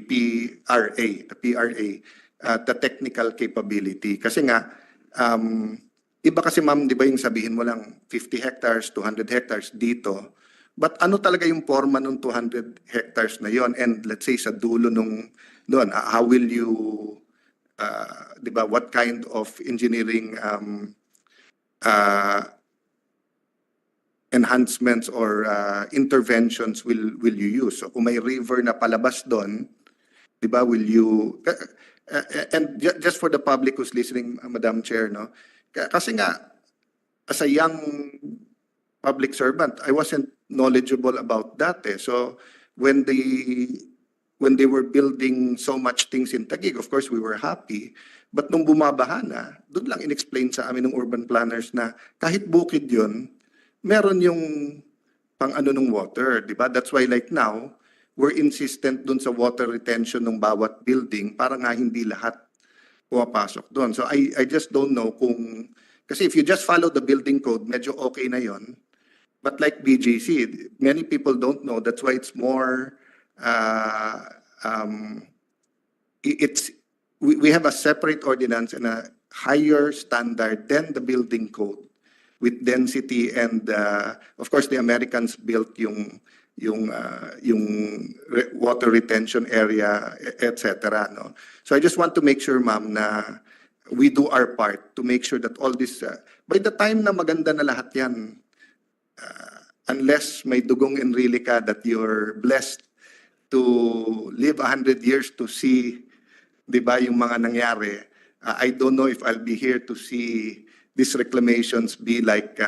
PRA, the technical capability. Kasi nga, iba kasi ma'am, di ba yung sabihin mo lang 50 hectares, 200 hectares dito, but ano talaga yung forma ng 200 hectares na yon? And let's say sa dulo nung doon, how will you, di ba, what kind of engineering enhancements or interventions will you use? So kung may river na palabas doon, di ba, will you, and just for the public who's listening, Madam Chair, no, kasi nga, as a young public servant, I wasn't knowledgeable about that. So when they were building so much things in Taguig, of course we were happy. But nung bumabaha na, doon lang in-explain sa amin ng urban planners na kahit bukid yun, meron yung pang ano ng water, di ba? That's why like now, we're insistent doon sa water retention ng bawat building para nga hindi lahat pumapasok doon. So I just don't know kung, kasi if you just follow the building code, medyo okay na yon. But like BGC, many people don't know. That's why it's more, we have a separate ordinance and a higher standard than the building code with density and of course the Americans built yung water retention area, etc. No? So I just want to make sure, ma'am, na we do our part to make sure that all this, by the time na maganda na lahat yan, unless may dugong enrili ka that you're blessed to live 100 years to see, di ba, yung mga nangyari, I don't know if I'll be here to see these reclamations be like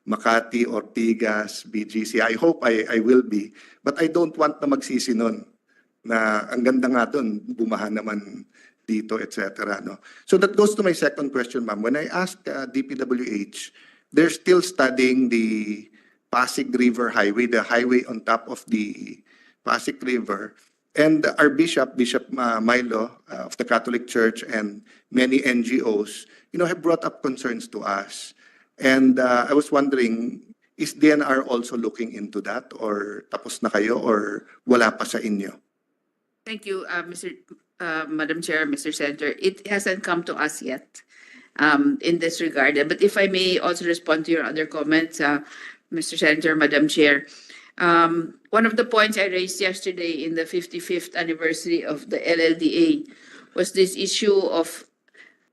Makati, Ortigas, BGC. I hope I will be. But I don't want na magsisi nun na ang ganda nga dun, bumaha naman dito, etc. No? So that goes to my second question, ma'am. When I asked DPWH, they're still studying the Pasig River Highway, the highway on top of the Pasig River. And our Bishop Milo of the Catholic Church and many NGOs, have brought up concerns to us. And I was wondering, is DNR also looking into that? Or tapos na kayo? Or wala pa sa inyo? Thank you, Madam Chair, Mr. Senator. It hasn't come to us yet in this regard. But if I may also respond to your other comments, Mr. Senator, Madam Chair. One of the points I raised yesterday in the 55th anniversary of the LLDA was this issue of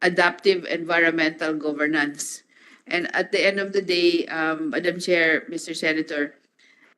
adaptive environmental governance. And at the end of the day, Madam Chair, Mr. Senator,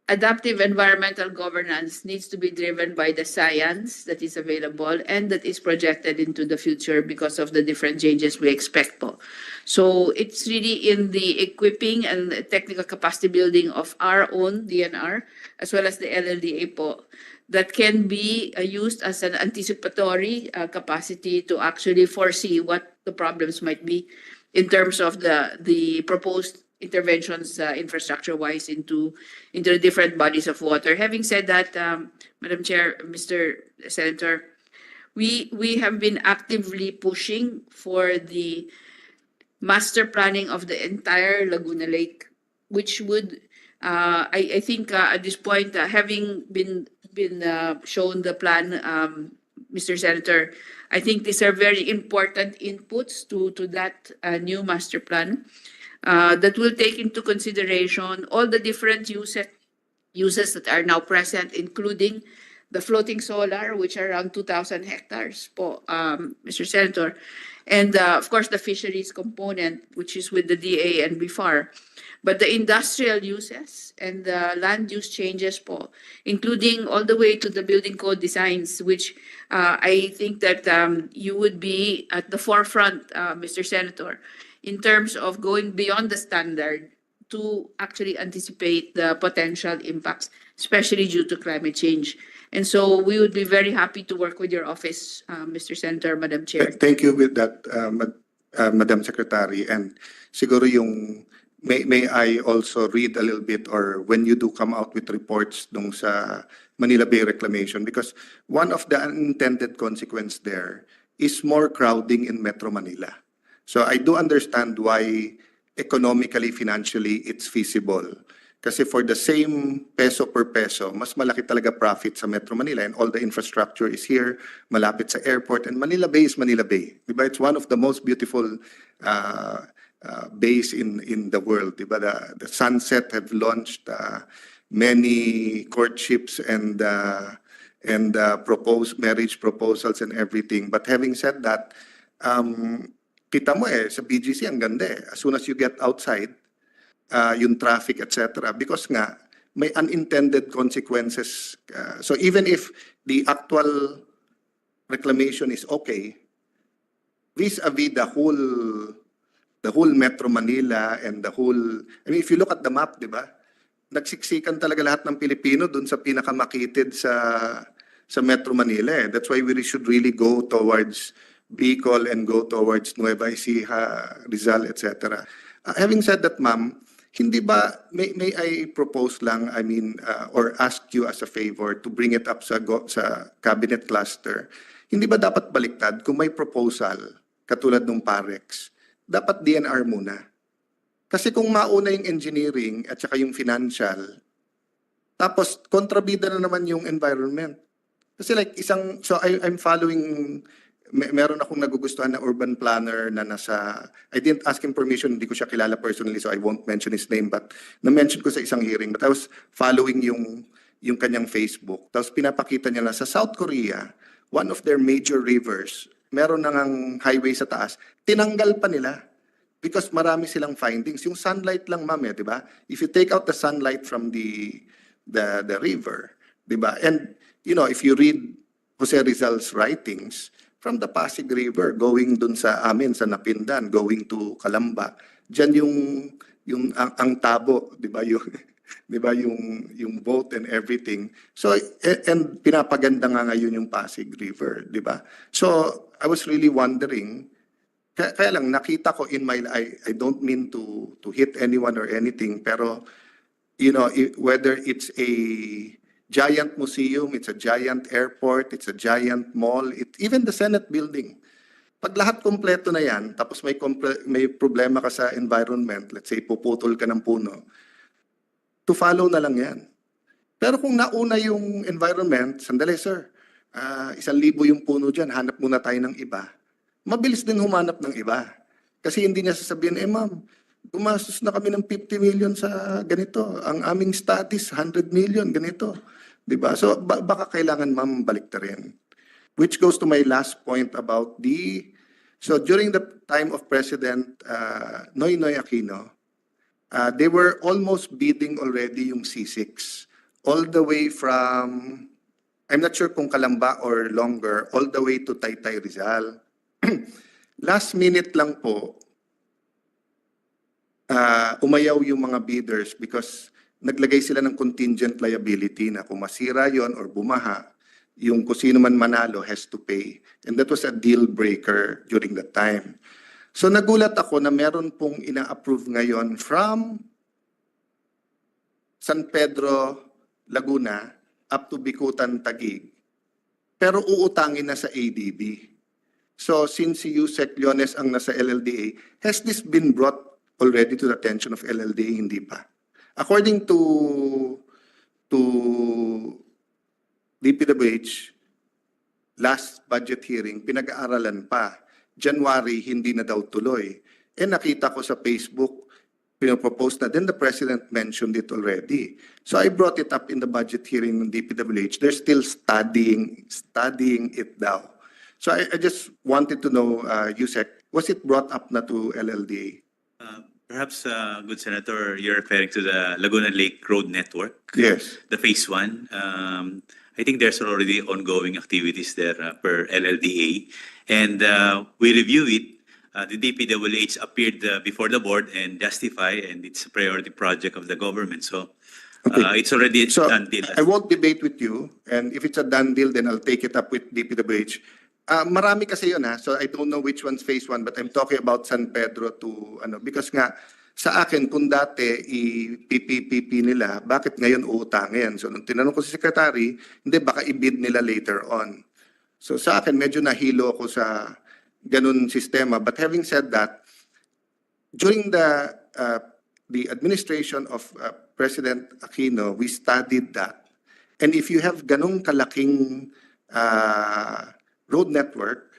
adaptive environmental governance needs to be driven by the science that is available and that is projected into the future because of the different changes we expect po. So it's really in the equipping and technical capacity building of our own DNR as well as the LLDA po that can be used as an anticipatory capacity to actually foresee what the problems might be in terms of the proposed interventions infrastructure-wise into the different bodies of water. Having said that, Madam Chair, Mr. Senator, we have been actively pushing for the master planning of the entire Laguna Lake, which would, I think at this point, having been shown the plan, Mr. Senator, I think these are very important inputs to that new master plan. That will take into consideration all the different uses that are now present, including the floating solar, which are around 2,000 hectares, Mr. Senator, and of course the fisheries component, which is with the DA and BIFAR. But the industrial uses and the land use changes, including all the way to the building code designs, which I think that you would be at the forefront, Mr. Senator, in terms of going beyond the standard to actually anticipate the potential impacts, especially due to climate change. And so we would be very happy to work with your office, Mr. Senator, Madam Chair. Thank you with that, Madam Secretary. And siguro yung, may I also read a little bit, or when you do come out with reports dun sa Manila Bay reclamation, because one of the unintended consequence there is more crowding in Metro Manila. So I do understand why economically, financially, it's feasible. Kasi for the same peso per peso, mas malaki talaga profit sa Metro Manila, and all the infrastructure is here, malapit sa airport, and Manila Bay is Manila Bay. Diba? It's one of the most beautiful bays in the world. Diba? The Sunset have launched many courtships and marriage proposals and everything. But having said that, kita mo sa BGC ang ganda As soon as you get outside, yung traffic, etc. Because nga, may unintended consequences. So even if the actual reclamation is okay, vis-a-vis the whole Metro Manila and the whole, I mean, if you look at the map, di ba? Nagsiksikan talaga lahat ng Pilipino dun sa pinakamakitid sa Metro Manila. That's why we should really go towards Bicol and go towards Nueva Ecija, Rizal, etc. Having said that, ma'am, hindi ba, may I propose lang, I mean, or ask you as a favor to bring it up sa cabinet cluster, hindi ba dapat baliktad kung may proposal, katulad ng PAREX, dapat DNR muna? Kasi kung mauna yung engineering at saka yung financial, tapos kontrabida na naman yung environment. Kasi like so I'm following, meron akong nagugustuhan na urban planner na nasa, I didn't ask him permission, hindi ko siya kilala personally, so I won't mention his name, but na-mention ko sa isang hearing, but I was following yung kanyang Facebook. Tapos pinapakita niya na sa South Korea, one of their major rivers, meron nang highway sa taas, tinanggal pa nila because marami silang findings. Yung sunlight lang, ma'am, di ba? If you take out the sunlight from the river, di ba? And, you know, if you read Jose Rizal's writings, from the Pasig River, going dun sa amin, sa Napindan, going to Calamba. Diyan yung ang tabo, di ba? Yung boat and everything. So, and pinapaganda nga ngayon yung Pasig River, di ba? So, I was really wondering, kaya lang nakita ko in my, I don't mean to hit anyone or anything, pero, you know, whether it's a giant museum, it's a giant airport, it's a giant mall, even the Senate building. Pag lahat kompleto na yan, tapos may problema ka sa environment, let's say puputol ka ng puno, to follow na lang yan. Pero kung nauna yung environment, sandali sir, 1,000 yung puno dyan, hanap muna tayo ng iba. Mabilis din humanap ng iba. Kasi hindi niya sasabihin, ma'am, gumastos na kami ng 50 million sa ganito. Ang aming studies, 100 million, ganito. Diba? So baka kailangan ma'am baliktarin. Which goes to my last point about so during the time of President Noynoy Aquino, they were almost bidding already yung C6. All the way from, I'm not sure kung Calamba or longer, all the way to Taytay Rizal. Last minute lang po, umayaw yung mga bidders because naglagay sila ng contingent liability na kung masira yon or bumaha, yung kung sino man manalo has to pay. And that was a deal breaker during that time. So nagulat ako na meron pong ina-approve ngayon from San Pedro, Laguna, up to Bicutan, Taguig. Pero uutangin na sa ADB. So since si Yusek Leones ang nasa LLDA, has this been brought already to the attention of LLDA? Hindi pa. According to DPWH, last budget hearing, pinag-aaralan pa. January, hindi na daw tuloy. Nakita ko sa Facebook, pinapropose na. Then the President mentioned it already. So I brought it up in the budget hearing ng DPWH. They're still studying it now. So I just wanted to know, Yusek, was it brought up na to LLDA? Perhaps, good Senator, you're referring to the Laguna Lake Road Network? Yes. The phase 1. I think there's already ongoing activities there per LLDA. And we review it the DPWH appeared before the board and justify, and it's a priority project of the government. So it's already So done deal. I won't debate with you, and if it's a done deal, then I'll take it up with DPWH. Marami kasi yun so I don't know which one's phase 1, but I'm talking about San Pedro to because nga sa akin kung dati i-PPP nila, bakit ngayon uutangin? So nung tinanong ko si secretary, hindi baka i-bid nila later on. So sa akin medyo nahilo ako sa ganun sistema. But having said that, during the administration of President Aquino, we studied that. And if you have ganung kalaking road network,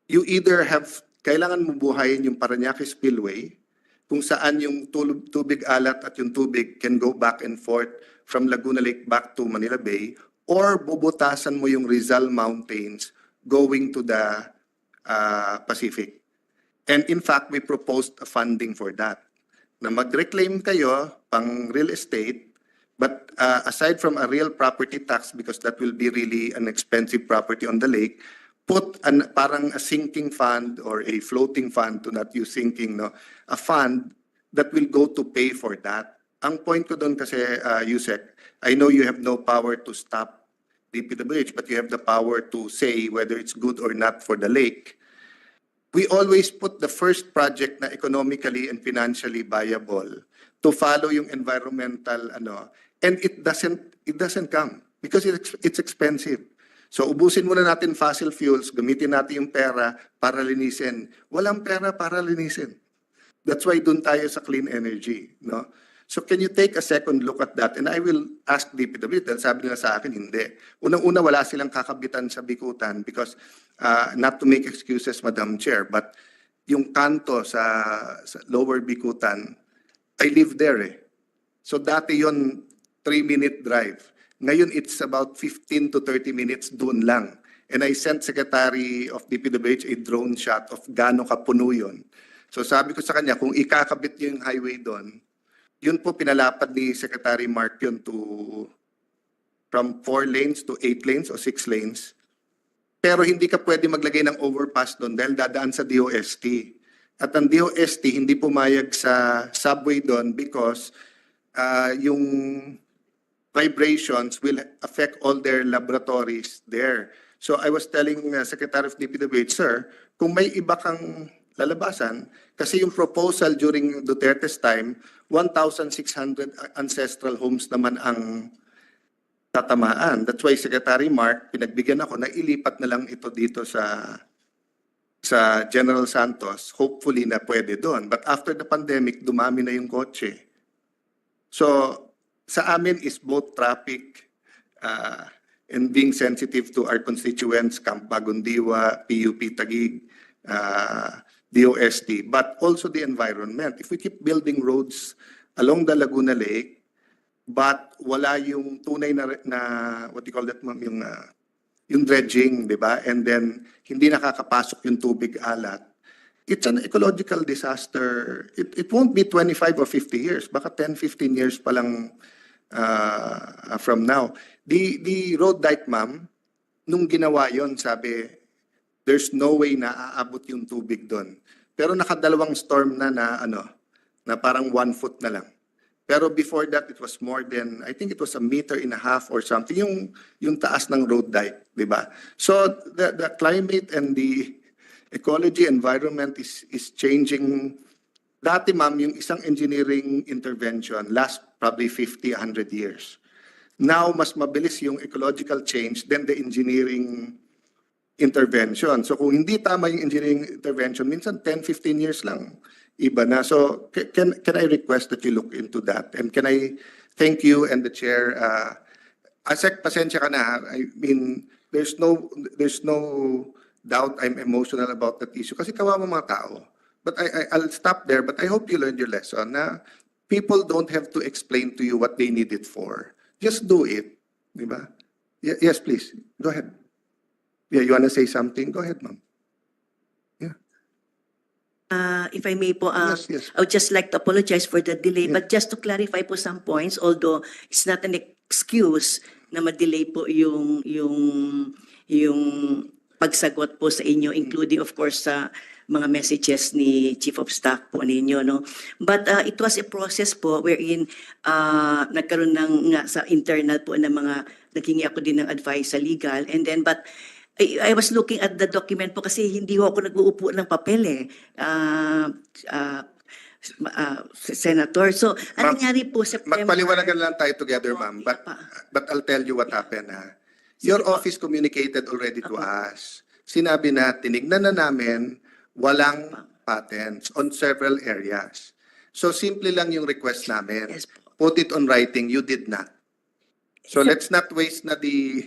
you either have, kailangan mo buhayin yung Parañaque Spillway, kung saan yung tubig alat at yung tubig can go back and forth from Laguna Lake back to Manila Bay, or bubutasan mo yung Rizal Mountains going to the Pacific. And in fact, we proposed a funding for that. Na mag-reclaim kayo pang real estate, but aside from a real property tax, because that will be really an expensive property on the lake, put parang a sinking fund or a floating fund, to not use sinking, a fund that will go to pay for that. Ang point ko doon kasi, Yusek, I know you have no power to stop DPWH, but you have the power to say whether it's good or not for the lake. We always put the first project na economically and financially viable to follow yung environmental and it doesn't come because it's expensive. So ubusin muna natin fossil fuels, gamitin natin yung pera para linisin. Walang pera para linisin. That's why dun tayo sa clean energy, So can you take a second look at that? And I will ask DPW, dahil sabi nila sa akin, hindi. Unang-una, wala silang kakabitan sa Bikutan because, not to make excuses, Madam Chair, but yung kanto sa Lower Bikutan, I live there So dati yon 3-minute drive. Ngayon, it's about 15 to 30 minutes doon lang. And I sent Secretary of DPWH a drone shot of gaano kapuno yun. So sabi ko sa kanya, kung ikakabit niyo yung highway doon, yun po pinalapad ni Secretary Mark yun from 4 lanes to 8 lanes o 6 lanes. Pero hindi ka pwede maglagay ng overpass doon dahil dadaan sa DOST. At ang DOST hindi pumayag sa subway doon because yung vibrations will affect all their laboratories there. So I was telling Secretary of DPWH, sir, kung may iba kang lalabasan, kasi yung proposal during Duterte's time, 1,600 ancestral homes naman ang tatamaan. That's why Secretary Mark, pinagbigyan ako na ilipat na lang ito dito sa General Santos. Hopefully na pwede doon. But after the pandemic, dumami na yung kotse. So sa amin is both traffic and being sensitive to our constituents, Camp Bagundiwa, PUP Taguig, DOST, but also the environment. If we keep building roads along the Laguna Lake, but wala yung tunay na what do you call that, ma'am, yung dredging, di ba? And then hindi nakakapasok yung tubig alat. It's an ecological disaster. It won't be 25 or 50 years, baka 10, 15 years pa lang from now. The road dike, ma'am, nung ginawa yon, sabi, there's no way na aabot yung tubig doon. Pero nakadalawang storm na parang 1 foot na lang. Pero before that, it was more than, I think it was 1.5 meters or something, yung taas ng road dike, di ba? So the climate and the ecology environment is changing. Dati, ma'am, yung isang engineering intervention last probably 50, 100 years. Now, mas mabilis yung ecological change than the engineering intervention. So kung hindi tama yung engineering intervention, minsan 10, 15 years lang, iba na. So can I request that you look into that? And can I thank you and the chair? Asek, pasensya ka na. I mean, there's no doubt I'm emotional about that issue. Kasi kawawa mga tao. But I'll stop there. But I hope you learned your lesson na people don't have to explain to you what they need it for. Just do it. Diba? Yes, please. Go ahead. Yeah, you want to say something? Go ahead, ma'am. Yeah. If I may po, Yes. I would just like to apologize for the delay, but just to clarify po some points, although it's not an excuse na ma-delay po yung pagsagot po sa inyo, including of course sa mga messages ni Chief of Staff po ninyo, no? But it was a process po wherein nagkaroon nga sa internal po ng mga, naghingi ako din ng advice sa legal, and then but I was looking at the document po kasi hindi ho ako nag-uupo ng papel eh. Senator. So, ano nangyari po September? Magpaliwanagan lang tayo together, ma'am. But I'll tell you what happened. Your office communicated already to us. Sinabi na tinignan na namin walang patents on several areas. So simple lang yung request namin. Yes po. Put it on writing. You did not. So let's not waste na the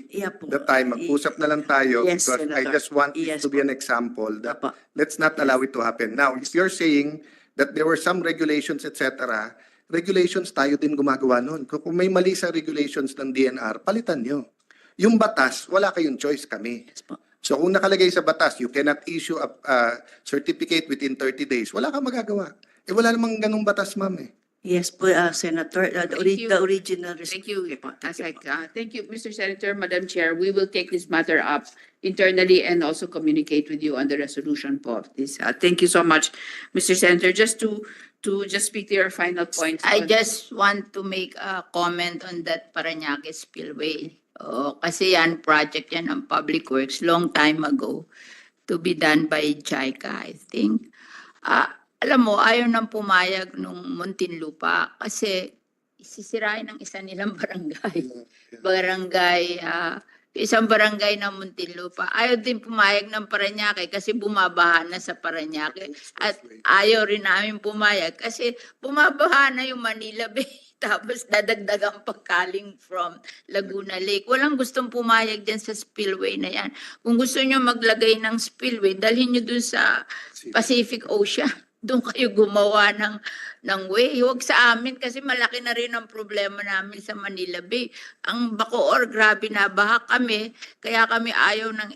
time. Mag-usap na lang tayo Yes, because I Senator. just want it Yes to be an example that let's not allow it to happen. Now, if you're saying that there were some regulations, etc., regulations tayo din gumagawa nun. Kung may mali sa regulations ng DNR, palitan nyo. Yung batas, wala kayong choice kami. Yes po. So kung nakalagay sa batas, you cannot issue a certificate within 30 days, wala kang magagawa. Eh wala namang ganung batas, ma'am eh. Yes po, Senator. The original Thank you, thank you, Mr. Senator, Madam Chair. We will take this matter up internally and also communicate with you on the resolution po of this. Thank you so much, Mr. Senator. Just to speak to your final points. I just want to make a comment on that Parañaque spillway. Kasi yan, project yan ng Public Works long time ago to be done by JICA, I think. Alam mo, ayaw nang pumayag nung Muntinlupa kasi sisirain ng isa nilang barangay. Isang barangay ng Muntinlupa. Ayaw din pumayag ng Parañaque kasi bumabaha na sa Parañaque. At ayaw rin namin pumayag kasi bumabaha na yung Manila Bay. Tapos dadagdagang pagkaling from Laguna Lake. Walang gustong pumayag dyan sa spillway na yan. Kung gusto nyo maglagay ng spillway, dalhin nyo dun sa Pacific Ocean. Doon kayo gumawa ng way. Huwag sa amin kasi malaki na rin ang problema namin sa Manila Bay. Ang Bacoor, grabe na baha kami. Kaya kami ayaw ng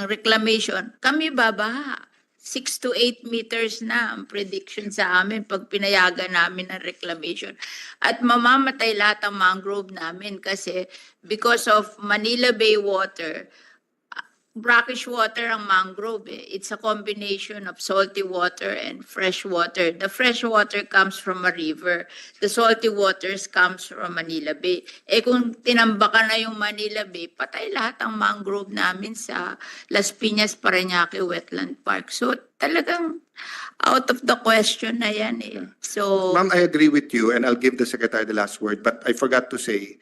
reclamation. Kami babaha. 6 to 8 meters na ang prediction sa amin pag pinayagan namin ng reclamation. At mamamatay lahat ang mangrove namin kasi because of Manila Bay water, brackish water ang mangrove. It's a combination of salty water and fresh water. The fresh water comes from a river. The salty waters comes from Manila Bay. Kung tinambakan na yung Manila Bay, patay lahat ang mangrove namin sa Las Piñas, Parañaque Wetland Park. So talagang out of the question na yan eh. So, Ma'am, I agree with you and I'll give the Secretary the last word. But I forgot to say,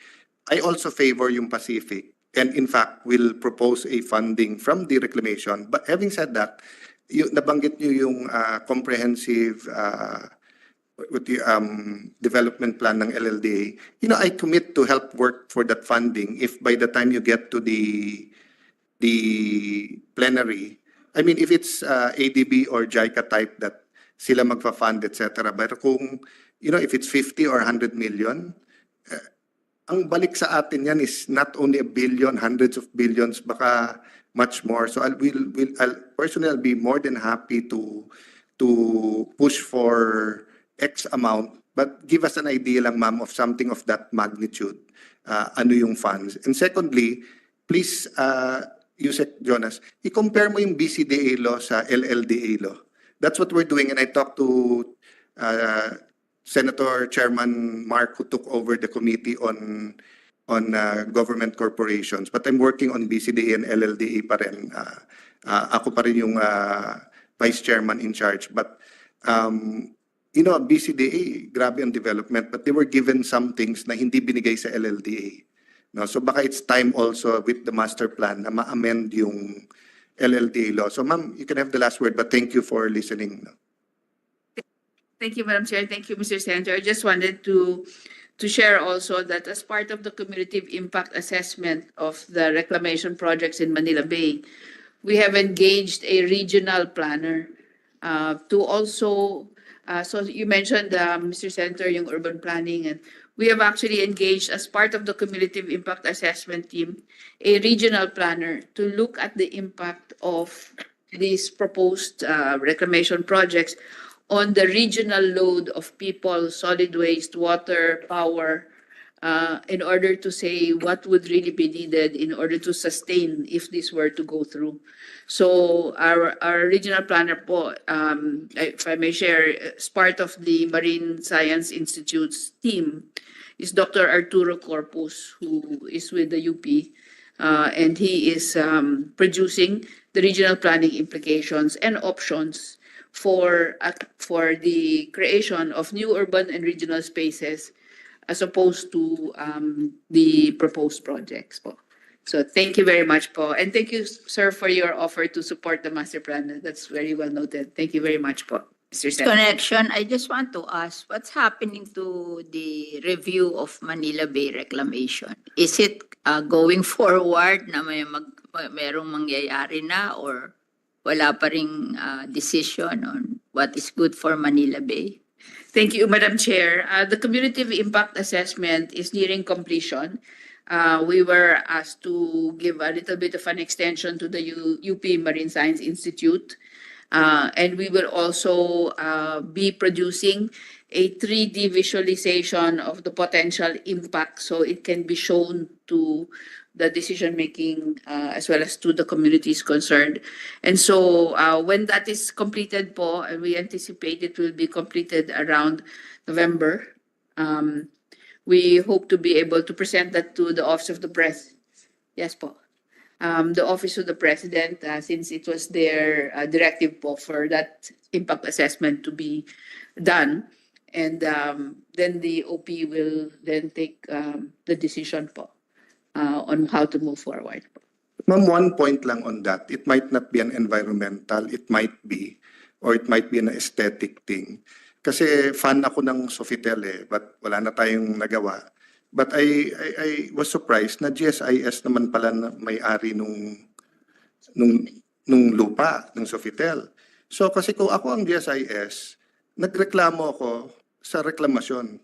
I also favor yung Pacific. And in fact, will propose a funding from the reclamation. But having said that, nabanggit nyo yung comprehensive development plan ng LLDA. I commit to help work for that funding if by the time you get to the plenary, I mean, if it's ADB or JICA type that sila magfa-fund, etc. But kung, if it's 50 or 100 million, ang balik sa atin yan is not only a billion, hundreds of billions, baka much more. So I'll personally be more than happy to push for X amount, but give us an idea lang, ma'am, of something of that magnitude. Ano yung funds? And secondly, please, Yusek Jonas, i-compare mo yung BCDA law sa LLDA law. That's what we're doing, and I talked to Senator Chairman Mark, who took over the committee on government corporations. But I'm working on BCDA and LLDA pa rin. Ako pa rin yung vice chairman in charge. But, BCDA, grabe ang development. But they were given some things na hindi binigay sa LLDA. No? So baka it's time also with the master plan na ma-amend yung LLDA law. So ma'am, you can have the last word, but thank you for listening. Thank you, Madam Chair. Thank you, Mr. Senator. I just wanted to share also that as part of the cumulative impact assessment of the reclamation projects in Manila Bay, we have engaged a regional planner to also, so you mentioned, Mr. Senator, yung urban planning, and we have actually engaged as part of the cumulative impact assessment team, a regional planner to look at the impact of these proposed reclamation projects on the regional load of people, solid waste, water, power, in order to say what would really be needed in order to sustain if this were to go through. So our regional planner po, if I may share, as part of the Marine Science Institute's team is Dr. Arturo Corpus, who is with the UP, and he is producing the regional planning implications and options for the creation of new urban and regional spaces as opposed to the proposed projects po. So thank you very much po. And thank you, sir, for your offer to support the master plan. That's very well noted. Thank you very much po, Mr. Senator. Connection, I just want to ask, what's happening to the review of Manila Bay reclamation? Is it going forward na merong mangyayari na or wala pa ring decision on what is good for Manila Bay? Thank you, Madam Chair. The cumulative impact assessment is nearing completion. We were asked to give a little bit of an extension to the UP Marine Science Institute. And we will also be producing a 3D visualization of the potential impact so it can be shown to the decision making as well as to the communities concerned. And so when that is completed po, and we anticipate it will be completed around November, we hope to be able to present that to the Office of the President. Yes po. The Office of the President, since it was their directive po for that impact assessment to be done. And then the OP will then take the decision po on how to move forward. Ma'am, one point lang on that. It might not be an environmental, it might be, or it might be an aesthetic thing. Kasi fan ako ng Sofitel but wala na tayong nagawa. But I was surprised na GSIS naman pala na may-ari nung lupa ng Sofitel. So kasi kung ako ang GSIS, nagreklamo ako sa reklamasyon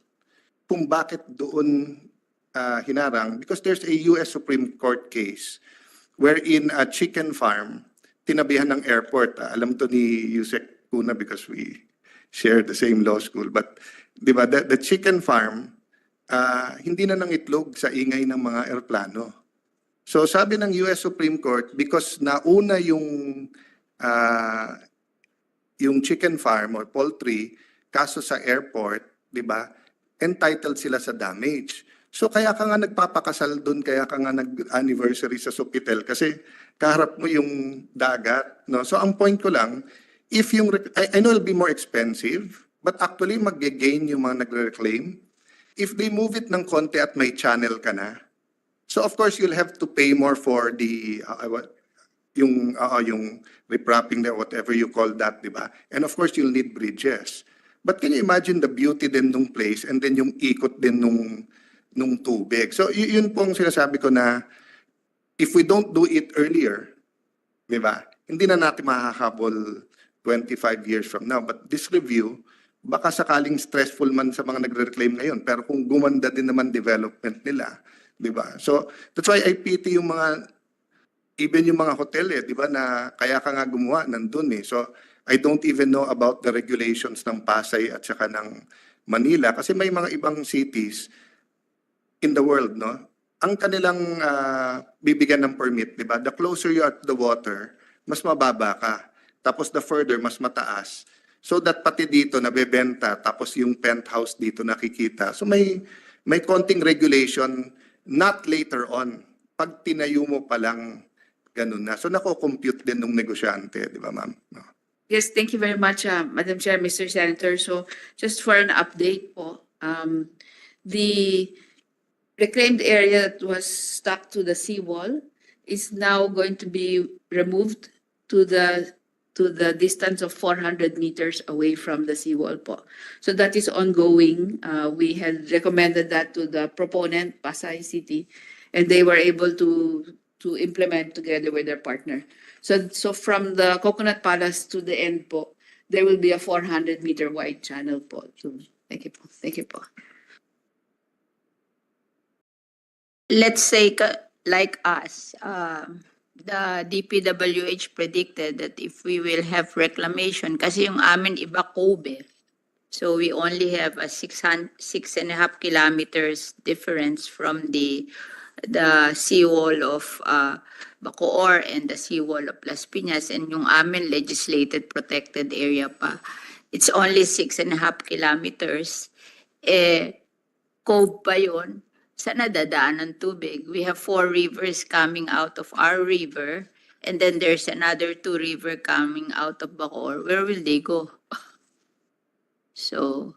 kung bakit doon hinarang, because there's a US Supreme Court case wherein a chicken farm tinabihan ng airport. Alam to ni Yusek Kuna because we share the same law school. But di ba, the chicken farm, hindi na nang itlog sa ingay ng mga eroplano. So sabi ng US Supreme Court, because nauna yung chicken farm or poultry, kaso sa airport, di ba, entitled sila sa damage. So kaya ka nga nagpapakasal doon, kaya ka nga nag-anniversary sa Sofitel kasi kaharap mo yung dagat. No? So ang point ko lang, if yung, I know it'll be more expensive, but actually mag-gain yung mga nagre-reclaim. If they move it ng konti at may channel ka na, so of course you'll have to pay more for the, yung repropping there, whatever you call that, di ba? And of course you'll need bridges. But can you imagine the beauty din nung place and then yung ikot din nung tubig. So yun pong sinasabi ko na if we don't do it earlier, di ba? Hindi na natin mahahabol 25 years from now. But this review, baka sakaling stressful man sa mga nagre-reclaim ngayon, pero kung gumanda din naman development nila, di ba? So that's why I pity yung mga, even yung mga hotel di ba, na kaya ka nga gumawa, nandun So I don't even know about the regulations ng Pasay at saka ng Manila kasi may mga ibang cities in the world, no? Ang kanilang bibigyan ng permit, di ba? The closer you are to the water, mas mababa ka. Tapos the further, mas mataas. So that pati dito nabebenta, tapos yung penthouse dito nakikita. So may konting regulation, not later on. Pag tinayo mo pa lang, ganun na. So nako-compute din ng negosyante, di ba ma'am? No. Yes, thank you very much, Madam Chair, Mr. Senator. So just for an update po, the reclaimed area that was stuck to the seawall is now going to be removed to the distance of 400 meters away from the seawall po. So that is ongoing. We had recommended that to the proponent, Pasay City, and they were able to implement together with their partner. So from the Coconut Palace to the end po, there will be a 400-meter wide channel po. So, thank you po. Thank you po. Let's say, like us, the DPWH predicted that if we will have reclamation, kasi yung amin iba Kobe, So we only have a 6.5 kilometers difference from the seawall of Bacoor and the seawall of Las Piñas, and yung amin legislated protected area pa. It's only 6.5 kilometers. Cove pa yun. Saan nadadaan ng tubig? We have 4 rivers coming out of our river, and then there's another 2 rivers coming out of Bacoor. Where will they go? So,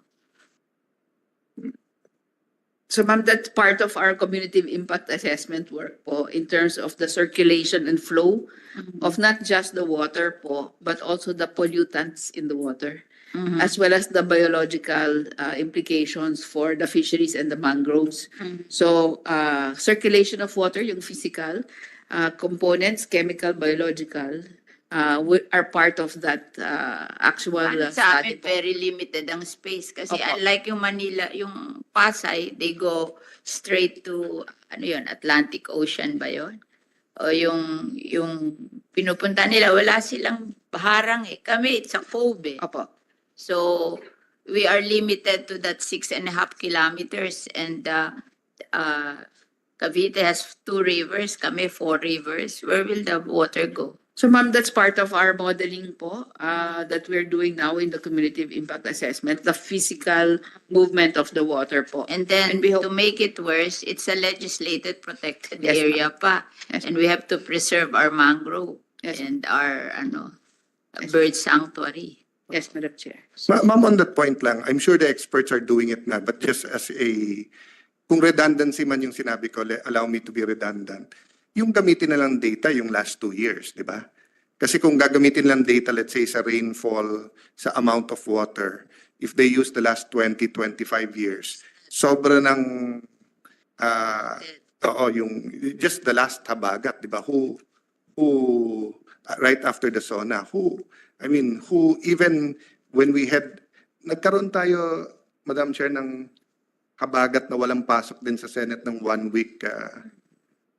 ma'am, that's part of our community impact assessment work po in terms of the circulation and flow of not just the water po, but also the pollutants in the water, as well as the biological implications for the fisheries and the mangroves. So, circulation of water, yung physical components, chemical, biological, are part of that actual sa study amin, po. very limited ang space. Kasi Opo. unlike yung Manila, yung Pasay, they go straight to, ano yun, Atlantic Ocean ba yun? O yung pinupunta nila, wala silang baharang eh. Kami, it's a cove eh. Opo. So, we are limited to that 6.5 kilometers, and Cavite has 2 rivers, kami 4 rivers. Where will the water go? So ma'am, that's part of our modeling po that we're doing now in the community impact assessment, the physical movement of the water po. And then, we hope- to make it worse, it's a legislated protected Yes, area pa. Yes, And we have to preserve our mangrove Yes, and our bird sanctuary. Yes, Madam Chair. Ma'am, on that point lang, I'm sure the experts are doing it na, but just as kung redundancy man yung sinabi ko, allow me to be redundant. Yung gamitin na lang data yung last 2 years, di ba? Kasi kung gagamitin lang data, let's say sa rainfall, sa amount of water, if they use the last 20, 25 years, sobra ng, yung, just the last habagat, di ba? Who, right after the SONA, who, even when we had, nagkaroon tayo, Madam Chair, ng habagat na walang pasok din sa Senate ng 1 week,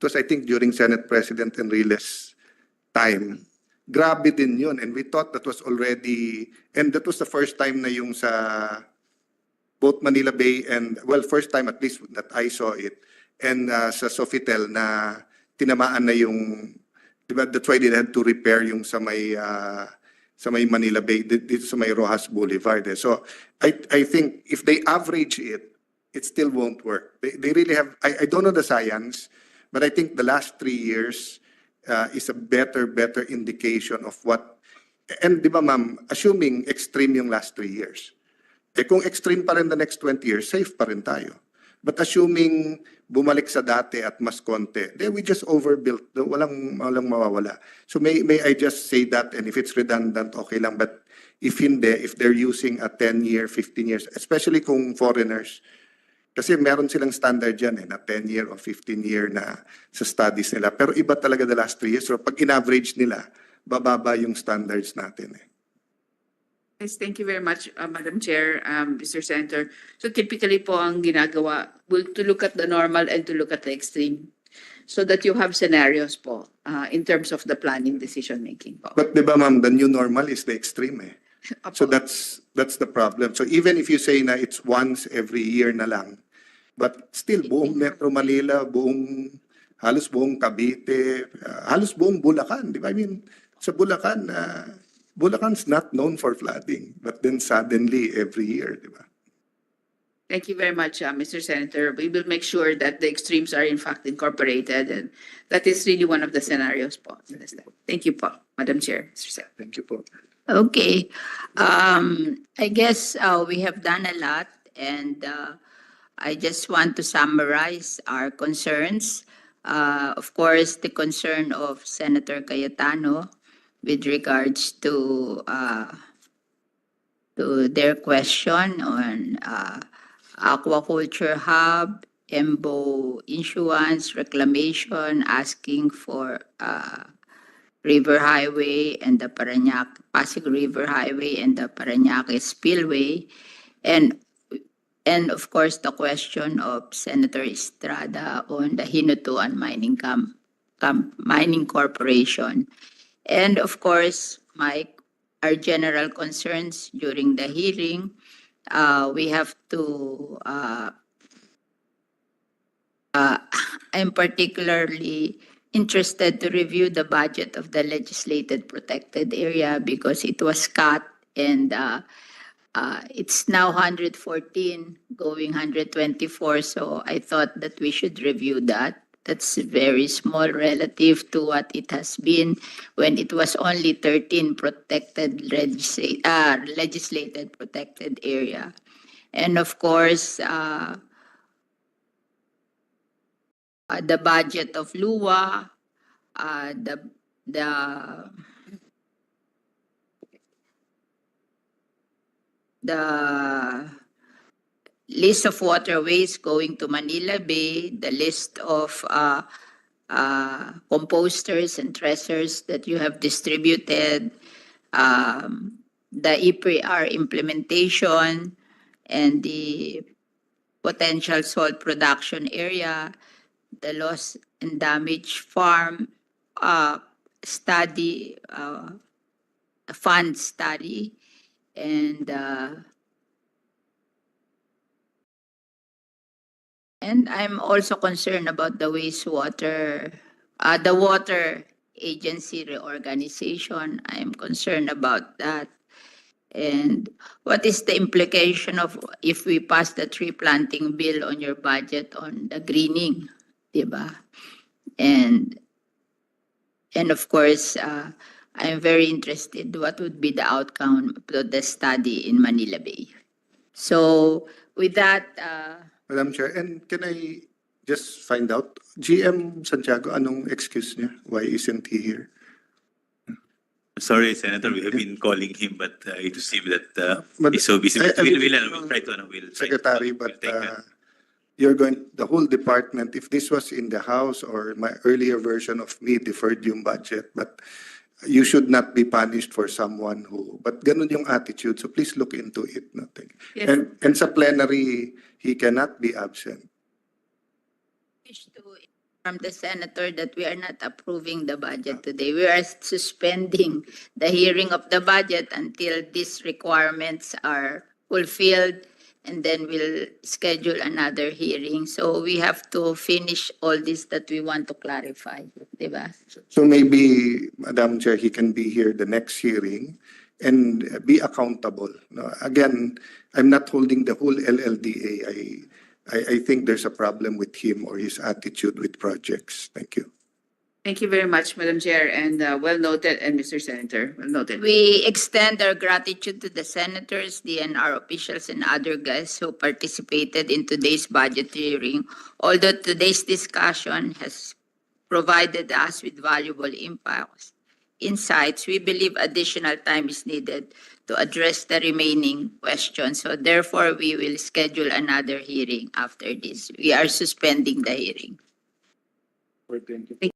it was, I think, during Senate President Enrile's time. Grabe din yun. And we thought that was already, and that was the first time na yung sa both Manila Bay and, well, first time at least that I saw it, and sa Sofitel na tinamaan na yung, diba, that's why they had to repair yung sa may Manila Bay, dito sa may Rojas Boulevard. So I think if they average it still won't work. They really have, I don't know the science, but I think the last 3 years is a better indication of what, and di ba ma'am, assuming extreme yung last 3 years. Kung extreme pa rin the next 20 years, safe pa rin tayo. But assuming bumalik sa dati at mas konti, then we just overbuilt, walang mawawala. So may I just say that, and if it's redundant, okay lang, but if hindi, if they're using a 10-year, 15 years, especially kung foreigners, kasi meron silang standard dyan na 10-year o 15-year na sa studies nila. Pero iba talaga the last 3 years. So pag in-average nila, bababa yung standards natin Yes, thank you very much, Madam Chair, Mr. Senator. So typically po ang ginagawa, to look at the normal and to look at the extreme, so that you have scenarios po in terms of the planning decision making po. But di ba ma'am, the new normal is the extreme So that's the problem. So even if you say na it's once every year na lang, but still buong Metro Manila, halos buong Cavite, halos buong Bulacan, di ba? I mean, sa Bulacan, Bulacan's not known for flooding, but then suddenly every year, di ba? Thank you very much, Mr. Senator. We will make sure that the extremes are in fact incorporated, and that is really one of the scenarios po. Thank you po, Madam Chair. Mr. Senator. Thank you po. Okay. I guess we have done a lot, and I just want to summarize our concerns. Of course, the concern of Senator Cayetano with regards to their question on aquaculture hub, EMBO issuance, reclamation, asking for River Highway and the Pasig River Highway and the Parañaque Spillway, and of course the question of Senator Estrada on the Hinutuan Mining Corporation, and of course our general concerns during the hearing we have to, I'm particularly interested to review the budget of the legislated protected area because it was cut and it's now 114 going 124. So I thought that we should review that. That's very small relative to what it has been when it was only 13 legislated protected area. And of course, the budget of LUA, the list of waterways going to Manila Bay, the list of composters and tracers that you have distributed, the EPR implementation, and the potential salt production area, the loss and damage farm study, fund study, and I'm also concerned about the wastewater, the water agency reorganization. I'm concerned about that. And what is the implication of if we pass the tree planting bill on your budget on the greening, diba? And of course, I'm very interested what would be the outcome of the study in Manila Bay. So with that, Madam Chair, and can I just find out, GM Santiago, anong excuse niya? Why isn't he here? Sorry, Senator, we have been calling him, but it seems that But he's so busy. I- I We'll mean, try to, we'll try Secretary, to, but we'll take that. you're going, the whole department, if this was in the House or my earlier version of me deferred yung budget, but you should not be punished for someone who, but ganun yung attitude, so please look into it. No? Thank you. Yes. And sa plenary, he cannot be absent. wish to inform the senator that we are not approving the budget today. We are suspending the hearing of the budget until these requirements are fulfilled, and then we'll schedule another hearing. So we have to finish all this that we want to clarify, diba? So maybe, Madam Chair, he can be here the next hearing and be accountable. No, again, I'm not holding the whole LLDA. I think there's a problem with him or his attitude with projects. Thank you. Thank you very much, Madam Chair, and well noted, and Mr. Senator, well noted. We extend our gratitude to the senators, DNR officials, and other guests who participated in today's budget hearing. Although today's discussion has provided us with valuable insights, we believe additional time is needed to address the remaining questions. So therefore, we will schedule another hearing after this. We are suspending the hearing. Thank